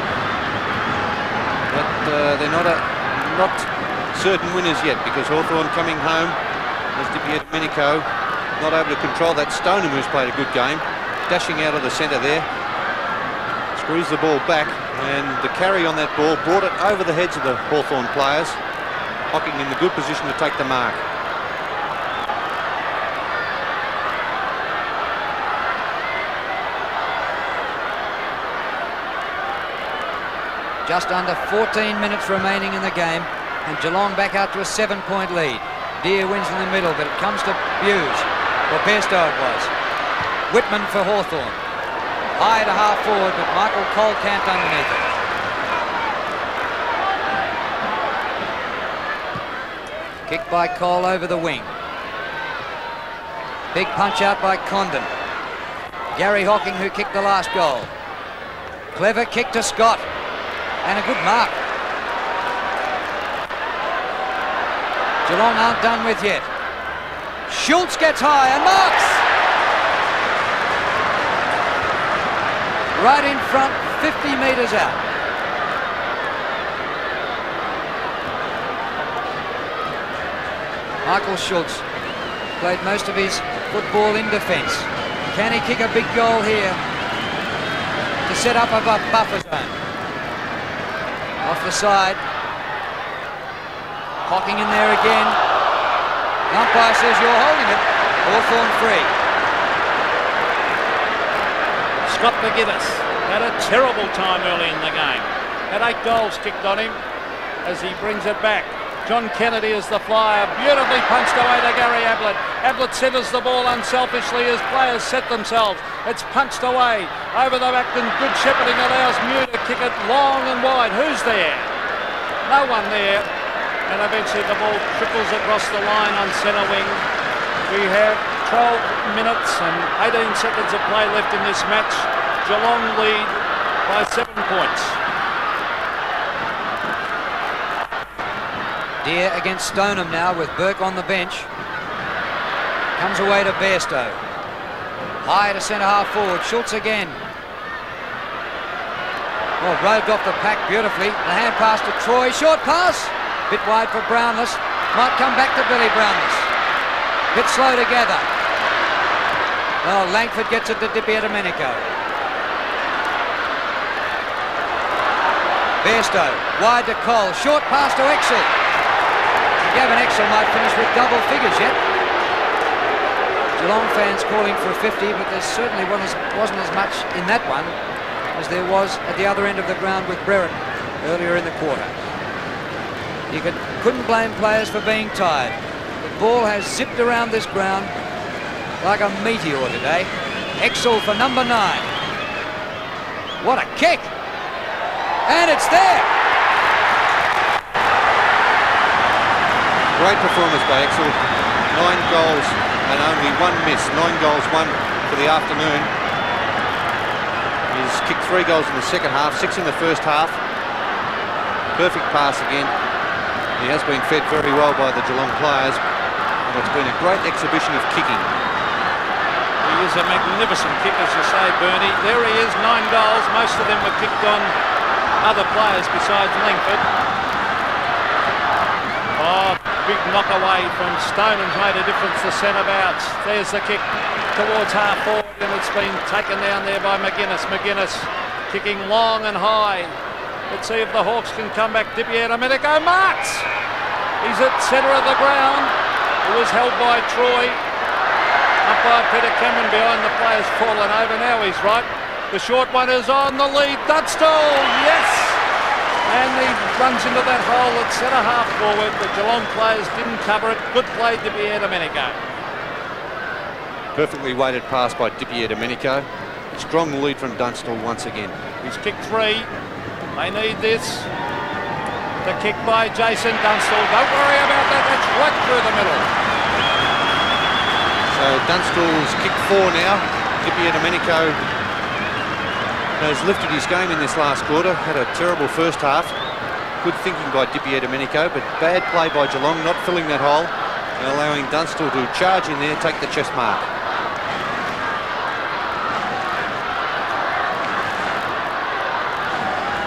But they're not certain winners yet, because Hawthorn coming home as Dipier Domenico not able to control that. Stoneham, who's played a good game, dashing out of the centre there. Screws the ball back, and the carry on that ball brought it over the heads of the Hawthorn players. Hocking in the good position to take the mark. Just under 14 minutes remaining in the game, and Geelong back out to a 7-point lead. Deere wins in the middle, but it comes to Hughes, or Bairstow it was. Whitman for Hawthorn. High to half forward, but Michael Cole camped underneath it. Kick by Cole over the wing. Big punch out by Condon. Gary Hocking, who kicked the last goal. Clever kick to Scott. And a good mark. Geelong aren't done with yet. Schultz gets high and marks. Right in front, 50 metres out. Michael Schultz played most of his football in defence. Can he kick a big goal here to set up a buffer zone? Off the side. Hocking in there again. The umpire says you're holding it. Hawthorn free. Scott McGuinness had a terrible time early in the game. Had 8 goals kicked on him as he brings it back. John Kennedy is the flyer. Beautifully punched away to Gary Ablett. Ablett centres the ball unselfishly as players set themselves. It's punched away over the back, and good shepherding allows Mew to kick it long and wide. Who's there? No one there. And eventually the ball trickles across the line on centre wing. We have 12 minutes and 18 seconds of play left in this match. Geelong lead by 7 points. Deere against Stoneham now with Burke on the bench. Comes away to Bairstow. High to centre half forward. Schultz again. Well, roved off the pack beautifully. The hand pass to Troy. Short pass. Bit wide for Brownless. Might come back to Billy Brownless. Bit slow together. Oh, Langford gets it to Dipier Domenico. Bairstow. Wide to Cole. Short pass to Exel. Gavin Exel might finish with double figures yet. Geelong fans calling for a 50, but there certainly wasn't as much in that one as there was at the other end of the ground with Brereton earlier in the quarter. You couldn't blame players for being tired. The ball has zipped around this ground like a meteor today. Exel for number 9. What a kick! And it's there! Great performance by Exel. 9 goals and only 1 miss. 9 goals, 1 for the afternoon. He's kicked 3 goals in the second half, 6 in the first half. Perfect pass again. He has been fed very well by the Geelong players, and it's been a great exhibition of kicking. He is a magnificent kick, as you say, Bernie. There he is, 9 goals. Most of them were kicked on other players besides Langford. Oh, big knock away from Stoneham's made a difference to centre-bouts. There's the kick. towards half forward, and it's been taken down there by McGuinness. McGuinness kicking long and high. Let's see if the Hawks can come back. Domenico marks. He's at centre of the ground. It was held by Troy. Up by Peter Cameron behind the players, fallen over. Now he's right. The short one is on the lead. Dunstall, yes! And he runs into that hole at centre half forward. The Geelong players didn't cover it. Good play, Domenico. Perfectly weighted pass by Domenico. Strong lead from Dunstall once again. He's kicked 3. They need this. The kick by Jason Dunstall. Don't worry about that. That's right through the middle. So Dunstall's kicked 4 now. Domenico has lifted his game in this last quarter. Had a terrible first half. Good thinking by Domenico, but bad play by Geelong, not filling that hole and allowing Dunstall to charge in there, take the chest mark.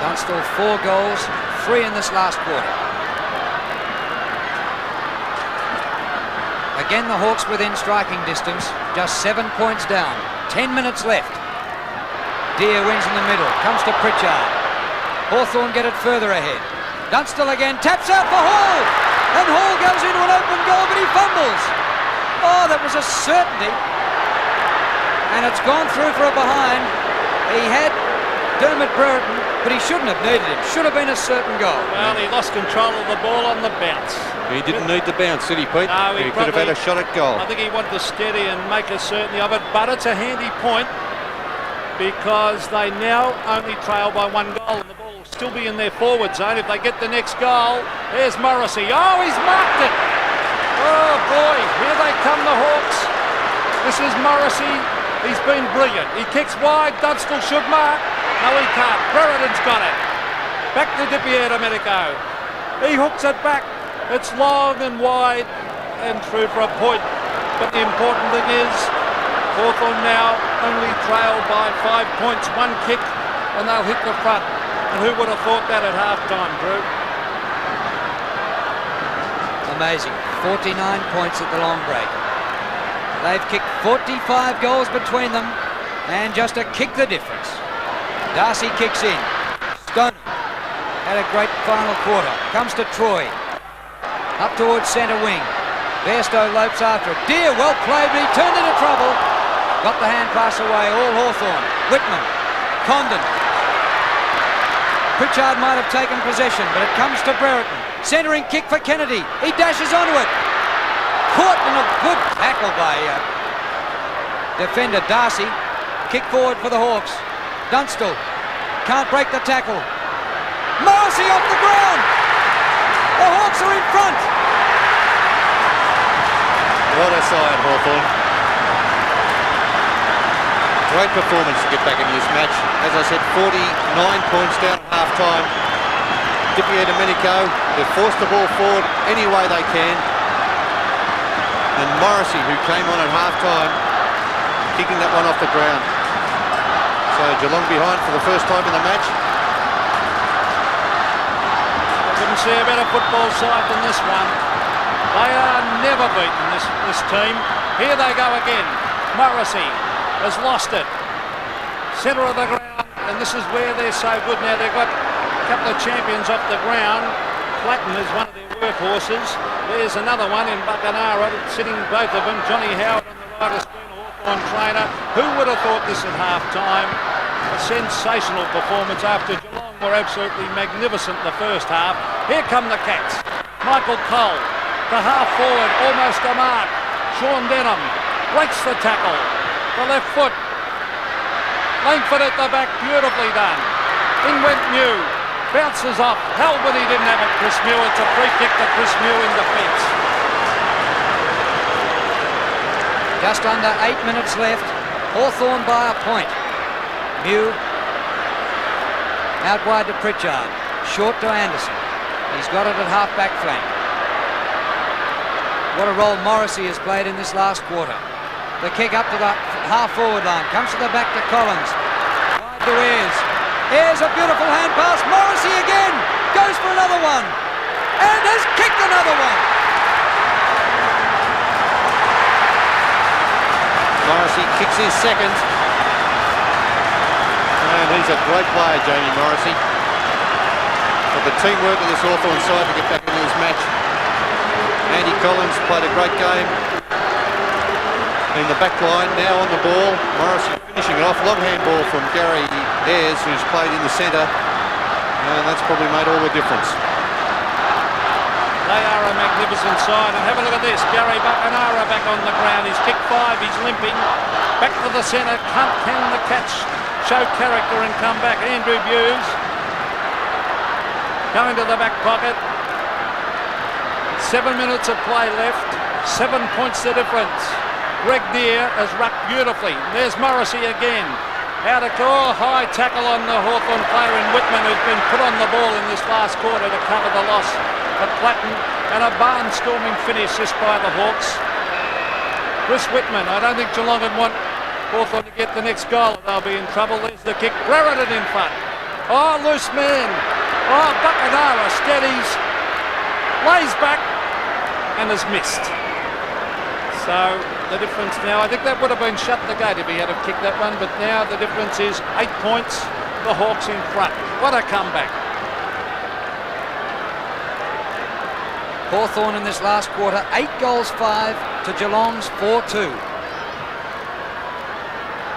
Dunstall 4 goals, 3 in this last quarter. Again, the Hawks within striking distance, just 7 points down. 10 minutes left. Deere wins in the middle, comes to Pritchard. Hawthorn get it further ahead. Dunstall again, taps out for Hall! And Hall goes into an open goal, but he fumbles. Oh, that was a certainty. And it's gone through for a behind. He had Dermot Brereton, but he shouldn't have needed him. Should have been a certain goal. Well, he lost control of the ball on the bounce. He didn't need the bounce, did he, Pete? No, he could have had a shot at goal. I think he wanted to steady and make a certainty of it, but it's a handy point because they now only trail by 1 goal and the ball will still be in their forward zone. If they get the next goal, there's Morrissey. Oh, he's marked it! Oh, boy, here they come, the Hawks. This is Morrissey. He's been brilliant. He kicks wide. Dunstall should mark. No, he can't. Brereton's got it. Back to Domenico. He hooks it back. It's long and wide and through for a point. But the important thing is Hawthorn now only trail by 5 points. 1 kick and they'll hit the front. And who would have thought that at half-time, Drew? Amazing. 49 points at the long break. They've kicked 45 goals between them and just a kick the difference. Darcy kicks in. Stone had a great final quarter. Comes to Troy. Up towards centre wing. Bairstow lopes after it. Deere, well played, but he turned into trouble. Got the hand pass away, all Hawthorn. Whitman. Condon. Pritchard might have taken possession, but it comes to Brereton. Centering kick for Kennedy. He dashes onto it. Caught in a good tackle by defender Darcy. Kick forward for the Hawks. Dunstall can't break the tackle. Morrissey off the ground. The Hawks are in front. What a side, Hawthorn. Great performance to get back into this match. As I said, 49 points down at half-time. Domenico, they've forced the ball forward any way they can. And Morrissey, who came on at half-time, kicking that one off the ground. So Geelong behind for the first time in the match. I couldn't see a better football side than this one. They are never beaten, this team. Here they go again. Morrissey has lost it. Centre of the ground, and this is where they're so good now. They've got a couple of champions off the ground. Clatton is one of their workhorses. There's another one in Buckenara, sitting both of them. Johnny Howard on the right has been a Hawthorn trainer. Who would have thought this at half-time? A sensational performance after Geelong were absolutely magnificent in the first half. Here come the Cats. Michael Cole, the half-forward, almost a mark. Sean Denham breaks the tackle. The left foot. Langford at the back, beautifully done. In went Mew. Bounces off. Held, but he didn't have it, Chris Mew. It's a free kick to Chris Mew in defence. Just under 8 minutes left. Hawthorn by a point. Mew out wide to Pritchard. Short to Anderson. He's got it at half-back flank. What a role Morrissey has played in this last quarter. The kick up to the half-forward line. Comes to the back to Collins. Wide to Ayres. Here's a beautiful hand pass. Morrissey again. Goes for another one. And has kicked another one. Morrissey Morrissey kicks his second. And he's a great player, Jamie Morrissey. But the teamwork of this Hawthorn side to get back into this match. Andy Collins played a great game in the back line, now on the ball. Morrissey finishing it off. Long handball from Gary Ayres, who's played in the centre. And that's probably made all the difference. They are a magnificent side, and have a look at this. Gary Buckenara back on the ground. He's kicked 5, he's limping. Back to the centre. Can the catch show character and come back? Andrew Hughes going to the back pocket. 7 minutes of play left. 7 points the difference. Greg Deere has rucked beautifully. There's Morrissey again. Out of goal, high tackle on the Hawthorn player in Whitman, who's been put on the ball in this last quarter to cover the loss of Platten, and a barnstorming finish just by the Hawks. Chris Whitman, I don't think Geelong would want Hawthorn to get the next goal. They'll be in trouble. There's the kick. Brereton in front. Oh, loose man. Oh, Buckenara steadies, lays back, and has missed. So the difference now, I think that would have been shut the gate if he had have kicked that one, but now the difference is 8 points, the Hawks in front. What a comeback. Hawthorn in this last quarter, 8 goals 5 to Geelong's 4-2.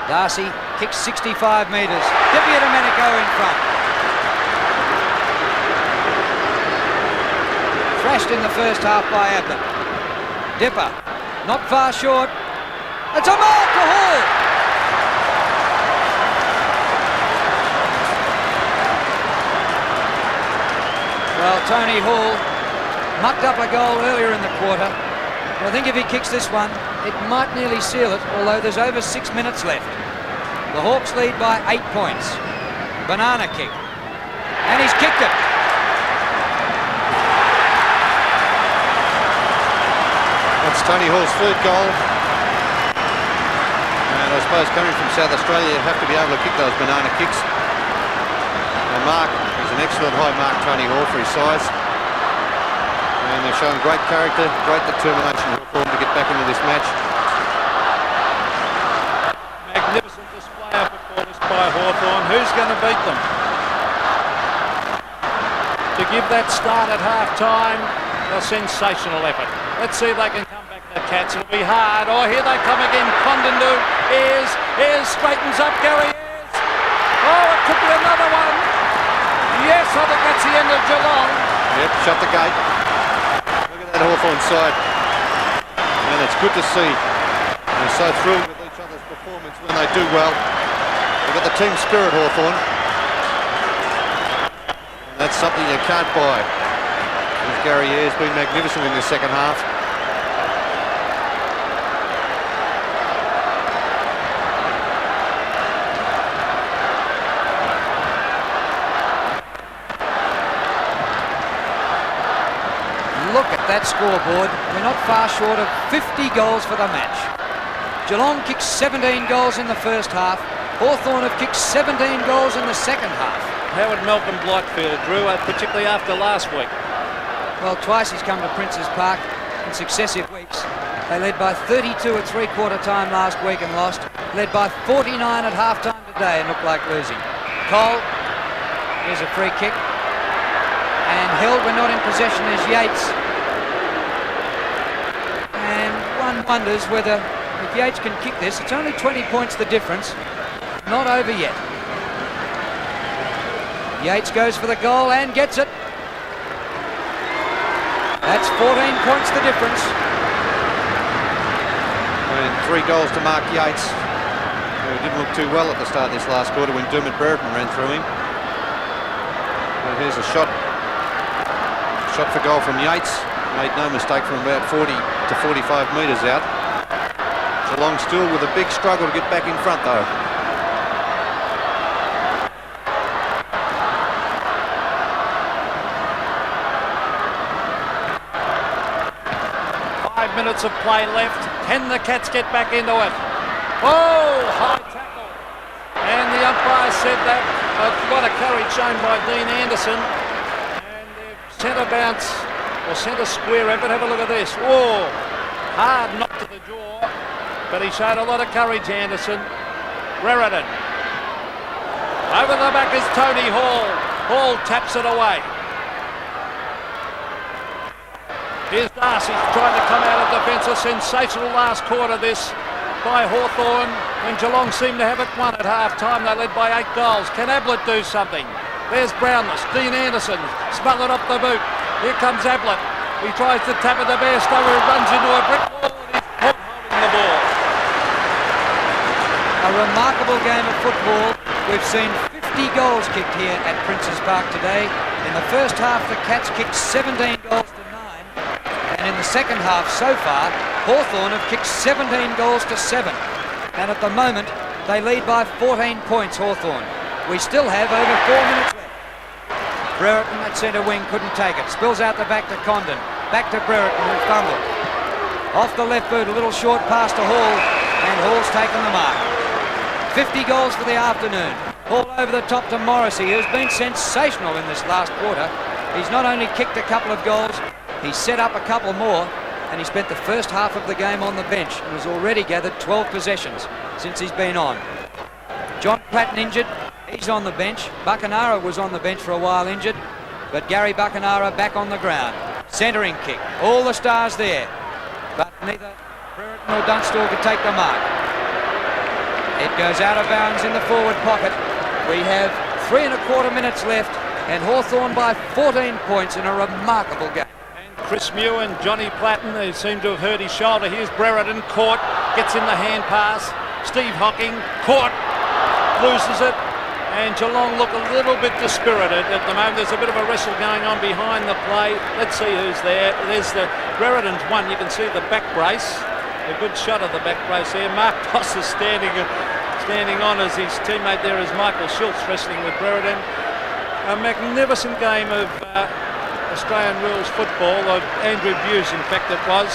Darcy kicks 65 metres. Dippy Domenico in front. Thrashed in the first half by Ablett. Dipper, not far short. It's a mark to Hall. Well, Tony Hall mucked up a goal earlier in the quarter. But I think if he kicks this one, it might nearly seal it, although there's over 6 minutes left. The Hawks lead by 8 points. Banana kick. And he's kicked it. That's Tony Hall's third goal. And I suppose coming from South Australia, you have to be able to kick those banana kicks. And Mark is an excellent high mark, Tony Hall, for his size. And they're showing great character, great determination for him to get back into this match. Magnificent display of performance by Hawthorn. Who's going to beat them? To give that start at half-time, a sensational effort. Let's see if they can come back, the Cats. It'll be hard. Oh, here they come again. Condon Ayres straightens up. Gary Ayres. Oh, it could be another one. Yes, I think that's the end of Geelong. Yep, shut the gate. Hawthorn side, and it's good to see. They're so thrilled with each other's performance when they do well. They've got the team spirit, Hawthorn, and that's something you can't buy. Gary Ayres been magnificent in the second half. Look at that scoreboard. We're not far short of 50 goals for the match. Geelong kicked 17 goals in the first half. Hawthorn have kicked 17 goals in the second half. How would Malcolm Blight feel, Drew, particularly after last week? Well, twice he's come to Princes Park in successive weeks. They led by 32 at three-quarter time last week and lost. Led by 49 at half-time today and looked like losing. Cole, here's a free kick. And held when not in possession is Yates. And one wonders whether, if Yates can kick this, it's only 20 points the difference. Not over yet. Yates goes for the goal and gets it. That's 14 points the difference. And 3 goals to Mark Yates, who didn't look too well at the start of this last quarter when Dermot Brereton ran through him. And here's a shot for goal from Yates. Made no mistake from about 40 to 45 metres out. Geelong still with a big struggle to get back in front though. Minutes of play left. Can the Cats get back into it? Oh, high tackle. And the umpire said that. What a courage shown by Dean Anderson. And the centre bounce, or centre square effort. Have a look at this. Oh, hard knock to the jaw. but he showed a lot of courage, Anderson. Brereton. Over the back is Tony Hall. Hall taps it away. Here's Darcy trying to come out of defence. A sensational last quarter this by Hawthorn when Geelong seemed to have it won at half-time. They led by 8 goals. Can Ablett do something? There's Brownless. Dean Anderson smothered up the boot. Here comes Ablett. He tries to tap it to Bairstow, who runs into a brick wall and he's caught holding the ball. A remarkable game of football. We've seen 50 goals kicked here at Princes Park today. In the first half, the Cats kicked 17 goals to 9. And in the second half so far, Hawthorn have kicked 17 goals to 7. And at the moment, they lead by 14 points, Hawthorn. We still have over 4 minutes left. Brereton at centre wing couldn't take it. Spills out the back to Condon. Back to Brereton, who fumbled. Off the left boot, a little short pass to Hall. And Hall's taken the mark. 50 goals for the afternoon. Hall over the top to Morrissey, who's been sensational in this last quarter. He's not only kicked a couple of goals, he's set up a couple more, and he spent the first half of the game on the bench and has already gathered 12 possessions since he's been on. John Platten injured, he's on the bench. Buckenara was on the bench for a while injured, but Gary Buckenara back on the ground. Centering kick, all the stars there, but neither Brereton nor Dunstall could take the mark. It goes out of bounds in the forward pocket. We have 3 1/4 minutes left, and Hawthorn by 14 points in a remarkable game. Chris Mew and Johnny Platten, who seem to have hurt his shoulder. Here's Brereton, caught, gets in the hand pass. Steve Hocking, caught, loses it. And Geelong look a little bit dispirited at the moment. There's a bit of a wrestle going on behind the play. Let's see who's there. There's the Brereton's one. You can see the back brace. A good shot of the back brace there. Mark Boss is standing on as his teammate there is Michael Schultz wrestling with Brereton. A magnificent game of Australian rules football, of Andrew Buse in fact it was.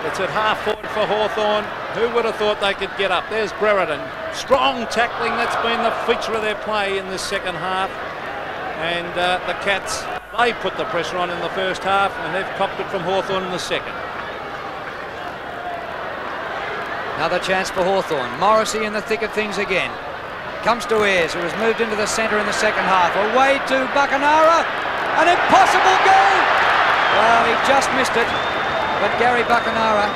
It's at half forward for Hawthorn. Who would have thought they could get up? There's Brereton. Strong tackling, that's been the feature of their play in this second half. And the Cats, they put the pressure on in the first half and they've copped it from Hawthorn in the second. Another chance for Hawthorn. Morrissey in the thick of things again. Comes to Ayres, who has moved into the centre in the second half. Away to Buckenara. An impossible goal! Well, he just missed it. But Gary Buckenara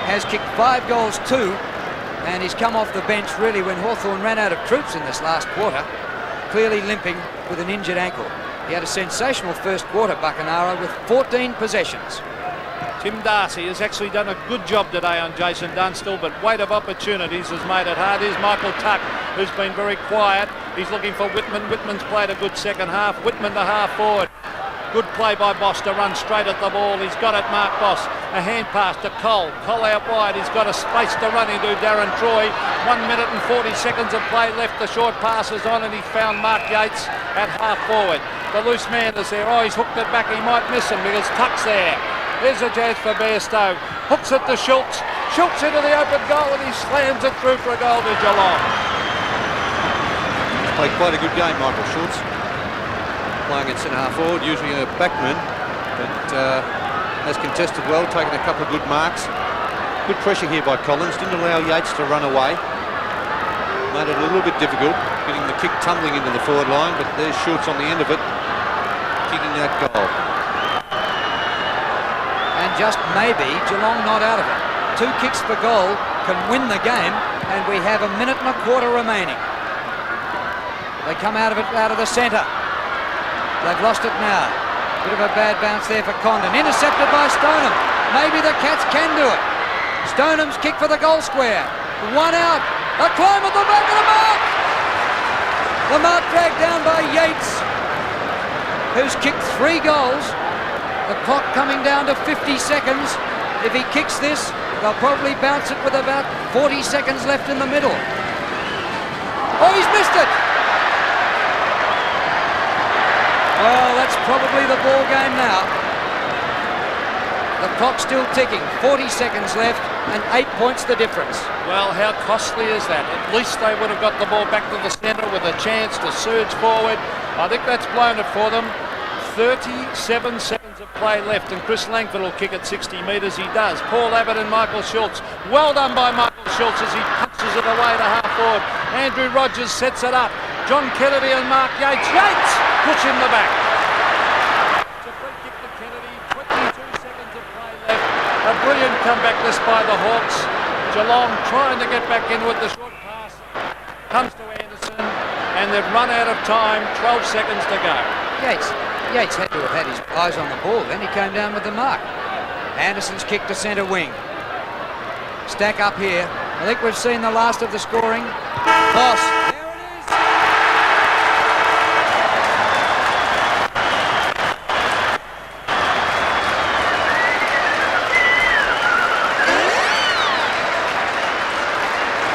has kicked 5 goals too. And he's come off the bench really when Hawthorn ran out of troops in this last quarter. Clearly limping with an injured ankle. He had a sensational first quarter, Buckenara, with 14 possessions. Tim Darcy has actually done a good job today on Jason Dunstall, but weight of opportunities has made it hard. Here's Michael Tuck, who's been very quiet. He's looking for Whitman. Whitman's played a good second half. Whitman to half forward. Good play by Boss to run straight at the ball. He's got it, Mark Boss. A hand pass to Cole. Cole out wide. He's got a space to run into Darren Troy. 1 minute and 40 seconds of play left. The short pass is on and he's found Mark Yates at half forward. The loose man is there. Oh, he's hooked it back. He might miss him because Tuck's there. There's a chance for Bairstow. Hooks it to Schultz. Schultz into the open goal and he slams it through for a goal to Geelong. He's played quite a good game, Michael Schultz. Playing at centre half forward, usually a backman, but has contested well, taken a couple of good marks. Good pressure here by Collins. Didn't allow Yates to run away. Made it a little bit difficult, getting the kick tumbling into the forward line, but there's Schultz on the end of it, kicking that goal. And just maybe Geelong not out of it. 2 kicks for goal can win the game, and we have 1 minute and 1/4 remaining. They come out of it, out of the centre. They've lost it now. Bit of a bad bounce there for Condon. Intercepted by Stoneham. Maybe the Cats can do it. Stoneham's kick for the goal square. 1 out. A climb at the back of the mark. The mark dragged down by Yates, who's kicked 3 goals. The clock coming down to 50 seconds. If he kicks this, they'll probably bounce it with about 40 seconds left in the middle. Oh, he's missed it. Well, that's probably the ball game now. The clock's still ticking. 40 seconds left and 8 points the difference. Well, how costly is that? At least they would have got the ball back to the centre with a chance to surge forward. I think that's blown it for them. 37 seconds seconds of play left, and Chris Langford will kick at 60 metres. He does. Paul Abbott and Michael Schultz. Well done by Michael Schultz as he punches it away to half forward. Andrew Rogers sets it up. John Kennedy and Mark Yates. Yates push in the back. It's a free kick to Kennedy. 22 seconds of play left. A brilliant comeback this by the Hawks. Geelong trying to get back in with the short pass. Comes to Anderson, and they've run out of time. 12 seconds to go. Yates had to have had his eyes on the ball. Then he came down with the mark. Anderson's kick to centre wing. Stack up here. I think we've seen the last of the scoring. Boss. There it is.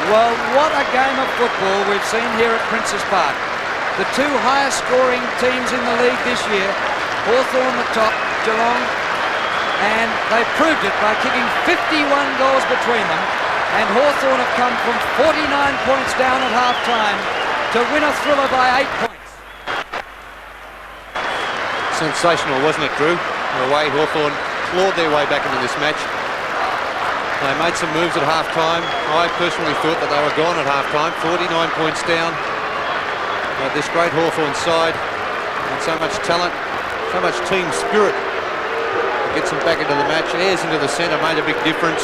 Well, what a game of football we've seen here at Princes Park. The two highest scoring teams in the league this year, Hawthorn the top, Geelong, and they proved it by kicking 51 goals between them, and Hawthorn have come from 49 points down at half-time to win a thriller by 8 points. Sensational, wasn't it, Drew? The way Hawthorn clawed their way back into this match. They made some moves at half-time. I personally thought that they were gone at half-time, 49 points down. This great Hawthorn side, and so much talent, so much team spirit. Gets them back into the match. Ayres into the centre made a big difference.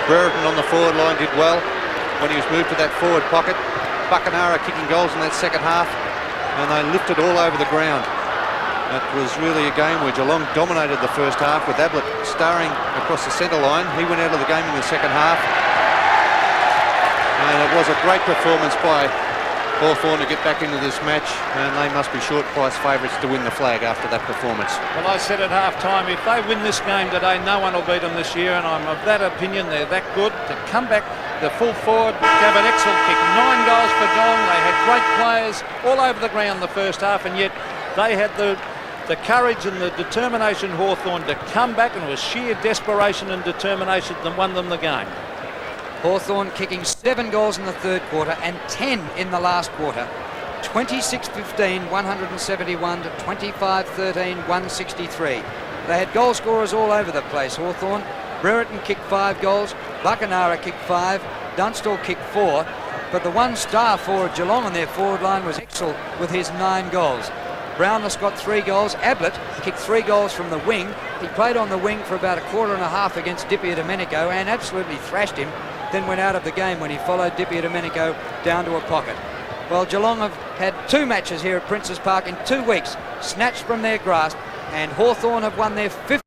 Brereton on the forward line did well when he was moved to that forward pocket. Buckenara kicking goals in that second half, and they lifted all over the ground. It was really a game where Geelong dominated the first half with Ablett starring across the centre line. He went out of the game in the second half, and it was a great performance by Hawthorn to get back into this match, and they must be short price favourites to win the flag after that performance. Well, I said at half-time, if they win this game today, no one will beat them this year, and I'm of that opinion. They're that good to come back. The full forward gave an excellent kick. 9 goals for Geelong. They had great players all over the ground the first half, and yet they had the courage and the determination, Hawthorn, to come back, and it was sheer desperation and determination that won them the game. Hawthorn kicking 7 goals in the third quarter and 10 in the last quarter. 26-15, 171 to 25-13, 163. They had goal scorers all over the place, Hawthorn. Brereton kicked 5 goals, Buckenara kicked 5, Dunstall kicked 4, but the one star forward Geelong on their forward line was Exel with his 9 goals. Brownless got 3 goals. Ablett kicked 3 goals from the wing. He played on the wing for about a quarter and a half against Dippia Domenico and absolutely thrashed him, then went out of the game when he followed Dippia Domenico down to a pocket. Well, Geelong have had 2 matches here at Princes Park in 2 weeks, snatched from their grasp, and Hawthorn have won their 5th